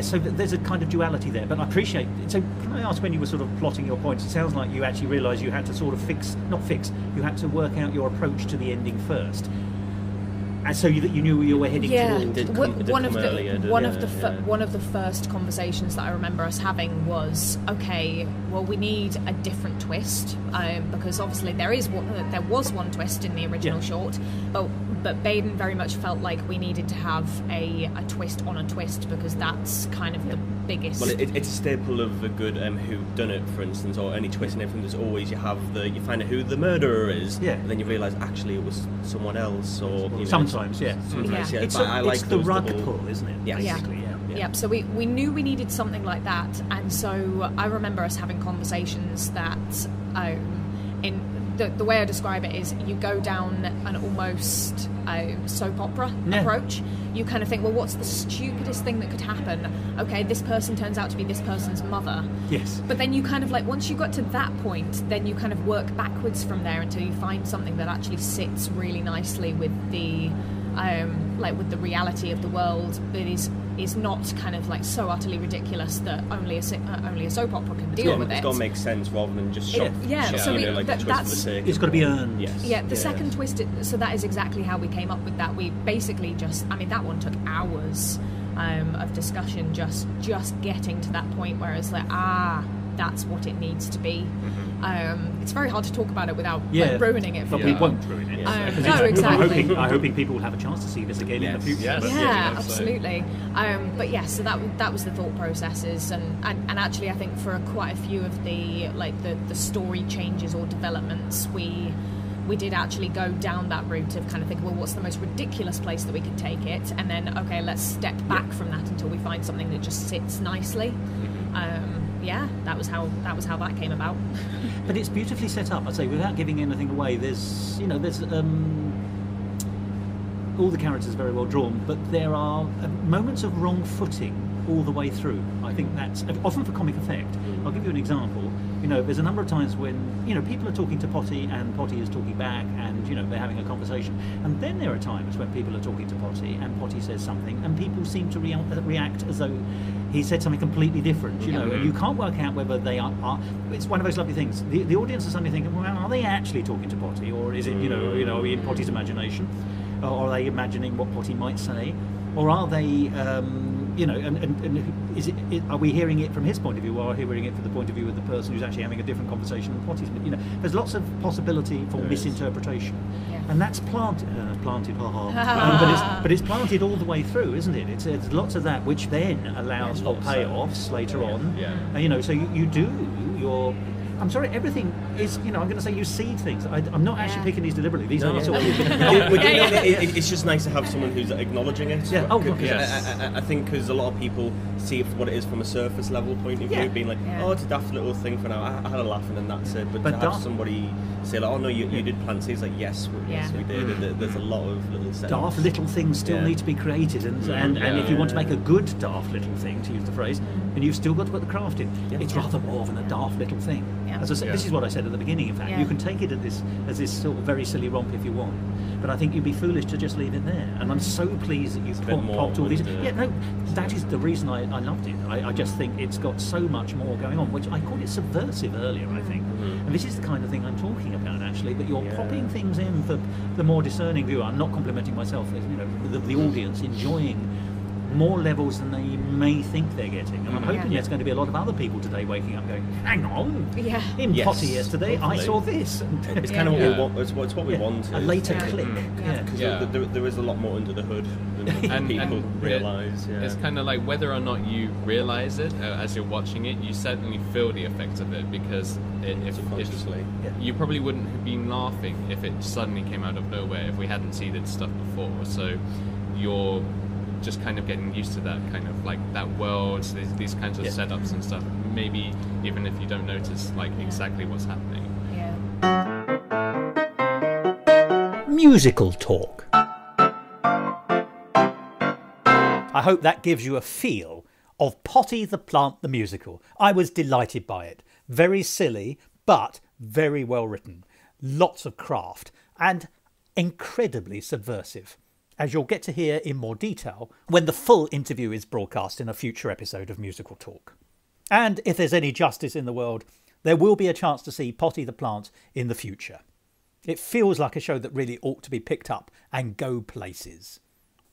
so there's a kind of duality there, but I appreciate it. So, can I ask, when you were sort of plotting your points, it sounds like you actually realised you had to sort of you had to work out your approach to the ending first. And so you knew you were heading towards. One of the first conversations that I remember us having was, okay, well, we need a different twist, because obviously there was one twist in the original short, but Baden very much felt like we needed to have a twist on a twist, because that's kind of the biggest. Well, it's a staple of a good whodunit, for instance, or any twist and everything. There's always you find out who the murderer is, and then you realise actually it was someone else, or sometimes, It's the rug pull, isn't it? Yeah, basically, yeah. So we knew we needed something like that, and so I remember us having conversations that, in the way I describe it is, you go down an almost soap opera approach. You kind of think, well, what's the stupidest thing that could happen? Okay, this person turns out to be this person's mother. Yes. But then you kind of once you got to that point, then you kind of work backwards from there until you find something that actually sits really nicely with the with the reality of the world, but is not kind of so utterly ridiculous that only a soap opera can deal with it. It's got to make sense rather than just shock. It's got to be earned. Yes. Yeah, the second twist. So that is exactly how we came up with that. We basically that one took hours of discussion, just getting to that point where it's that's what it needs to be. It's very hard to talk about it without ruining it for people. We won't ruin it. No, exactly. I'm hoping people will have a chance to see this again in the future. Yes, absolutely. But so that was the thought processes, and actually I think for quite a few of the the story changes or developments, we did actually go down that route of kind of thinking, well, what's the most ridiculous place that we could take it, and then okay, let's step back from that until we find something that just sits nicely. That was how that came about. But it's beautifully set up. I'd say, without giving anything away. There's all the characters are very well drawn, but there are moments of wrong footing all the way through. I think that's often for comic effect. I'll give you an example. There's a number of times when people are talking to Potty and Potty is talking back, and they're having a conversation, and then there are times when people are talking to Potty and Potty says something and people seem to react as though he said something completely different, and you can't work out whether they are. It's one of those lovely things. The audience is suddenly thinking, well, are they actually talking to Potty, or is it are we in Potty's imagination, or are they imagining what Potty might say, or are they and is it are we hearing it from his point of view, or are we hearing it from the point of view of the person who's actually having a different conversation than Potty's? There's lots of possibility for misinterpretation, and that's planted, but it's planted all the way through, isn't it? It's lots of that, which then allows for payoffs later on. So you do your. I'm sorry, everything is, I'm going to say you seed things. I'm not actually picking these deliberately. These are sort of... It's just nice to have someone who's acknowledging it. Yeah. I think because a lot of people see what it is from a surface level point of view, being like, it's a daft little thing for now. I had a laugh and then that's it. But to have somebody say, like, oh no, you did plant seeds, like, yes, we did. There's a lot of little setups. Daft little things still need to be created, and if you want to make a good daft little thing, to use the phrase, then you've still got to put the craft in. It's rather more than a daft little thing. As I said, this is what I said at the beginning. In fact, you can take it as this sort of very silly romp if you want, but I think you'd be foolish to just leave it there. And I'm so pleased that you've popped all these. That is the reason I loved it. I just think it's got so much more going on, which I called it subversive earlier, I think. And this is the kind of thing I'm talking about, actually. But you're popping things in for the more discerning viewer. I'm not complimenting myself. The audience enjoying more levels than they may think they're getting, and I'm hoping there's going to be a lot of other people today waking up going, hang on, in Potty yesterday I saw this. It's kind of what we want. It's what we want. A later click. Because there is a lot more under the hood than people realise. It's kind of like whether or not you realise it as you're watching it, you certainly feel the effects of it, because if you probably wouldn't have been laughing if it suddenly came out of nowhere, if we hadn't seeded stuff before. So you're just kind of getting used to that kind of like that world, these kinds of setups and stuff, maybe even if you don't notice like exactly what's happening. Musical talk. I hope that gives you a feel of Potty the Plant the Musical. I was delighted by it. Very silly, but very well written. Lots of craft and incredibly subversive. as you'll get to hear in more detail when the full interview is broadcast in a future episode of Musical Talk. And if there's any justice in the world, there will be a chance to see Potty the Plant in the future. It feels like a show that really ought to be picked up and go places.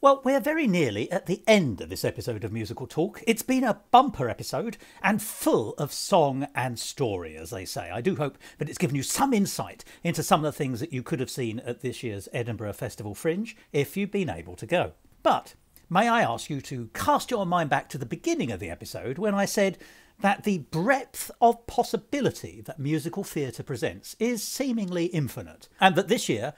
Well, we're very nearly at the end of this episode of Musical Talk. It's been a bumper episode and full of song and story, as they say. I do hope that it's given you some insight into some of the things that you could have seen at this year's Edinburgh Festival Fringe if you've been able to go. But may I ask you to cast your mind back to the beginning of the episode when I said that the breadth of possibility that musical theatre presents is seemingly infinite, and that this year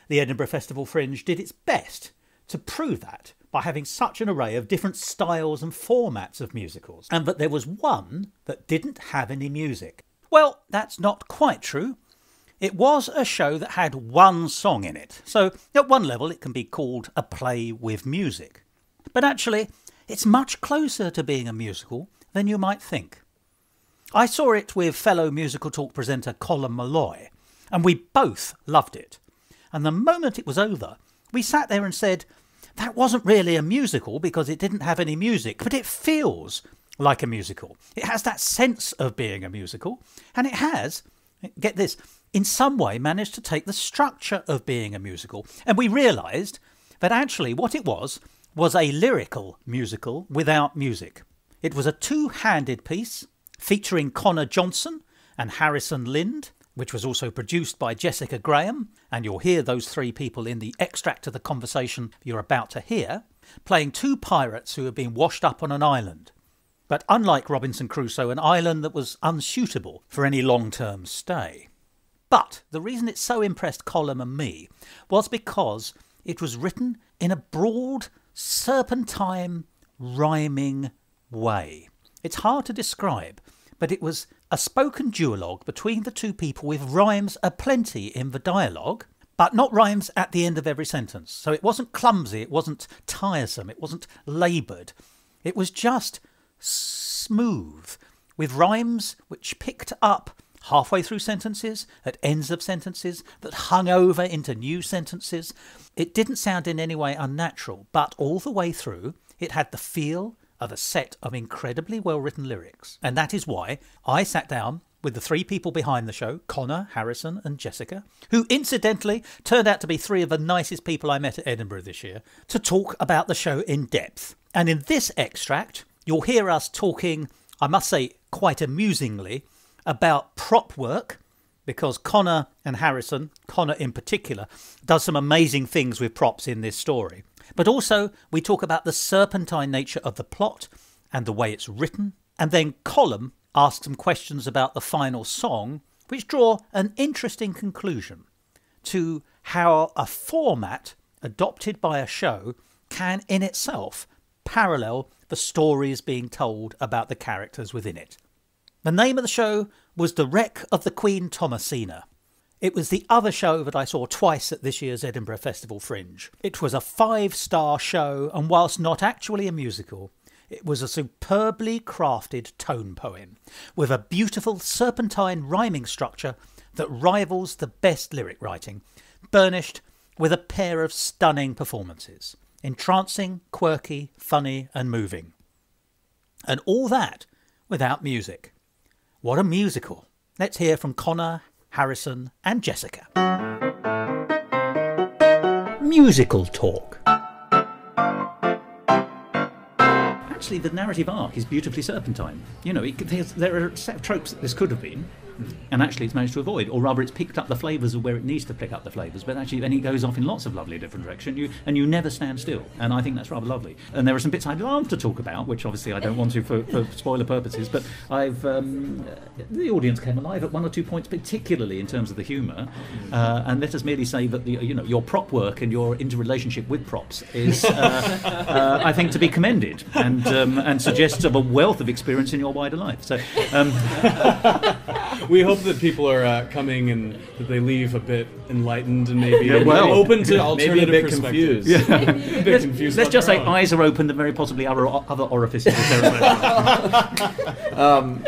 the Edinburgh Festival Fringe did its best to prove that by having such an array of different styles and formats of musicals, and that there was one that didn't have any music. Well, that's not quite true. It was a show that had one song in it, so at one level it can be called a play with music. But actually, it's much closer to being a musical than you might think. I saw it with fellow Musical Talk presenter Colm Malloy, and we both loved it. And the moment it was over, we sat there and said, that wasn't really a musical because it didn't have any music, but it feels like a musical. It has that sense of being a musical, and it has, get this, in some way managed to take the structure of being a musical. And we realised that actually what it was a lyrical musical without music. It was a two-handed piece featuring Connor Johnson and Harrison Lind, which was also produced by Jessica Graham, and you'll hear those three people in the extract of the conversation you're about to hear, playing two pirates who have been washed up on an island. But unlike Robinson Crusoe, an island that was unsuitable for any long-term stay. But the reason it so impressed Colm and me was because it was written in a broad, serpentine, rhyming way. It's hard to describe, but it was a spoken duologue between the two people with rhymes aplenty in the dialogue, but not rhymes at the end of every sentence. So it wasn't clumsy, it wasn't tiresome, it wasn't laboured. It was just smooth, with rhymes which picked up halfway through sentences, at ends of sentences, that hung over into new sentences. It didn't sound in any way unnatural, but all the way through, it had the feel of a set of incredibly well-written lyrics. And that is why I sat down with the three people behind the show, Connor, Harrison and Jessica, who incidentally turned out to be three of the nicest people I met at Edinburgh this year, to talk about the show in depth. And in this extract, you'll hear us talking, I must say quite amusingly, about prop work, because Connor and Harrison, Connor in particular, does some amazing things with props in this story. But also, we talk about the serpentine nature of the plot and the way it's written. And then Colm asks some questions about the final song, which draw an interesting conclusion to how a format adopted by a show can in itself parallel the stories being told about the characters within it. The name of the show was The Wreck of the Queen Thomasina. It was the other show that I saw twice at this year's Edinburgh Festival Fringe. It was a 5-star show, and whilst not actually a musical, it was a superbly crafted tone poem, with a beautiful serpentine rhyming structure that rivals the best lyric writing, burnished with a pair of stunning performances. Entrancing, quirky, funny and moving. And all that without music. What a musical. Let's hear from Connor, Harrison and Jessica. Musical talk. Actually, the narrative arc is beautifully serpentine. You know, there are a set of tropes that this could have been, and actually it's managed to avoid, or rather it's picked up the flavours of where it needs to pick up the flavours, but actually then it goes off in lots of lovely different directions, and you never stand still, and I think that's rather lovely. And there are some bits I'd love to talk about, which obviously I don't want to for spoiler purposes, but the audience came alive at one or two points, particularly in terms of the humour, and let us merely say that your prop work and your interrelationship with props is, I think, to be commended, and suggests of a wealth of experience in your wider life. So. We hope that people are coming and that they leave a bit enlightened and maybe open to alternative maybe a bit perspectives. Confused. Yeah. A bit confused. Let's just say eyes are open and very possibly other orifices.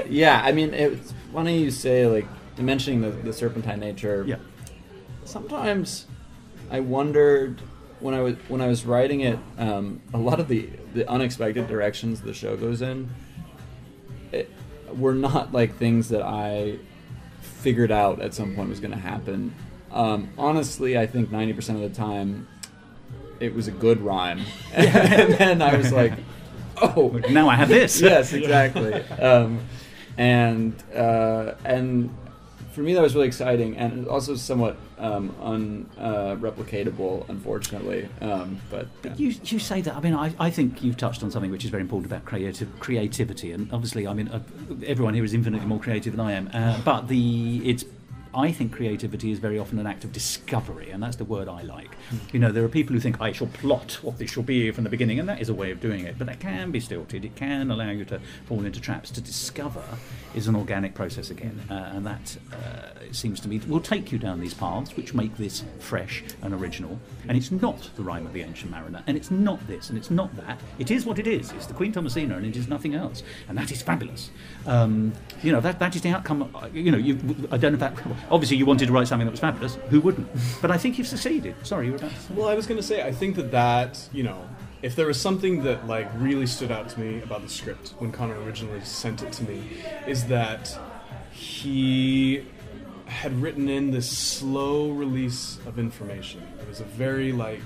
Yeah, I mean, it's funny you say, like, mentioning the serpentine nature. Yeah. Sometimes I wondered when I was writing it, a lot of the unexpected directions the show goes in were not like things that I figured out at some point was going to happen. Honestly, I think 90% of the time it was a good rhyme, and then I was like, "Oh, now I have this." Yes, exactly. And for me, that was really exciting, and also somewhat unreplicatable, unfortunately. But you say that. I mean, I think you've touched on something which is very important about creativity, and obviously, I mean, everyone here is infinitely more creative than I am. But I think creativity is very often an act of discovery, and that's the word I like. You know, there are people who think, I shall plot what this shall be from the beginning, and that is a way of doing it, but that can be stilted. It can allow you to fall into traps. To discover is an organic process again, and that, it seems to me, will take you down these paths which make this fresh and original. And it's not the Rime of the Ancient Mariner, and it's not this, and it's not that. It is what it is. It's the Queen Thomasina, and it is nothing else, and that is fabulous. You know, that is the outcome. You know, I don't know if that... Obviously, you wanted to write something that was fabulous. Who wouldn't? But I think you've succeeded. Sorry, you were about to say. Well, I was going to say, I think that, you know, if there was something that, like, really stood out to me about the script when Connor originally sent it to me, is that he had written in this slow release of information. It was a very, like,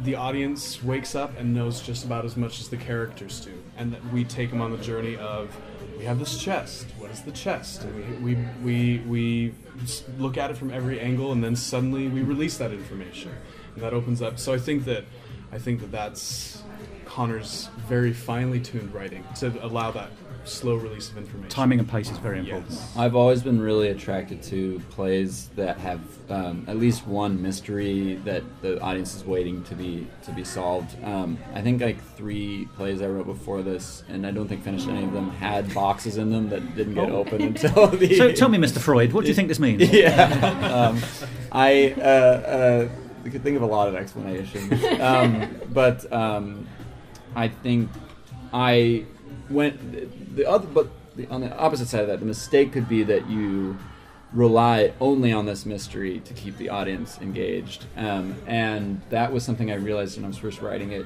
the audience wakes up and knows just about as much as the characters do. And that we take them on the journey of, we have this chest. What is the chest? And we look at it from every angle, and then suddenly we release that information, and that opens up. So I think that that's Connor's very finely tuned writing to allow that slow release of information. Timing and pace is very important. Yes. I've always been really attracted to plays that have at least one mystery that the audience is waiting to be solved. I think like 3 plays I wrote before this, and I don't think finished any of them, had boxes in them that didn't get open until the... So tell me, Mr. Freud, what do you think this means? Yeah. I could think of a lot of explanations. But I think I went... on the opposite side of that, the mistake could be that you rely only on this mystery to keep the audience engaged, and that was something I realized when I was first writing it.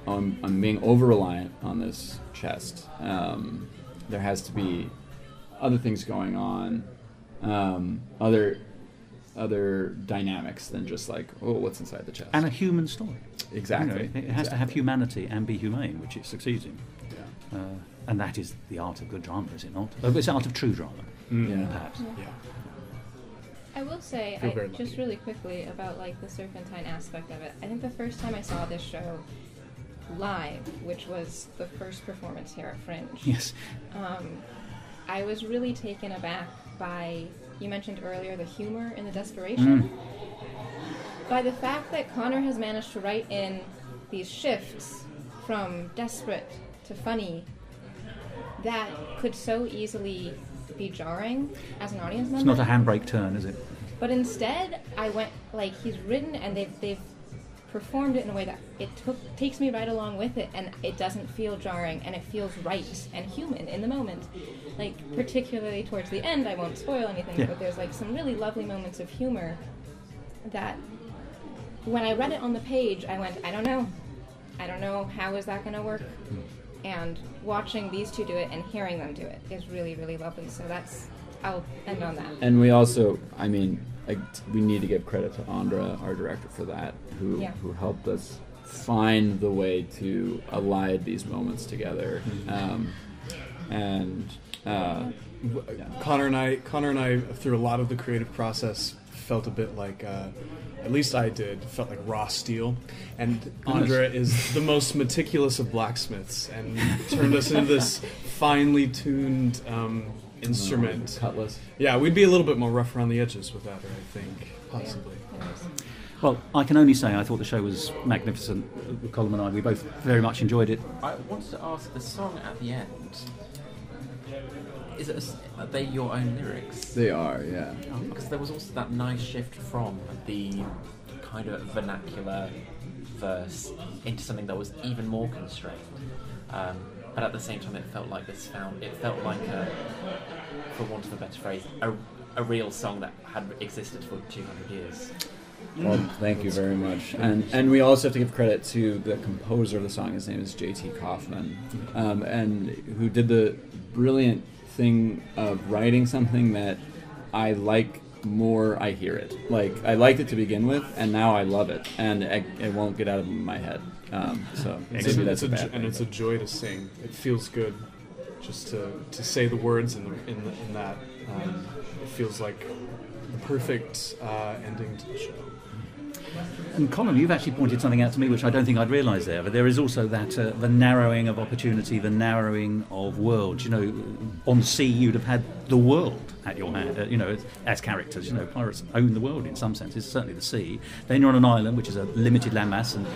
I'm being over-reliant on this chest. There has to be other things going on, other dynamics than just like, oh, what's inside the chest. And a human story. Exactly. You know, it has to have humanity and be humane, which it succeeds in. And that is the art of good drama, is it not? It's the art of true drama, perhaps. Yeah. I will say, just really quickly about like the serpentine aspect of it. I think the first time I saw this show live, which was the first performance here at Fringe, yes, I was really taken aback by, you mentioned earlier, the humor and the desperation. By the fact that Connor has managed to write in these shifts from desperate to funny that could so easily be jarring as an audience member. It's not a handbrake turn, is it? But instead, I went, like, he's written and they've performed it in a way that it takes me right along with it, and it doesn't feel jarring, and it feels right and human in the moment. Like, particularly towards the end, I won't spoil anything, but there's, like, some really lovely moments of humor that, when I read it on the page, I went, I don't know how is that going to work? And watching these two do it and hearing them do it is really, really lovely. So I'll end on that. And we also, I mean, we need to give credit to Andra, our director, for that, who helped us find the way to align these moments together. Connor and I, through a lot of the creative process, felt a bit like, at least I did, felt like raw steel. And Andra is the most meticulous of blacksmiths, and turned us into this finely tuned instrument. Cutlass. Yeah, we'd be a little bit more rough around the edges without her, I think, possibly. Well, I can only say I thought the show was magnificent. Colm and I, we both very much enjoyed it. I wanted to ask, the song at the end, are they your own lyrics? They are, yeah. Because there was also that nice shift from the kind of vernacular verse into something that was even more constrained. But at the same time, it felt like for want of a better phrase, a real song that had existed for 200 years. Well, thank you very much. And we also have to give credit to the composer of the song. His name is J.T. Kaufman, and who did the brilliant thing of writing something that I like more I hear it. Like, I liked it to begin with, and now I love it, and it won't get out of my head. So maybe that's a bad thing. It's a joy to sing. It feels good just to say the words in that. It feels like the perfect ending to the show. And Colm, you've actually pointed something out to me which I don't think I'd realised there, but there is also that the narrowing of opportunity, the narrowing of worlds. You know, on sea you'd have had the world at your hand, you know, as characters. You know, pirates own the world in some senses, certainly the sea. Then you're on an island which is a limited landmass, and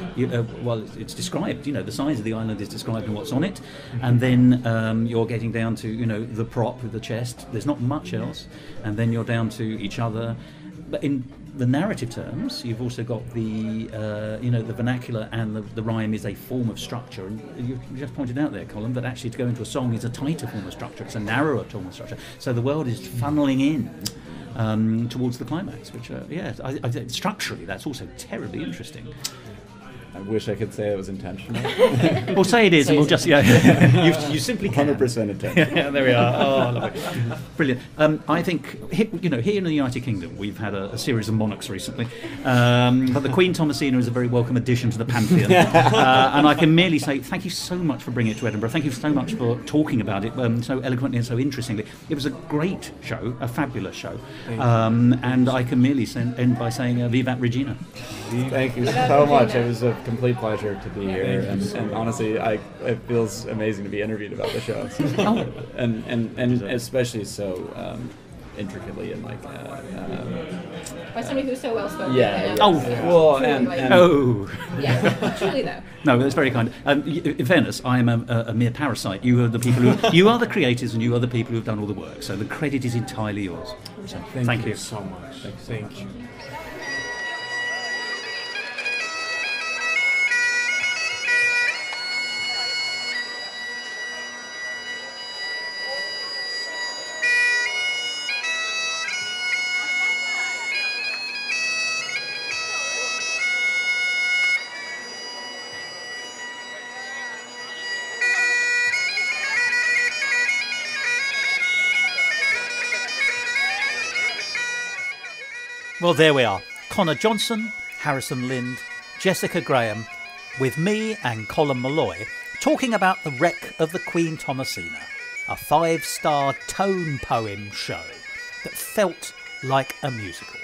it's described, you know, the size of the island is described and what's on it, and then you're getting down to, you know, the prop with the chest. There's not much else, and then you're down to each other. But in the narrative terms, you've also got the the vernacular, and the rhyme is a form of structure. And you just pointed out there, Colm, that actually to go into a song is a tighter form of structure. It's a narrower form of structure. So the world is funneling in towards the climax, which I think structurally that's also terribly interesting. I wish I could say it was intentional. We'll say it is, and we'll just you simply can. 100% intentional. Yeah, there we are. Oh, I love it. Brilliant. I think here in the United Kingdom we've had a series of monarchs recently, but the Queen Thomasina is a very welcome addition to the pantheon, and I can merely say thank you so much for bringing it to Edinburgh. Thank you so much for talking about it so eloquently and so interestingly. It was a great show, a fabulous show, and I can merely end by saying Vivat Regina. Thank you so much. It was a complete pleasure to be here, and honestly, it feels amazing to be interviewed about the show, and especially so intricately and by somebody who's so well spoken. Yeah. Truly though. No, that's very kind. In fairness, I am a mere parasite. You are the people you are the creators, and you are the people who have done all the work. So the credit is entirely yours. So thank you so much. Thank you. Well, there we are. Connor Johnson, Harrison Lind, Jessica Graham, with me and Colm Malloy, talking about the wreck of the Queen Thomasina, a 5-star tone poem show that felt like a musical.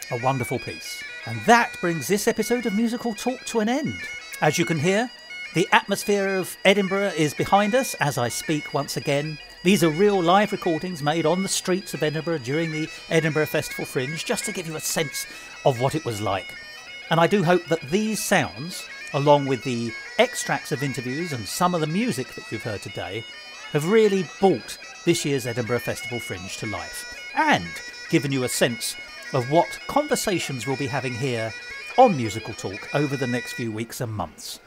A wonderful piece. And that brings this episode of Musical Talk to an end. As you can hear, the atmosphere of Edinburgh is behind us as I speak once again. These are real live recordings made on the streets of Edinburgh during the Edinburgh Festival Fringe, just to give you a sense of what it was like. And I do hope that these sounds, along with the extracts of interviews and some of the music that you've heard today, have really brought this year's Edinburgh Festival Fringe to life, and given you a sense of what conversations we'll be having here on Musical Talk over the next few weeks and months.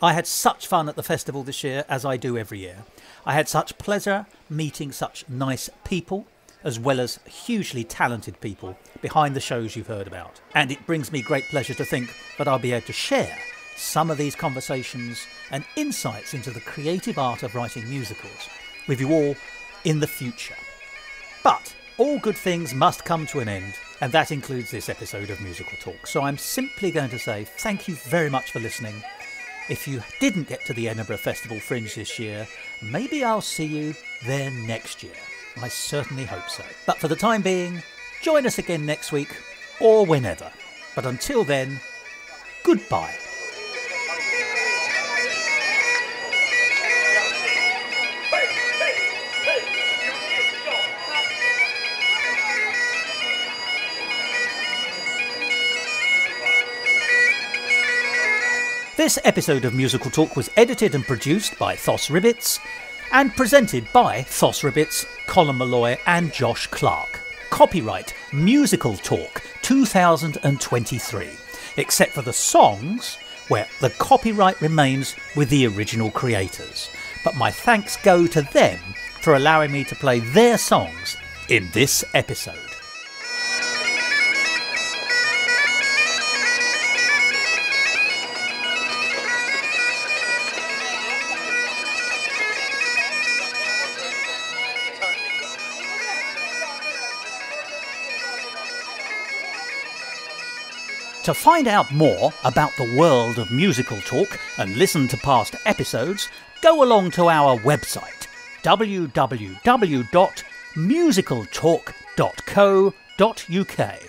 I had such fun at the festival this year, as I do every year. I had such pleasure meeting such nice people, as well as hugely talented people behind the shows you've heard about. And it brings me great pleasure to think that I'll be able to share some of these conversations and insights into the creative art of writing musicals with you all in the future. But all good things must come to an end, and that includes this episode of Musical Talk. So I'm simply going to say thank you very much for listening. If you didn't get to the Edinburgh Festival Fringe this year, maybe I'll see you there next year. I certainly hope so. But for the time being, join us again next week, or whenever. But until then, goodbye. This episode of Musical Talk was edited and produced by Thos Ribbits and presented by Thos Ribbits, Colm Malloy and Josh Clark. Copyright Musical Talk 2023, except for the songs where the copyright remains with the original creators. But my thanks go to them for allowing me to play their songs in this episode. To find out more about the world of musical talk and listen to past episodes, go along to our website www.musicaltalk.co.uk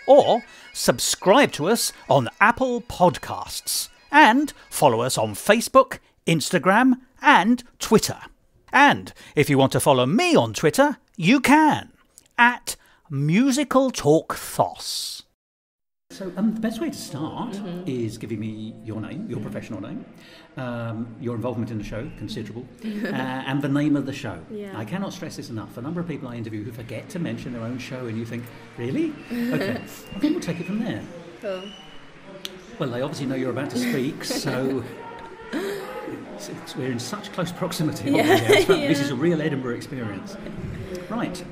or subscribe to us on Apple Podcasts and follow us on Facebook, Instagram and Twitter. And if you want to follow me on Twitter, you can, at Musical Talk Thos. So the best way to start is giving me your name, your professional name, your involvement in the show, considerable, and the name of the show. Yeah. I cannot stress this enough. A number of people I interview who forget to mention their own show, and you think, really? Okay, I think we'll take it from there. Cool. Well, they obviously know you're about to speak, so we're in such close proximity. Yeah. This is a real Edinburgh experience. Right.